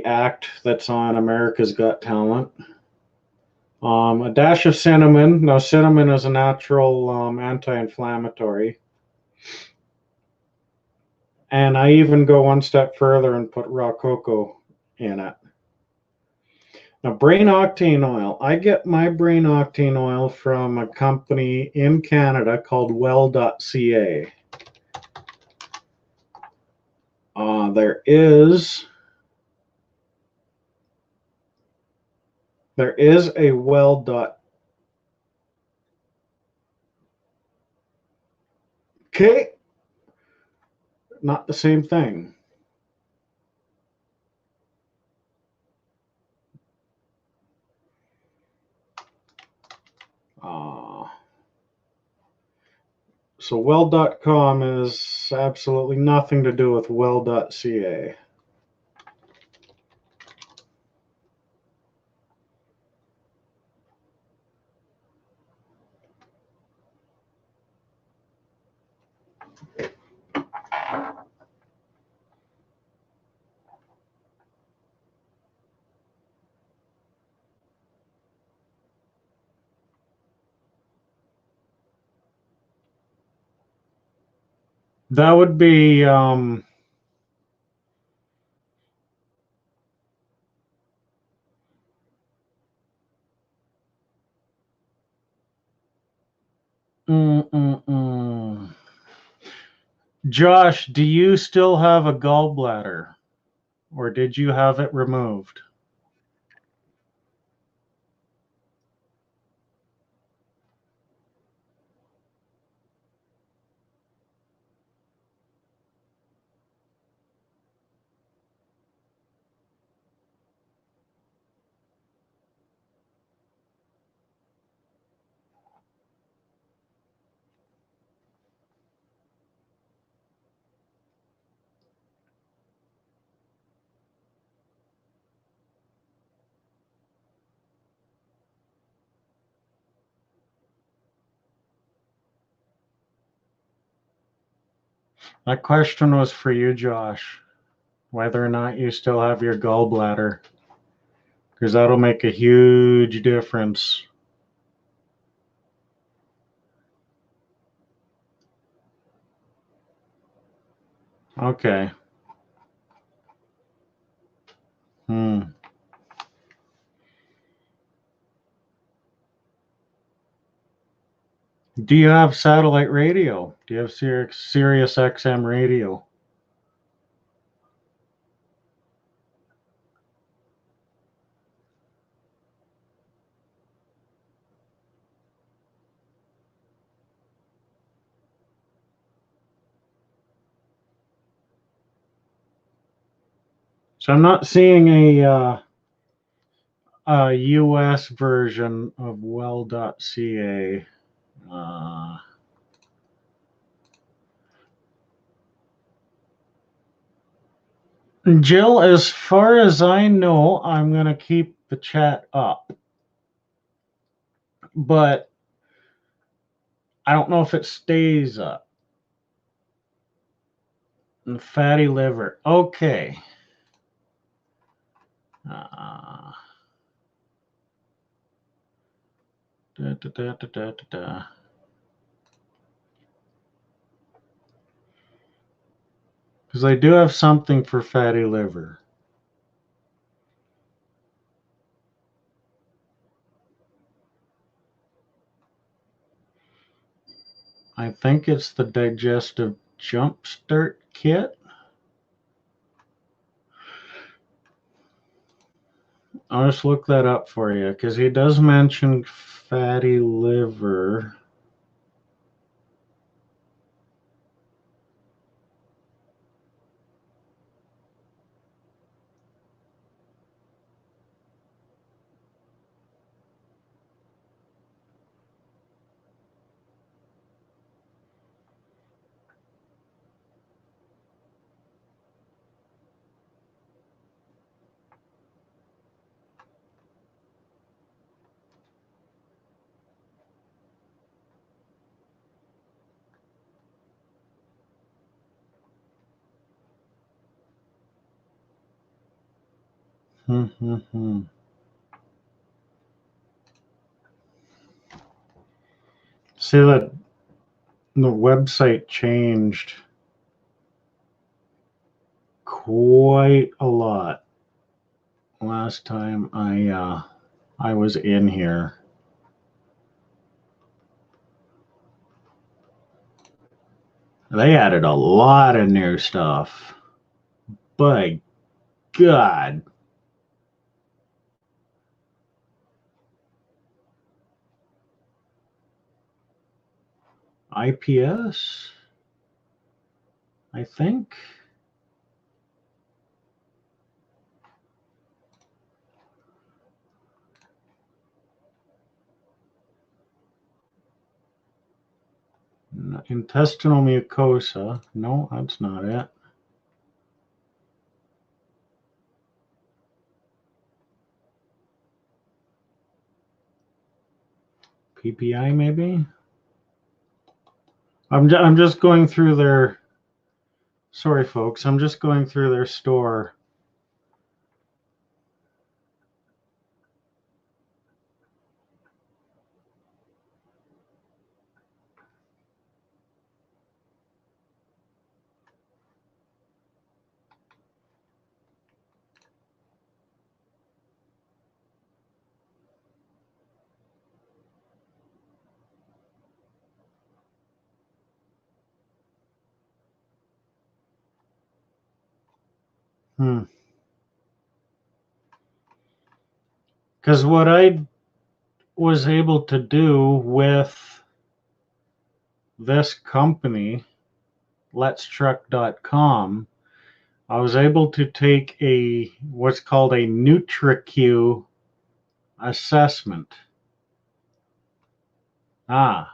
act that's on America's Got Talent. A dash of cinnamon. Now, cinnamon is a natural anti-inflammatory. And I even go one step further and put raw cocoa in it. Now, brain octane oil. I get my brain octane oil from a company in Canada called well.ca. There is a well. Okay, not the same thing. So well.com is absolutely nothing to do with well.ca. That would be Josh, do you still have a gallbladder, or did you have it removed? That question was for you, Josh, whether or not you still have your gallbladder, because that'll make a huge difference. Okay. Do you have satellite radio? Do you have Sirius XM radio? So I'm not seeing a US version of well.ca. Jill, as far as I know, I'm going to keep the chat up. But I don't know if it stays up. And fatty liver. Okay. Because I do have something for fatty liver. I think it's the Digestive Jumpstart Kit. I'll just look that up for you, because he does mention fatty liver. See that the website changed quite a lot last time I was in here. They added a lot of new stuff. By God. IPS, I think. Intestinal mucosa. No, that's not it. PPI maybe? I'm just going through their, sorry folks, I'm just going through their store. Because what I was able to do with this company, letstruck.com, I was able to take a what's called a NutriQ assessment. And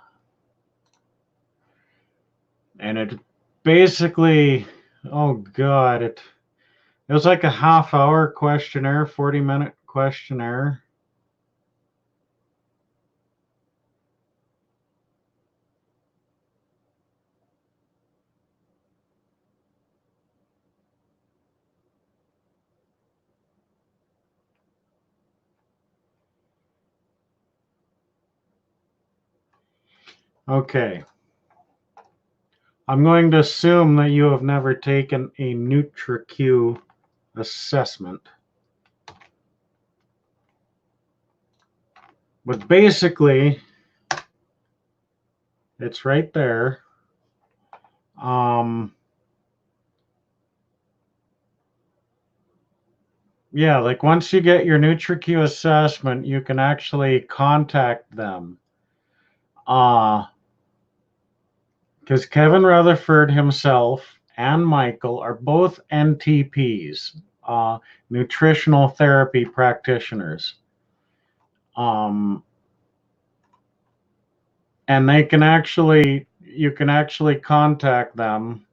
it basically, oh God, it was like a half-hour questionnaire, 40-minute questionnaire. Okay. I'm going to assume that you have never taken a NutriQ assessment. But basically, it's right there. Yeah, like once you get your NutriQ assessment, you can actually contact them. Because Kevin Rutherford himself and Michael are both NTPs, nutritional therapy practitioners. And they can actually, you can actually contact them,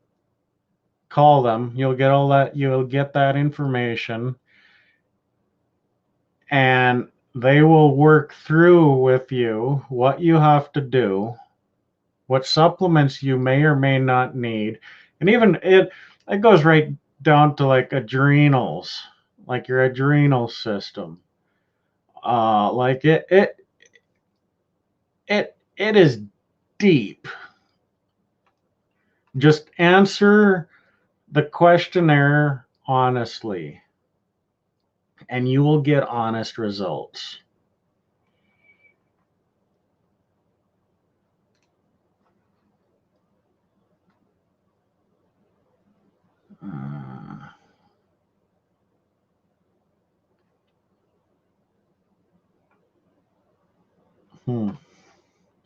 call them, you'll get that information, and they will work through with you what you have to do, what supplements you may or may not need. And even it goes right down to like adrenals, like your adrenal system. Like it is deep. Just answer the questionnaire honestly, and you will get honest results.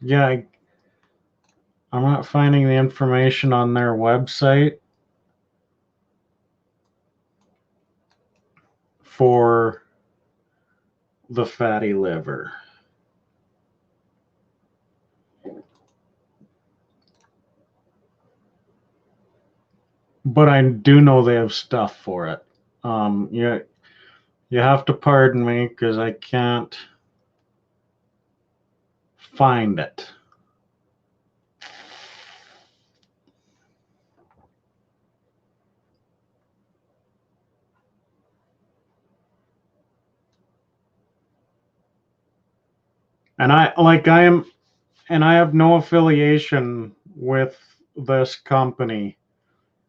Yeah, I'm not finding the information on their website for the fatty liver. But I do know they have stuff for it. You have to pardon me because I can't find it. And I have no affiliation with this company.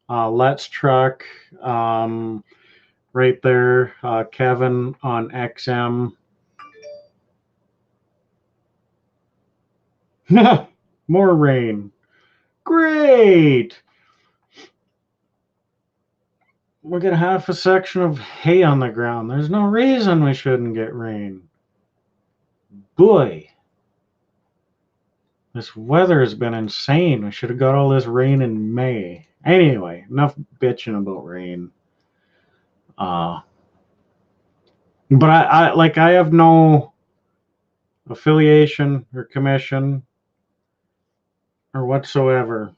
Let's Truck, right there, Kevin on XM. More rain. Great. We got half a section of hay on the ground. There's no reason we shouldn't get rain. Boy, this weather has been insane. We should have got all this rain in May. Anyway, enough bitching about rain. But I have no affiliation or commission or whatsoever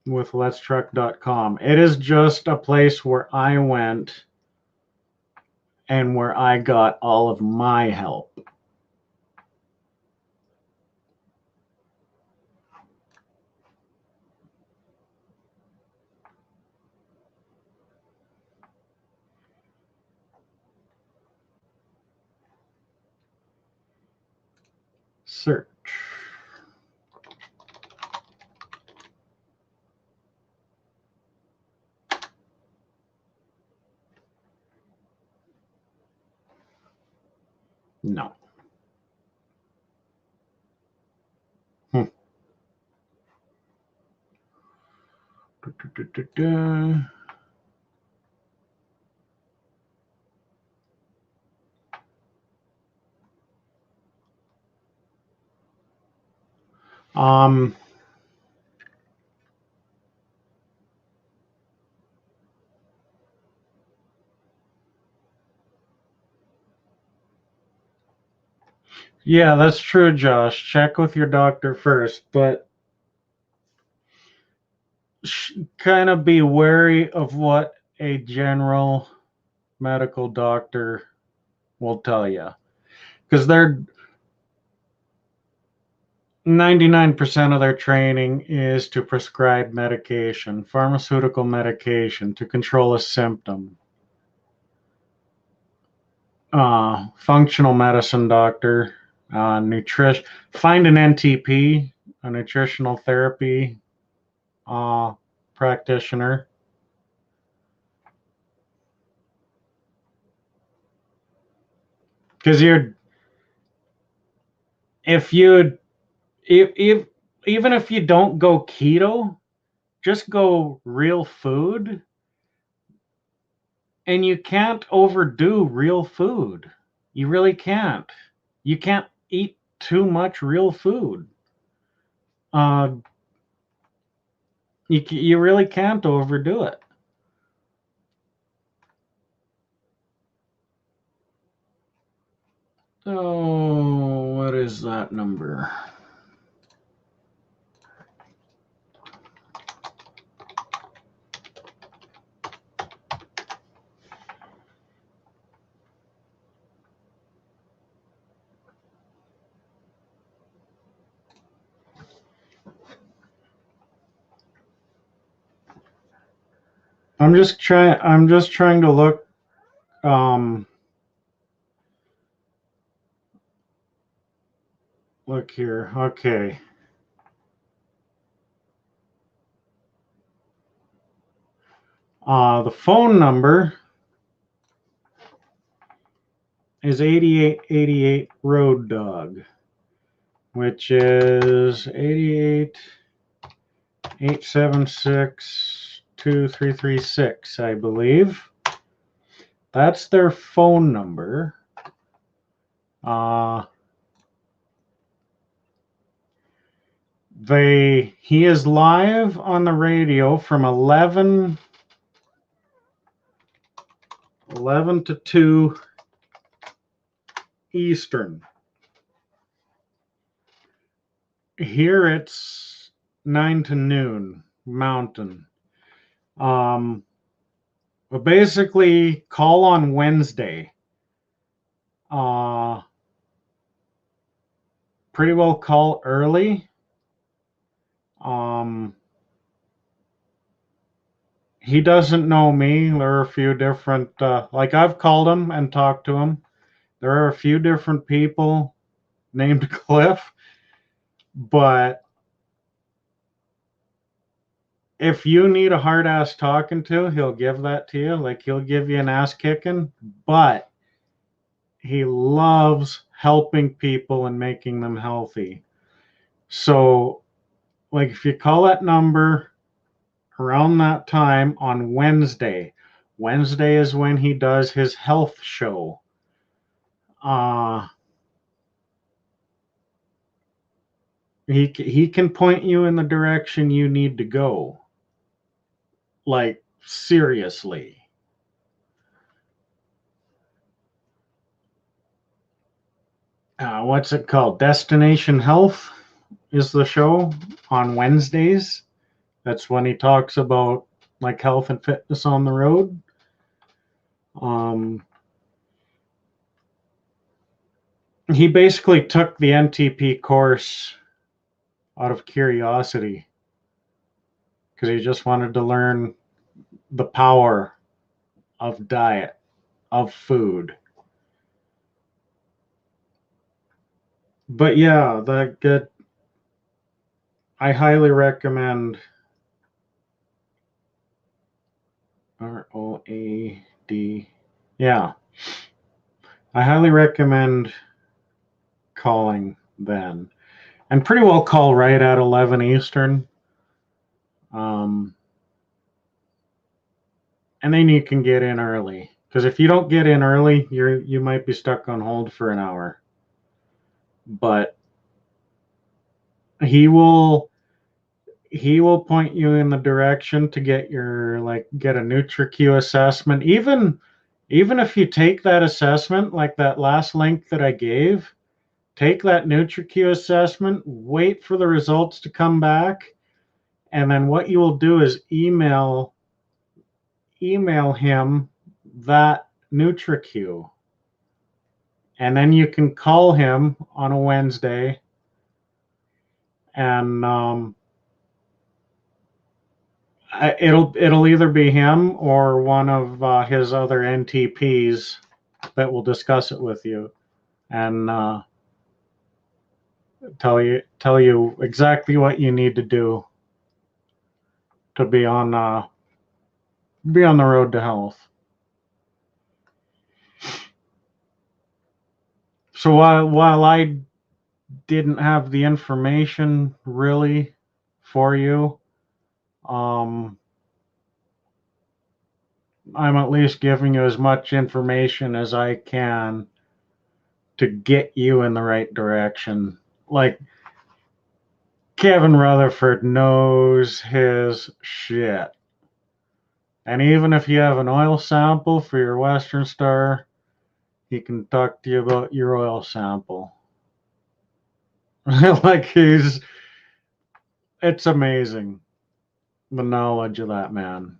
with letstruck.com. It is just a place where I went and where I got all of my help. Search. No. Yeah, that's true, Josh. Check with your doctor first, but kind of be wary of what a general medical doctor will tell you, because they're 99% of their training is to prescribe medication, pharmaceutical medication to control a symptom. Functional medicine doctor, nutrition, find an NTP, a nutritional therapy practitioner. Because even if you don't go keto, just go real food, and you can't overdo real food. You really can't. You can't eat too much real food. You really can't overdo it. So what is that number? I'm just trying to look look here. Okay. The phone number is 8888 Road Dog, which is 88-876-2336, I believe. That's their phone number. He is live on the radio from 11 to 2 Eastern. Here it's 9 to noon Mountain. But basically, call on Wednesday. Pretty well call early. He doesn't know me. There are a few different, like I've called him and talked to him. There are a few different people named Cliff, but if you need a hard ass talking to, he'll give that to you. Like, he'll give you an ass kicking, but he loves helping people and making them healthy. So, like, if you call that number around that time on Wednesday is when he does his health show. He can point you in the direction you need to go. Like, seriously. What's it called? Destination Health is the show on Wednesdays. That's when he talks about like health and fitness on the road. He basically took the NTP course out of curiosity because he just wanted to learn the power of diet, of food. But yeah, I highly recommend ROAD. Yeah. I highly recommend calling then. And pretty well call right at 11 Eastern. And then you can get in early. Because if you don't get in early, you might be stuck on hold for an hour. But he will point you in the direction to get get a NutriQ assessment. Even if you take that assessment, like that last link that I gave, take that NutriQ assessment, wait for the results to come back, and then what you will do is email him that NutriQ. And then you can call him on a Wednesday, and it'll either be him or one of his other NTPs that will discuss it with you and tell you exactly what you need to do to be on the road to health. So while I didn't have the information really for you, I'm at least giving you as much information as I can to get you in the right direction. Like, Kevin Rutherford knows his shit. And even if you have an oil sample for your Western Star, he can talk to you about your oil sample. Like, it's amazing, the knowledge of that man.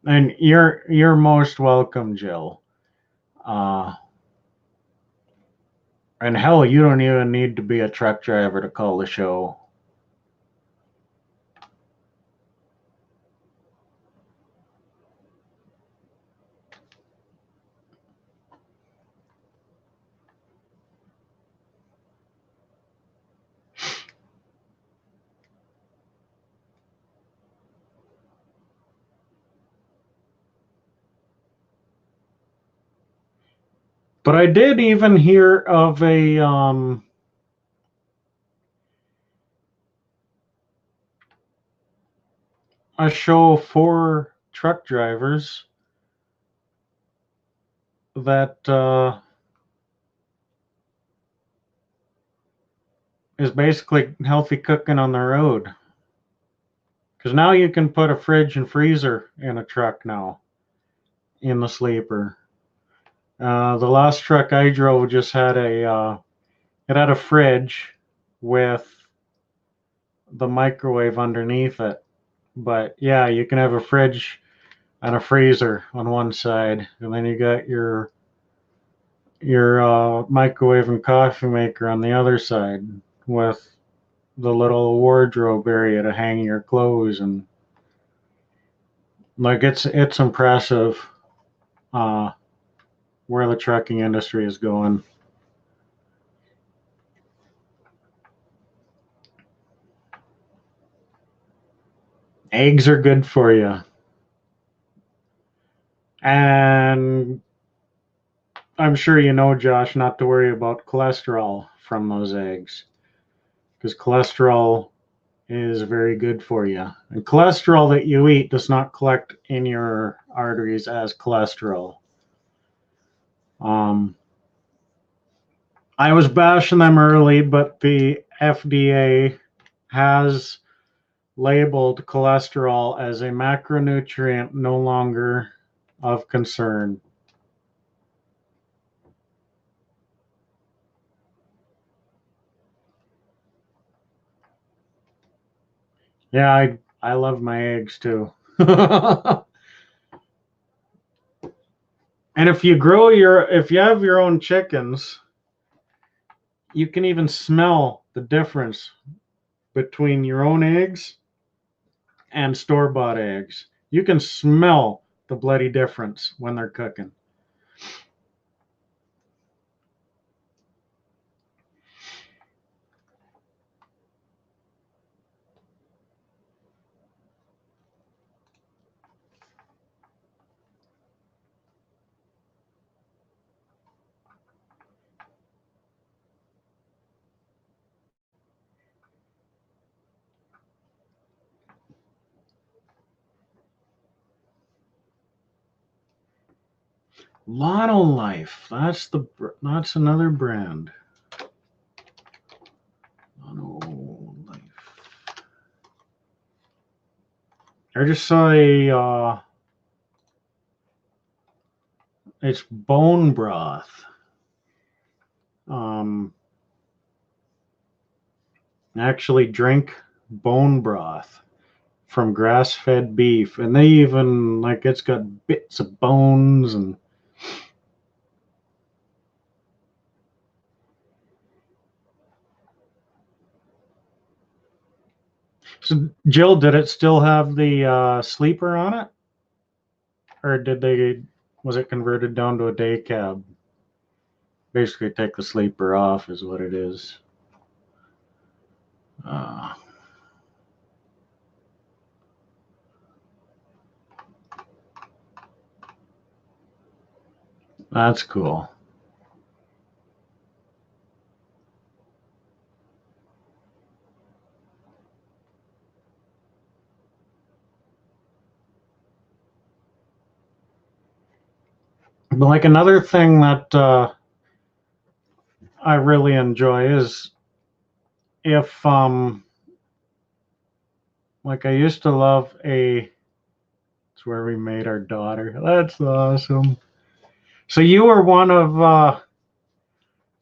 And you're most welcome, Jill. And hell, you don't even need to be a truck driver to call the show. But I did even hear of a show for truck drivers that is basically healthy cooking on the road. Because now you can put a fridge and freezer in a truck now, in the sleeper. The last truck I drove just had it had a fridge with the microwave underneath it. But yeah, you can have a fridge and a freezer on one side, and then you got your microwave and coffee maker on the other side with the little wardrobe area to hang your clothes. And like, it's impressive where the trucking industry is going. eggs are good for you. And I'm sure you know, Josh, not to worry about cholesterol from those eggs, because cholesterol is very good for you. And cholesterol that you eat does not collect in your arteries as cholesterol. I was bashing them early, but the FDA has labeled cholesterol as a macronutrient no longer of concern. Yeah, I love my eggs too. And if you have your own chickens, you can even smell the difference between your own eggs and store-bought eggs. You can smell the bloody difference when they're cooking. Lotto Life. That's another brand. Lotto Life. I just saw it's bone broth. Actually drink bone broth from grass-fed beef, and they even it's got bits of bones and. So, Jill, did it still have the sleeper on it, or was it converted down to a day cab? Basically, take the sleeper off is what it is. That's cool. But another thing that I really enjoy is if I used to love it's where we made our daughter. That's awesome. So you were one of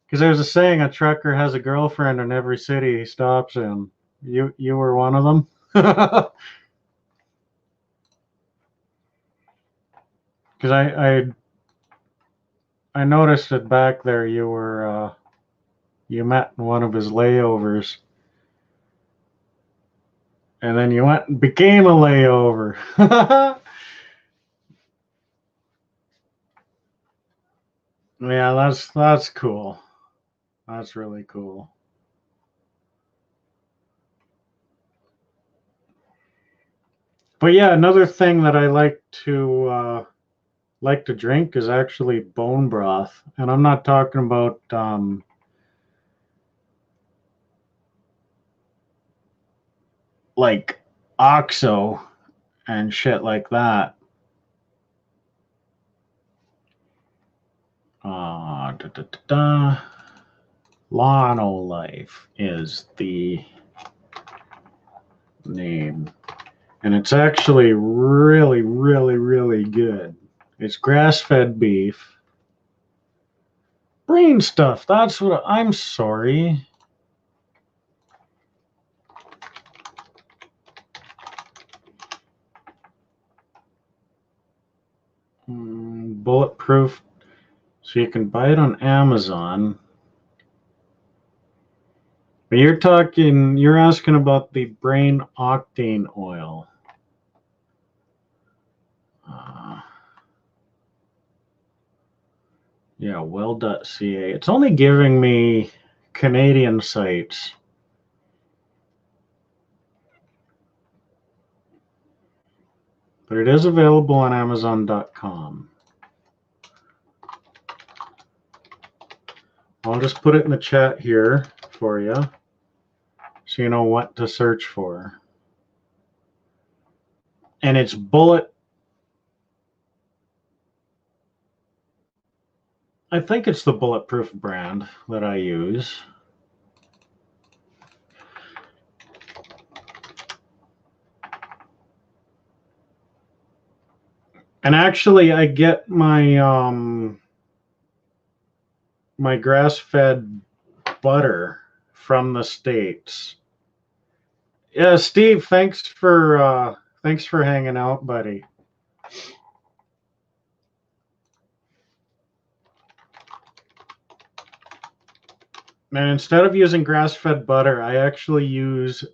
because there's a saying, a trucker has a girlfriend in every city he stops in. You were one of them. Because I noticed that back there you met in one of his layovers, and then you went and became a layover. Yeah, that's cool. That's really cool. But yeah, another thing that I like to drink is actually bone broth, and I'm not talking about like OXO and shit like that. Lotto Life is the name, and it's actually really, really, really good. It's grass-fed beef. Brain stuff. That's what I'm sorry. Bulletproof. So you can buy it on Amazon. But you're asking about the brain octane oil. Yeah, well.ca. It's only giving me Canadian sites. but it is available on Amazon.com. I'll just put it in the chat here for you so you know what to search for. And it's Bullet. I think it's the Bulletproof brand that I use. And actually, I get my my grass-fed butter from the States. Yeah, Steve, thanks for hanging out, buddy. And instead of using grass-fed butter, I actually use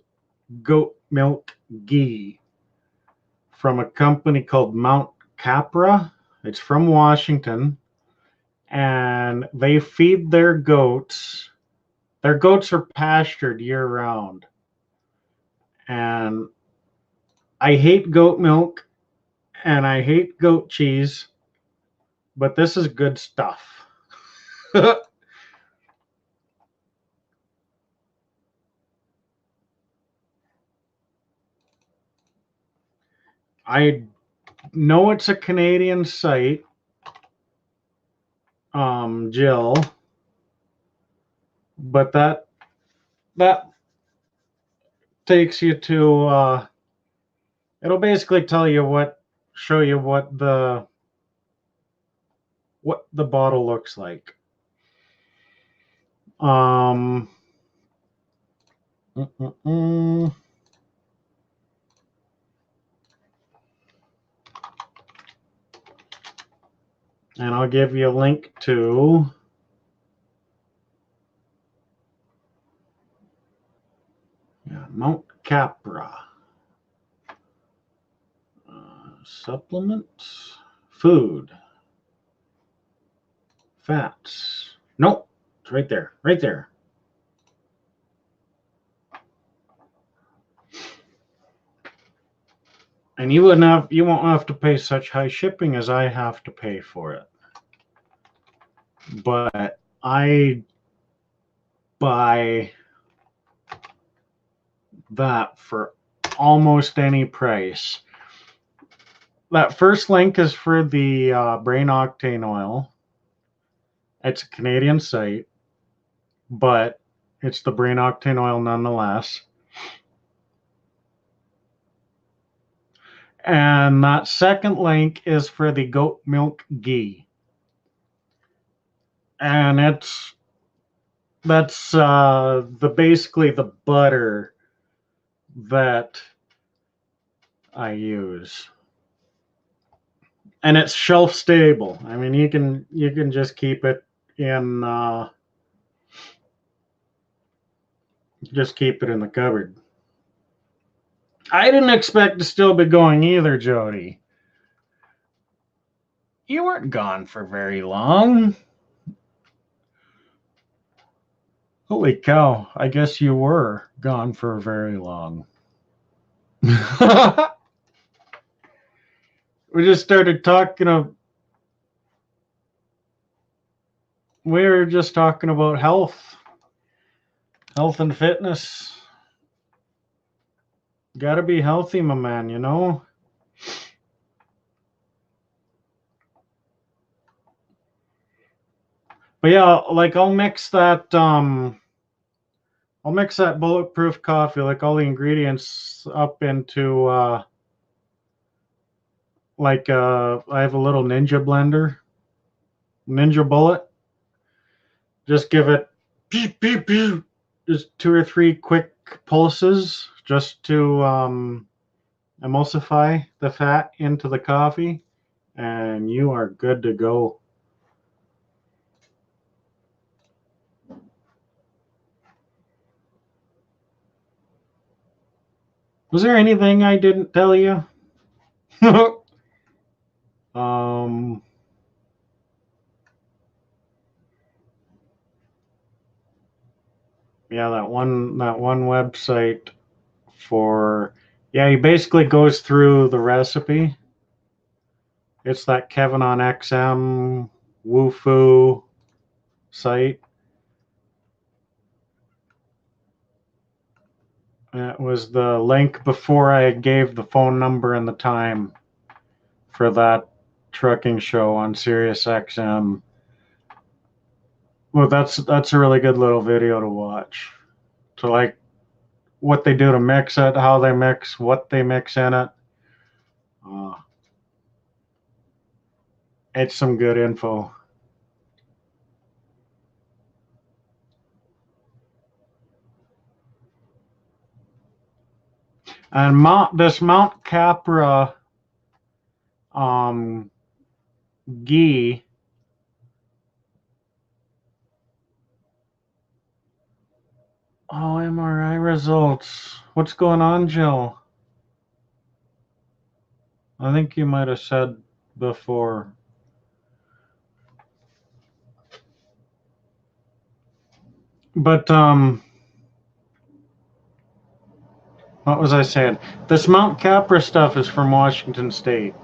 goat milk ghee from a company called Mount Capra. It's from Washington, and they feed their goats. Their goats are pastured year-round. And I hate goat milk, and I hate goat cheese, but this is good stuff. I know it's a Canadian site, Jill, but that takes you to it'll basically tell you show you what the bottle looks like. And I'll give you a link to Mount Capra. Supplements, food, fats. Nope, it's right there, right there. And you won't have to pay such high shipping as I have to pay for it. But I buy that for almost any price. That first link is for the Brain Octane oil. It's a Canadian site, but it's the Brain Octane oil nonetheless. And that second link is for the goat milk ghee. And that's basically the butter that I use. And it's shelf stable. I mean, you can just keep it in the cupboard. I didn't expect to still be going either, Jody. You weren't gone for very long. Holy cow, I guess you were gone for very long. We just started talking we were just talking about health and fitness. Gotta be healthy, my man, you know? But yeah, like I'll mix that bulletproof coffee, like all the ingredients up into I have a little Ninja blender, Ninja Bullet. Just give it just 2 or 3 quick pulses just to emulsify the fat into the coffee, and you are good to go. Was there anything I didn't tell you? Yeah, that one website for, yeah, he basically goes through the recipe It's that Kevin on XM Woofu site. It was the link before I gave the phone number and the time for that trucking show on Sirius XM. Well, that's a really good little video to watch. To like what they do to mix it, how they mix, what they mix in it. It's some good info. And this Mount Capra ghee. Oh, MRI results. What's going on, Jill? I think you might have said before. But what was I saying? This Mount Capra stuff is from Washington State.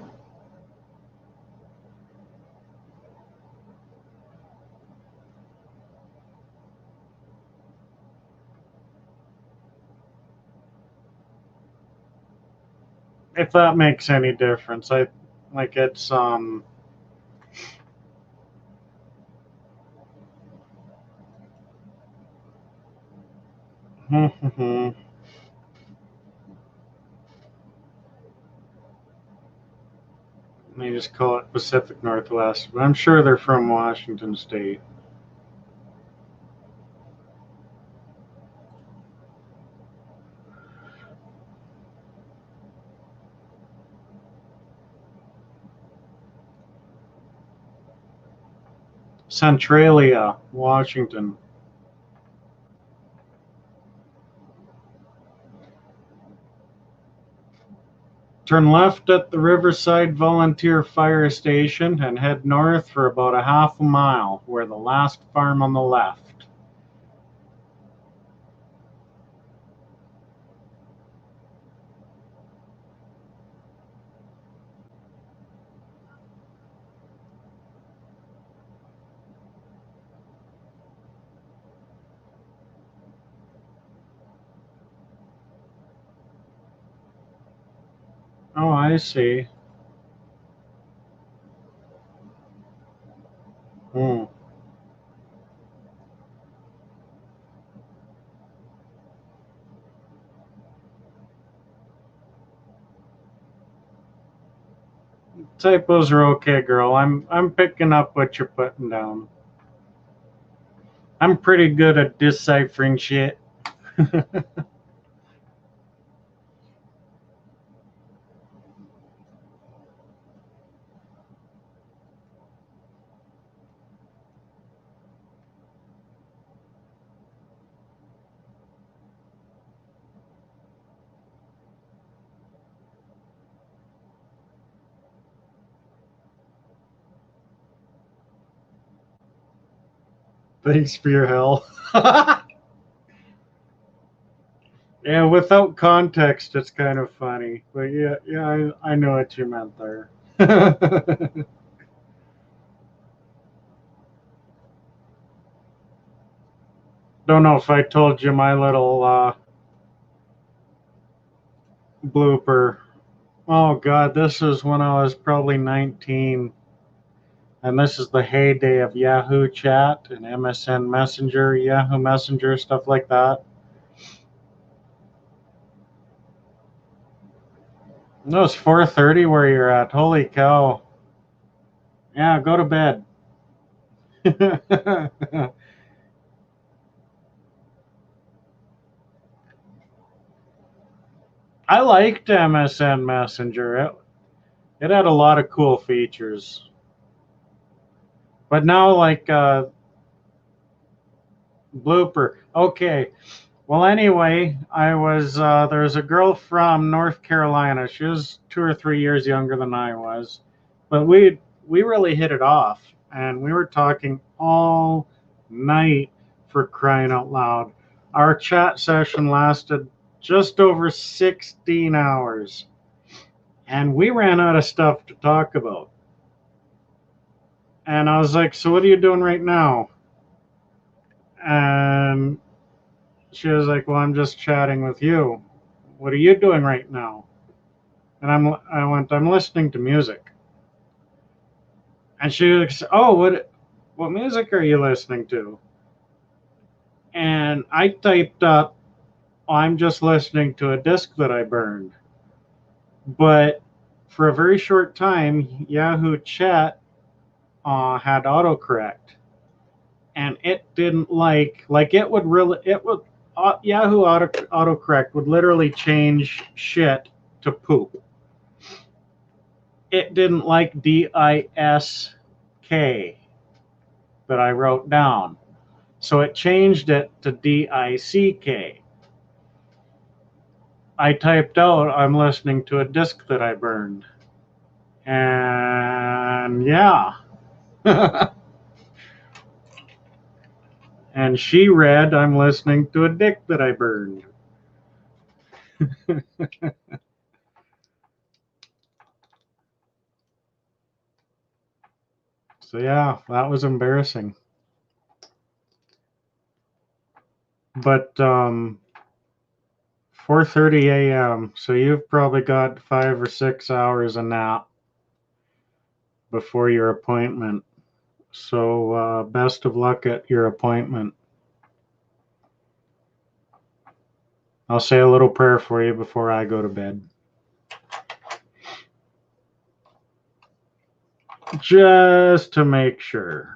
If that makes any difference. I like it's Let me just call it Pacific Northwest, but I'm sure they're from Washington State. Centralia, Washington. Turn left at the Riverside Volunteer Fire Station and head north for about a half a mile, where the last farm on the left. Oh, I see. Typos are okay, girl. I'm picking up what you're putting down. I'm pretty good at deciphering shit. Thanks for your help. Yeah, without context, it's kind of funny. But yeah, I know what you meant there. Don't know if I told you my little blooper. Oh God, this is when I was probably 19. And this is the heyday of Yahoo Chat and MSN Messenger, Yahoo Messenger, stuff like that. No, it's 4:30 where you're at. Holy cow. Yeah, go to bed. I liked MSN Messenger. It had a lot of cool features. But now, like, blooper. Okay. Well, anyway, there's a girl from North Carolina. She was 2 or 3 years younger than I was. But we really hit it off. And we were talking all night, for crying out loud. Our chat session lasted just over 16 hours. And we ran out of stuff to talk about. And I was like, so what are you doing right now? And she was like, well, I'm just chatting with you. What are you doing right now? And I went, I'm listening to music. And she was, oh, what music are you listening to? And I typed up, I'm just listening to a disc that I burned. But for a very short time, Yahoo Chat had autocorrect, and it didn't like Yahoo autocorrect would literally change shit to poop. It didn't like DISK that I wrote down, so it changed it to DICK. I typed out, I'm listening to a disc that I burned. And yeah. And she read, I'm listening to a dick that I burned. So yeah, that was embarrassing. But 4:30 a.m. So you've probably got 5 or 6 hours a nap before your appointment. So best of luck at your appointment. I'll say a little prayer for you before I go to bed. Just to make sure.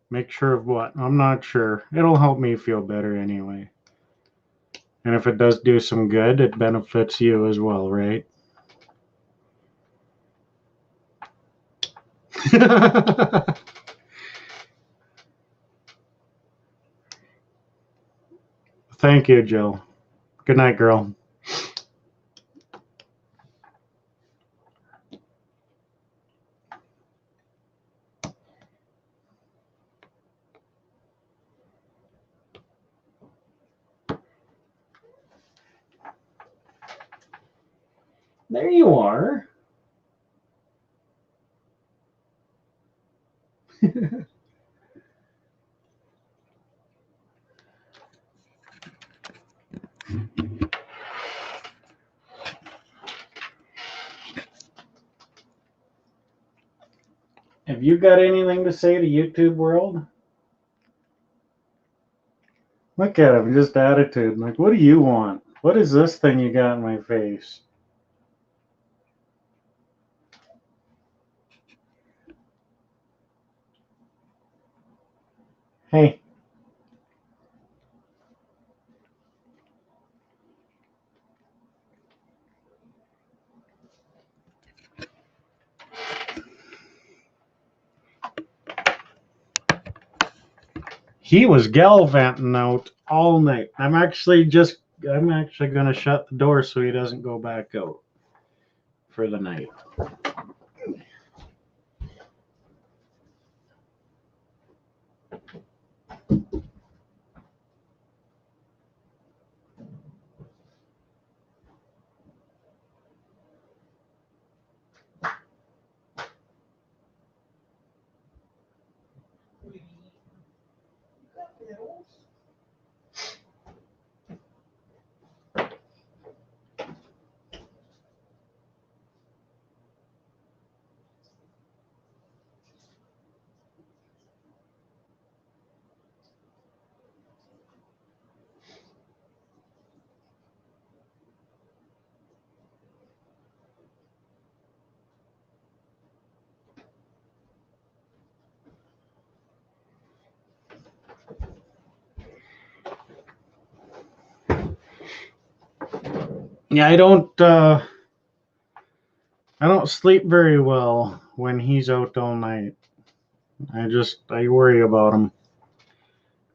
Make sure of what? I'm not sure. It'll help me feel better anyway. And if it does do some good, it benefits you as well, right? Thank you, Jill. Good night, girl. There you are. Have you got anything to say to YouTube world? Look at him, just attitude. Like, what do you want? What is this thing you got in my face? Hey. He was gallivanting out all night. I'm actually gonna shut the door so he doesn't go back out for the night. Yeah, I don't sleep very well when he's out all night. I worry about him.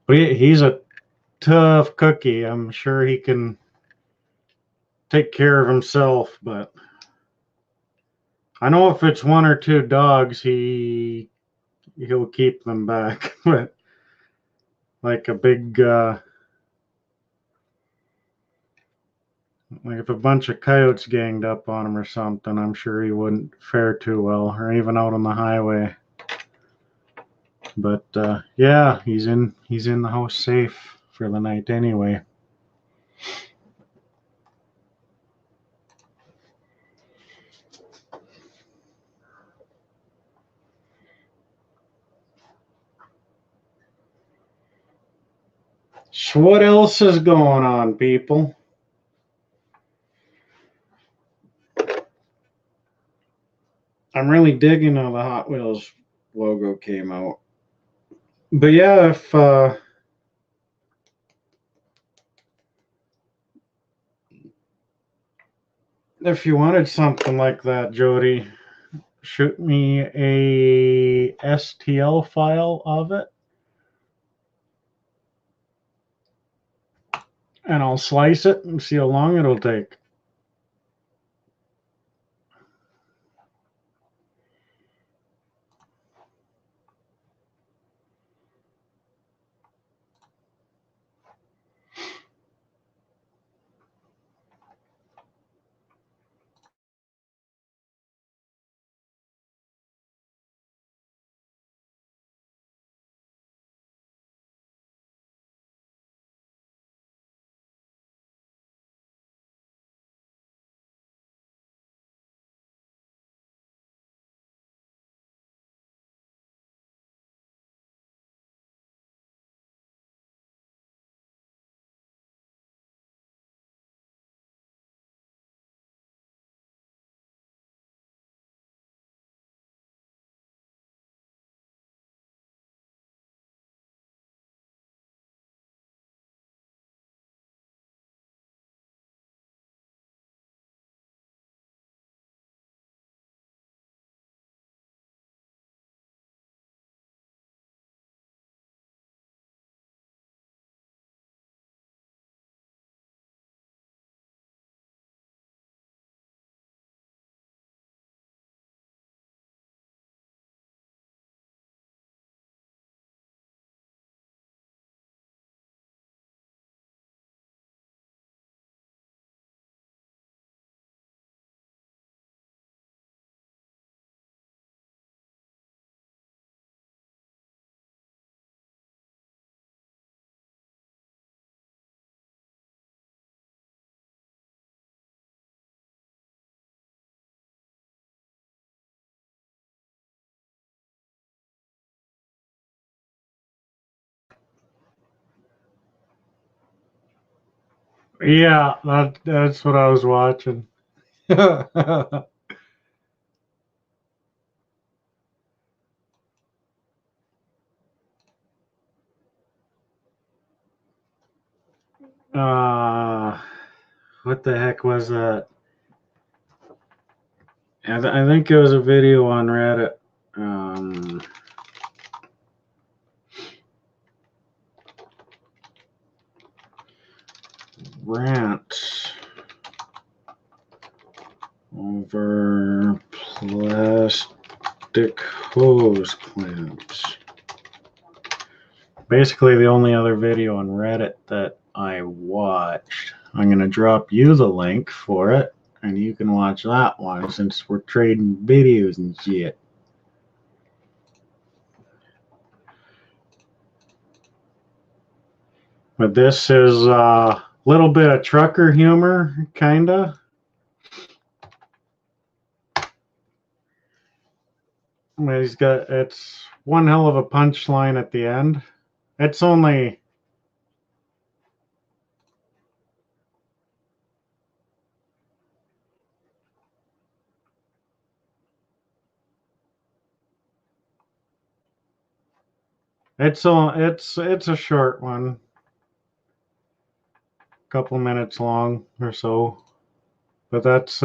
But he's a tough cookie. I'm sure he can take care of himself, but I know if it's one or two dogs, he'll keep them back, but like a big like if a bunch of coyotes ganged up on him or something, I'm sure he wouldn't fare too well, or even out on the highway. But yeah, he's in the house safe for the night anyway. So what else is going on, people? I'm really digging how the Hot Wheels logo came out. But yeah, if you wanted something like that, Jody, shoot me a STL file of it, and I'll slice it and see how long it'll take. Yeah, that's what I was watching. uh, what the heck was that? I think it was a video on Reddit. Rant over plastic hose clamps. Basically, the only other video on Reddit that I watched. I'm going to drop you the link for it, and you can watch that one since we're trading videos and shit. But this is a little bit of trucker humor, kinda. It's one hell of a punchline at the end. It's only it's a short one, couple minutes long or so. But that's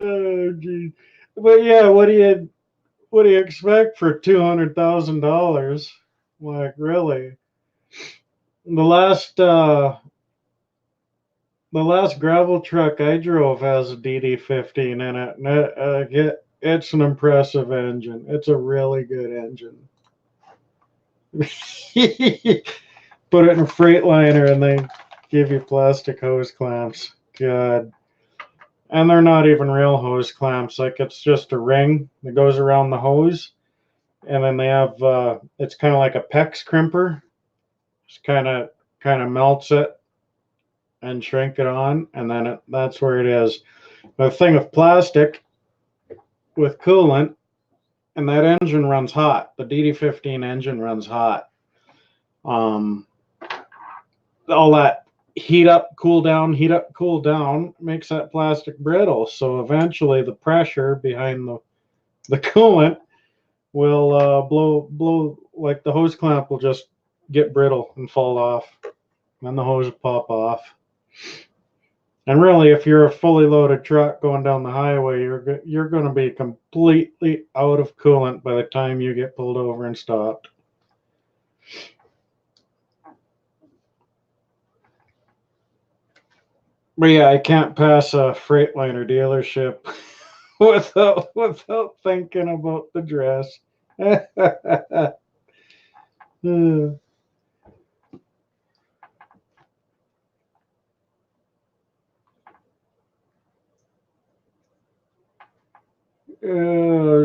Oh, gee. But yeah, what do you expect for $200,000? Like, really? The last the last gravel truck I drove has a DD15 in it, and it's an impressive engine. It's a really good engine. Put it in a Freightliner and they give you plastic hose clamps. God. And they're not even real hose clamps. Like, it's just a ring that goes around the hose. And then they have, it's kind of like a PEX crimper. Just kind of melts it and shrink it on. And then that's where it is. The thing with plastic, with coolant, and that engine runs hot. The DD15 engine runs hot. All that heat up, cool down makes that plastic brittle. So eventually the pressure behind the coolant will blow, like the hose clamp will just get brittle and fall off. Then the hose will pop off. And really, if you're a fully loaded truck going down the highway, you're going to be completely out of coolant by the time you get pulled over and stopped. But yeah, I can't pass a Freightliner dealership without thinking about the dress.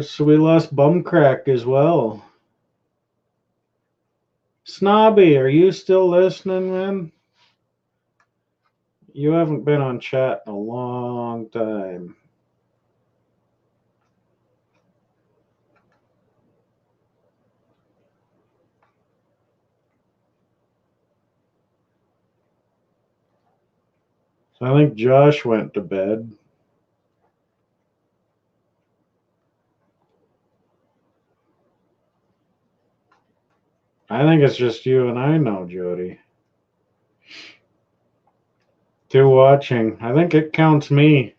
So we lost Bumcrack as well. Snobby, are you still listening, man? You haven't been on chat in a long time. So I think Josh went to bed. I think it's just you and I now, Jody. 2 watching. I think it counts me.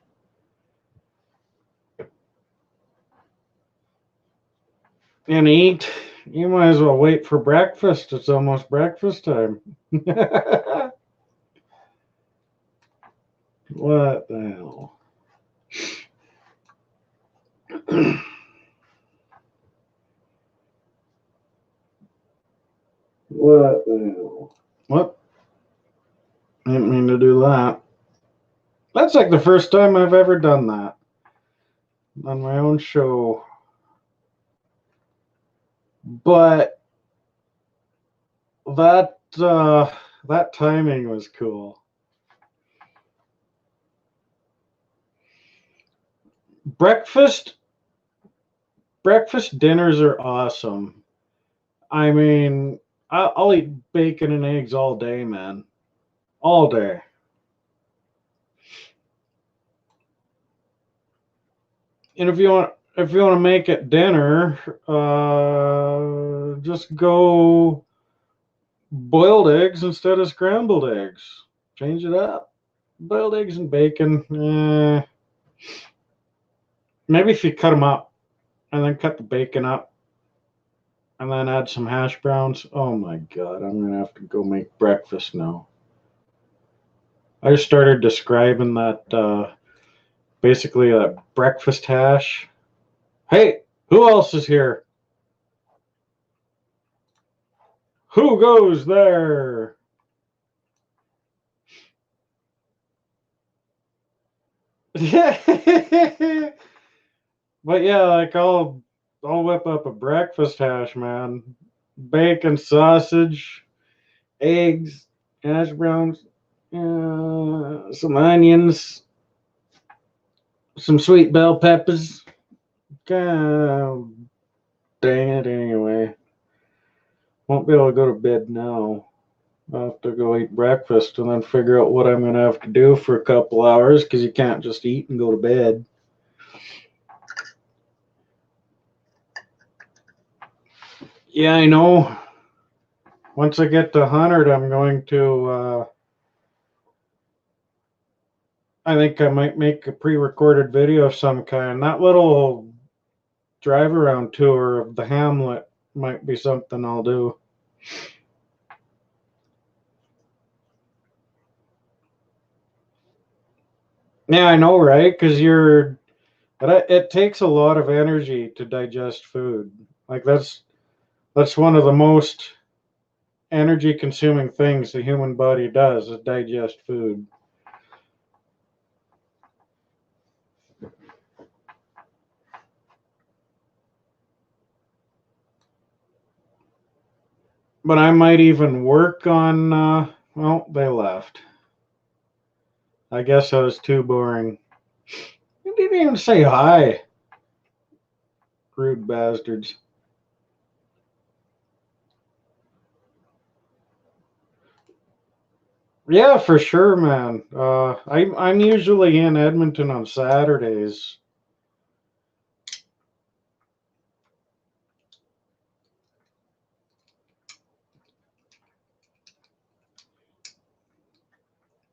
And eat. You might as well wait for breakfast. It's almost breakfast time. What the hell? What the hell? What? I didn't mean to do that. That's like the first time I've ever done that on my own show. But that timing was cool. Breakfast dinners are awesome. I mean, I'll eat bacon and eggs all day, man. All day. And if you want to make it dinner, just go boiled eggs instead of scrambled eggs. Change it up. Boiled eggs and bacon. Maybe if you cut them up and then cut the bacon up and then add some hash browns. Oh my God, I'm going to have to go make breakfast now. I just started describing that, basically a breakfast hash. Hey, who else is here? Who goes there? But yeah, like I'll whip up a breakfast hash, man. Bacon, sausage, eggs, hash browns, some onions, some sweet bell peppers. God dang it, anyway. Won't be able to go to bed now. I'll have to go eat breakfast and then figure out what I'm going to have to do for a couple hours because you can't just eat and go to bed. Yeah, I know. Once I get to 100, I'm going to I think I might make a pre-recorded video of some kind. That little drive around tour of the hamlet might be something I'll do. Yeah, I know, right? Because it takes a lot of energy to digest food. Like that's one of the most energy consuming things the human body does is digest food. But I might even work on, well, they left. I guess I was too boring. You didn't even say hi. Rude bastards. Yeah, for sure, man. I'm usually in Edmonton on Saturdays.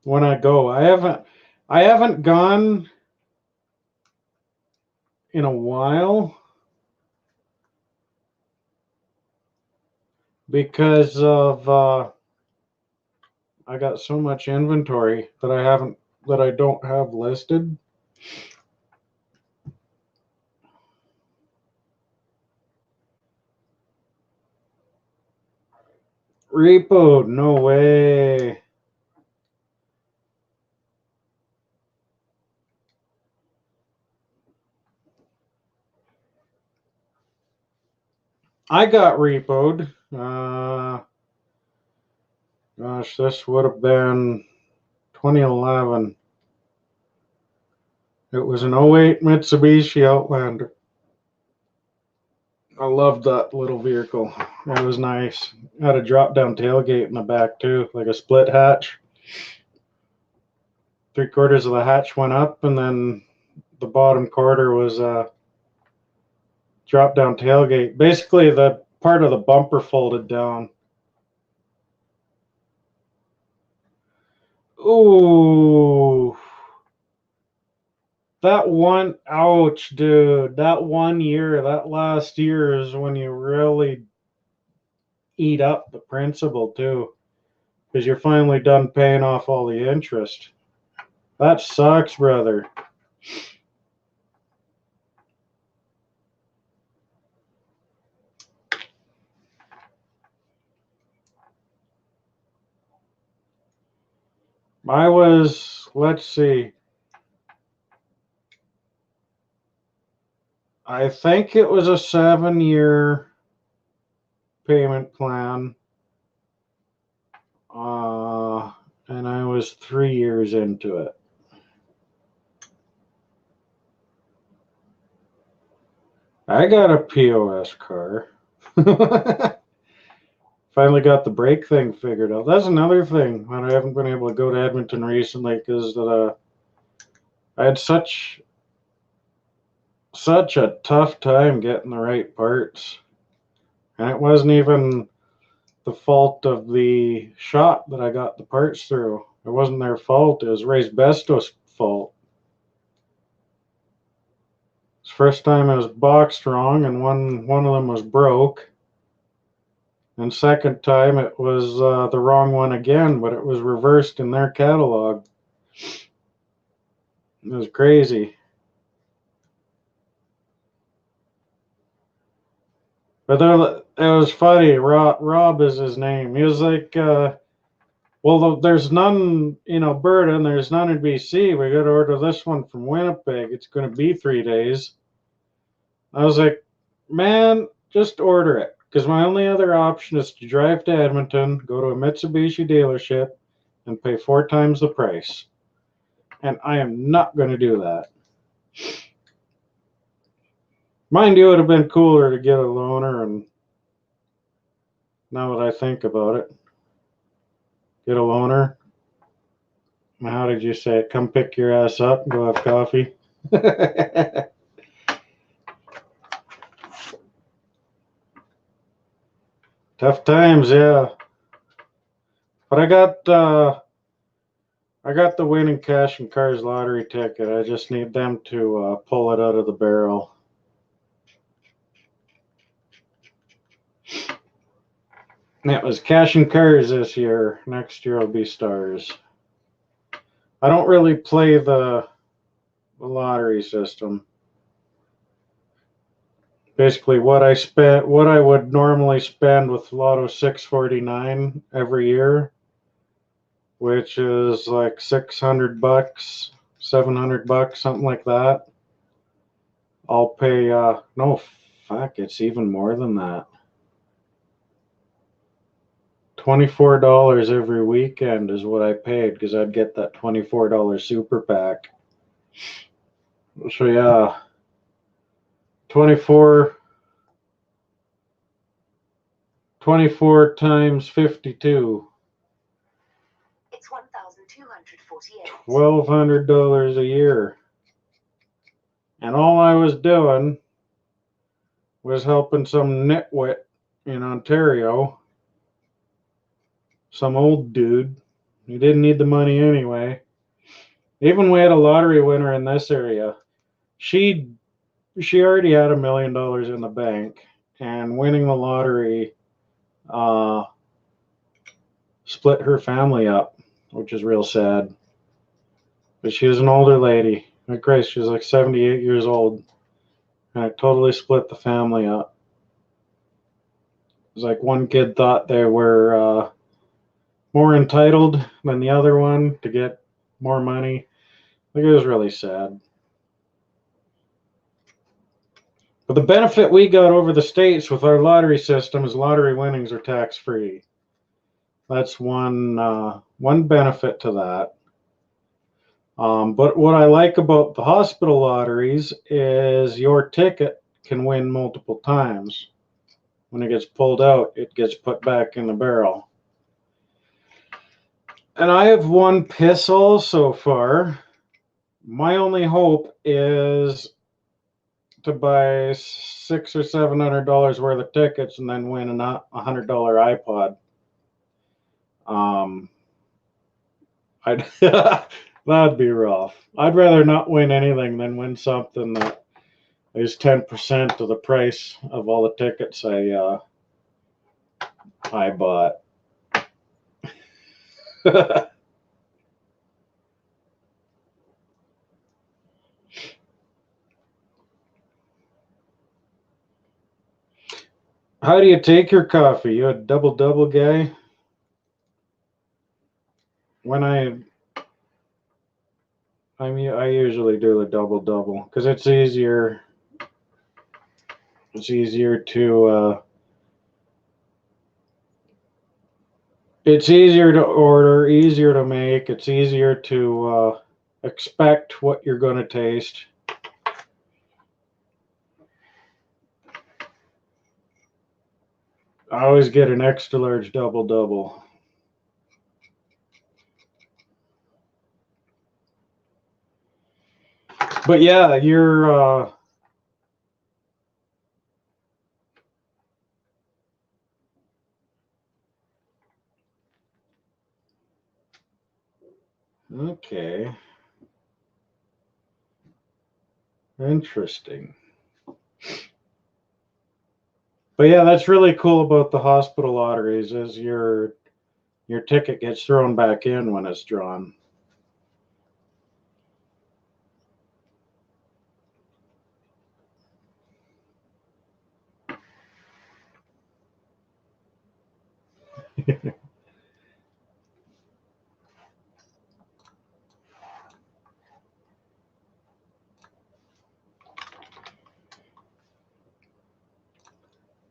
When I go, I haven't gone in a while because of I got so much inventory that I don't have listed. Repo, no way. I got repoed. Gosh, this would have been 2011. It was an '08 Mitsubishi Outlander. I loved that little vehicle. It was nice. It had a drop down tailgate in the back too, like a split hatch. 3/4 of the hatch went up, and then the bottom quarter was a drop down tailgate. Basically, the part of the bumper folded down. Ooh. That one, ouch, dude. That 1 year, that last year is when you really eat up the principal, too, because you're finally done paying off all the interest. That sucks, brother. Let's see, I think it was a 7-year payment plan. And I was 3 years into it. I got a POS car. Finally got the brake thing figured out. That's another thing that I haven't been able to go to Edmonton recently because I had such a tough time getting the right parts. And it wasn't even the fault of the shop that I got the parts through. It wasn't their fault. It was Ray's Besto's fault. It's the first time it was boxed wrong, and one of them was broke. And second time it was the wrong one again, but it was reversed in their catalog. It was crazy. But it was funny. Rob is his name. He was like, well, there's none in Alberta and there's none in BC. We got to order this one from Winnipeg. It's going to be 3 days. I was like, man, just order it. Because my only other option is to drive to Edmonton, go to a Mitsubishi dealership, and pay 4 times the price. And I am not going to do that. Mind you, it would have been cooler to get a loaner, and now that I think about it, get a loaner. How did you say it? Come pick your ass up and go have coffee. Tough times, yeah. But I got I got the winning Cash and Cars lottery ticket. I just need them to pull it out of the barrel. And it was Cash and Cars this year. Next year will be Stars. I don't really play the lottery system. Basically, what I would normally spend with Lotto 649 every year, which is like $600, $700, something like that. I'll pay, no, fuck, it's even more than that. $24 every weekend is what I paid because I'd get that $24 super pack. So yeah, 24 times 52. It's 1,248. $1,200 a year. And all I was doing was helping some nitwit in Ontario, some old dude. He didn't need the money anyway. Even we had a lottery winner in this area. She already had $1 million in the bank, and winning the lottery split her family up, which is real sad. But she was an older lady. My Christ, she was like 78 years old, and it totally split the family up. It was like one kid thought they were more entitled than the other one to get more money. Like, it was really sad. But the benefit we got over the States with our lottery system is lottery winnings are tax-free. That's one benefit to that. But what I like about the hospital lotteries is your ticket can win multiple times. When it gets pulled out, it gets put back in the barrel. And I have won piss all so far. My only hope is to buy $600 or $700 worth of tickets and then win a $100 iPod. That'd be rough. I'd rather not win anything than win something that is 10% of the price of all the tickets I bought. How do you take your coffee? You a double guy? When I usually do a double because it's easier. It's easier to order, easier to make. It's easier to expect what you're going to taste. I always get an extra large double. But yeah, you're okay. Interesting. But yeah, that's really cool about the hospital lotteries is your ticket gets thrown back in when it's drawn.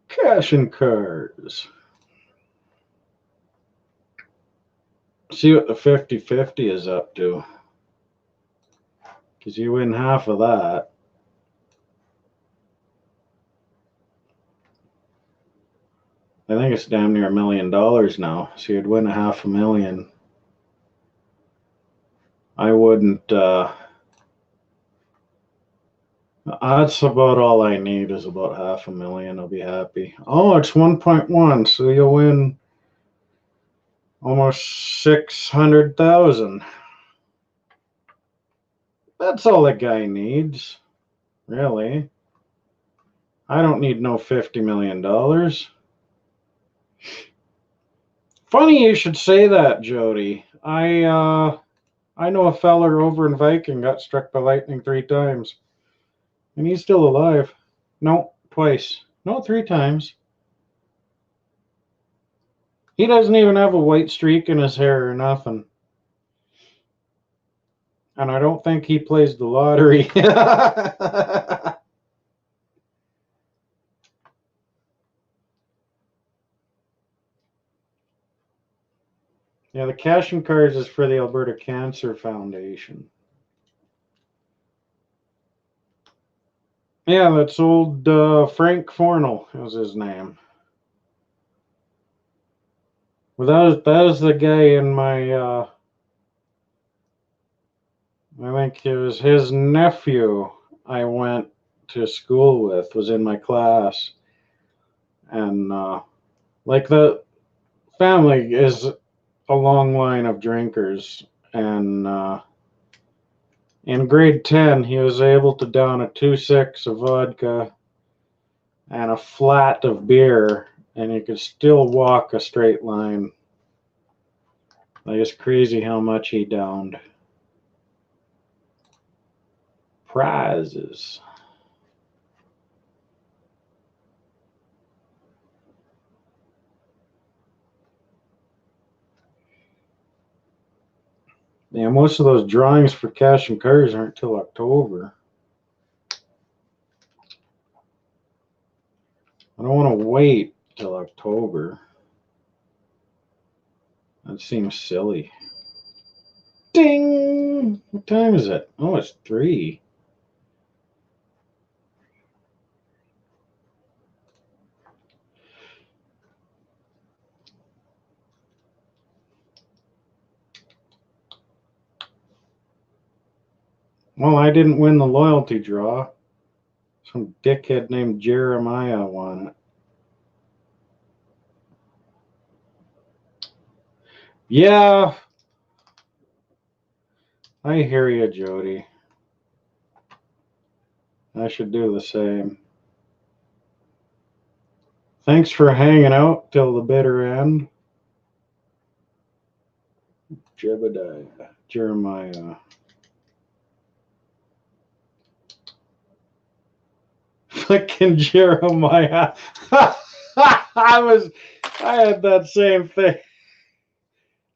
Cash and Cars. See what the 50-50 is up to. Because you win half of that. I think it's damn near $1 million now. So you'd win $500,000. I wouldn't. That's about all I need is about $500,000. I'll be happy. Oh, it's 1.1. So you'll win almost 600,000. That's all the guy needs, really. I don't need no $50 million. Funny you should say that, Jody. I know a feller over in Viking got struck by lightning 3 times. And he's still alive. No, twice. No, 3 times. He doesn't even have a white streak in his hair or nothing. And I don't think he plays the lottery. Yeah, the cash and cards is for the Alberta Cancer Foundation. Yeah, that's old Frank Fornell was his name. Well, that was the guy in my, I think it was his nephew I went to school with, was in my class. And like the family is a long line of drinkers. And in grade 10, he was able to down a 2.6 of vodka and a flat of beer, and he could still walk a straight line. Like, it's crazy how much he downed. Prizes. Yeah, most of those drawings for cash and cards aren't till October. I don't want to wait till October. That seems silly. Ding! What time is it? Oh, it's 3. Well, I didn't win the loyalty draw. Some dickhead named Jeremiah won it. Yeah, I hear you, Jody. I should do the same. Thanks for hanging out till the bitter end. Jeremiah. Fucking Jeremiah. I had that same thing.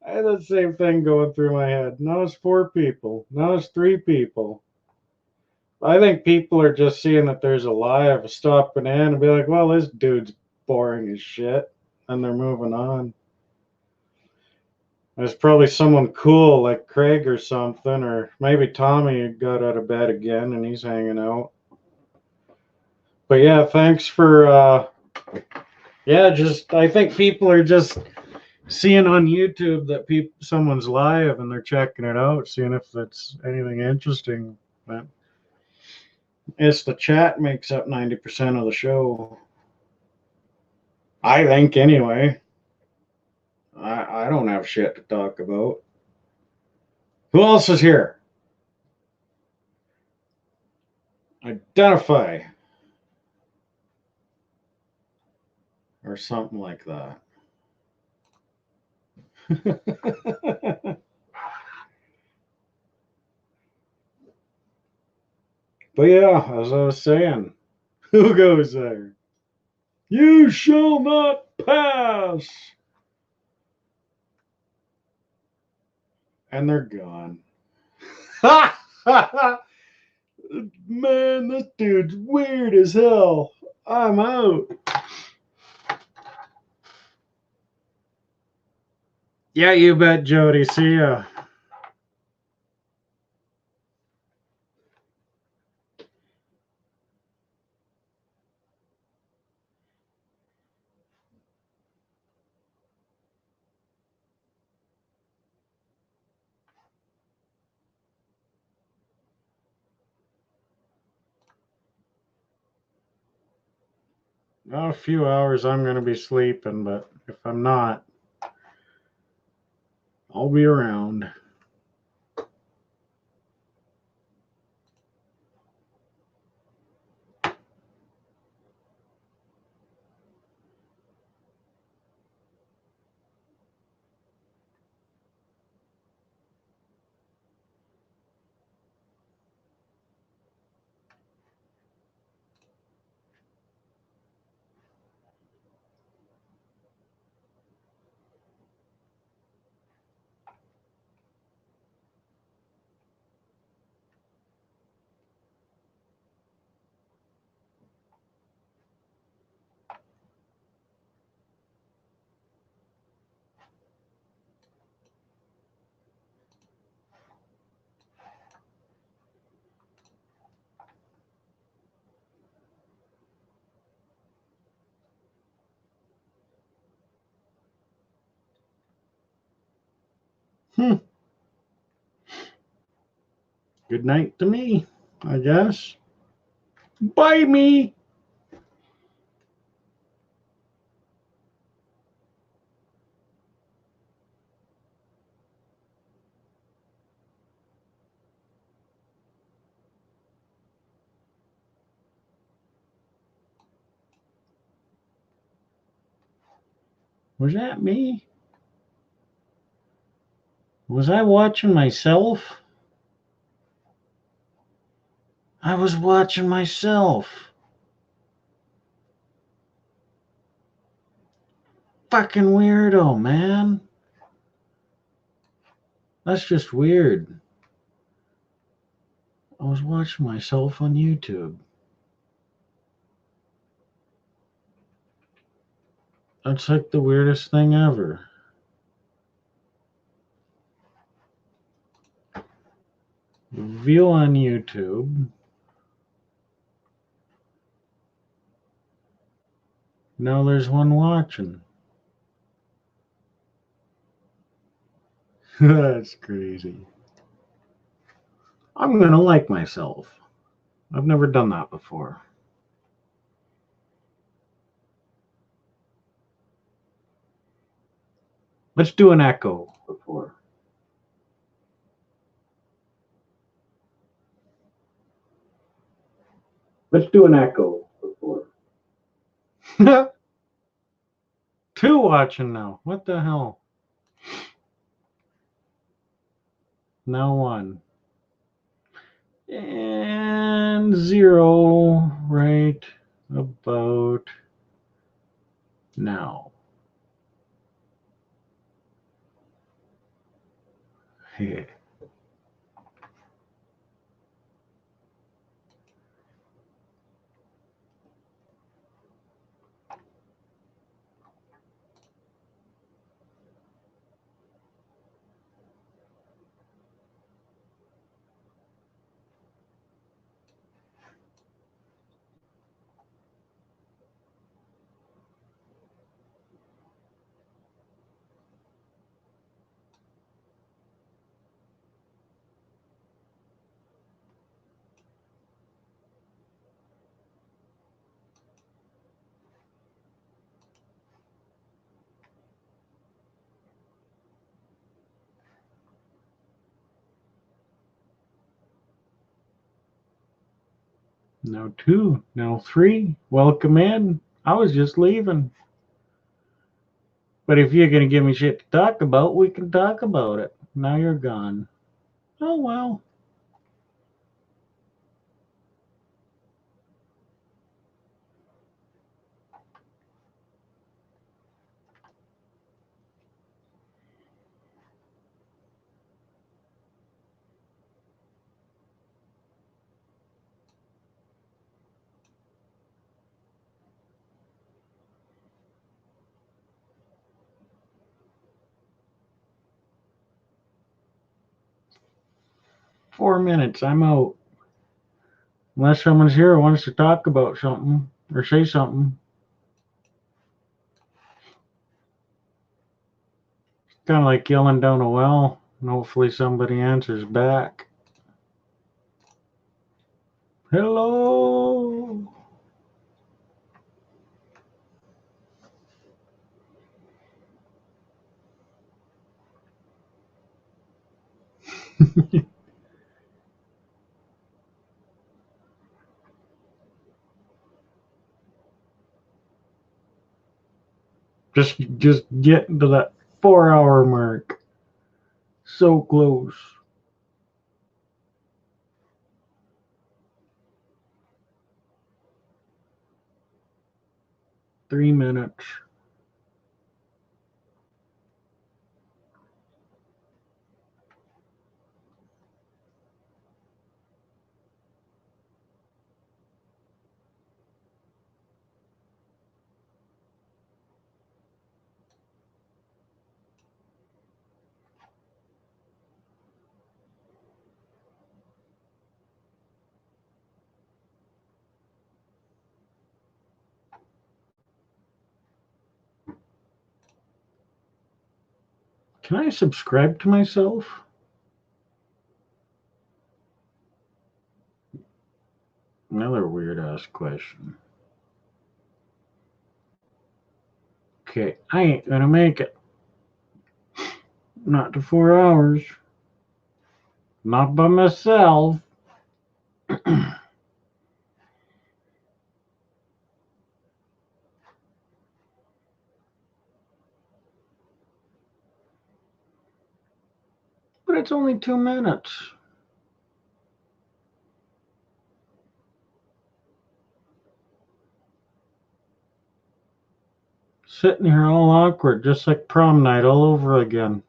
I had that same thing going through my head. Now it's 4 people. Now it's 3 people. I think people are just seeing that there's a live, stopping in and be like, well, this dude's boring as shit. And they're moving on. There's probably someone cool like Craig or something, or maybe Tommy got out of bed again and he's hanging out. But yeah, thanks for, I think people are just seeing on YouTube that someone's live and they're checking it out, seeing if it's anything interesting. But it's the chat makes up 90% of the show. I think anyway. I don't have shit to talk about. Who else is here? Identify. Or something like that. But yeah, as I was saying, who goes there? You shall not pass. And they're gone. Man, this dude's weird as hell. I'm out. Yeah, you bet, Jody. See ya. Now, a few hours I'm going to be sleeping, but if I'm not, I'll be around. Hmm. Good night to me, I guess. Bye me. Was that me? Was I watching myself? I was watching myself. Fucking weirdo, man. That's just weird. I was watching myself on YouTube. That's like the weirdest thing ever. View on YouTube. Now there's one watching. That's crazy. I'm gonna like myself. I've never done that before. Let's do an echo before. Let's do an echo before. 2 watching now. What the hell? Now 1. And 0 right about now. Yeah. Now 2, now 3. Welcome in. I was just leaving. But if you're going to give me shit to talk about, we can talk about it. Now you're gone. Oh, well. Four minutes. I'm out. Unless someone's here who wants to talk about something or say something. Kind of like yelling down a well, and hopefully somebody answers back. Hello. just getting to that 4-hour mark. So close. 3 minutes. Can I subscribe to myself? Another weird ass question. Okay, I ain't gonna make it. Not to 4 hours. Not by myself. But it's only 2 minutes. Sitting here all awkward, just like prom night all over again.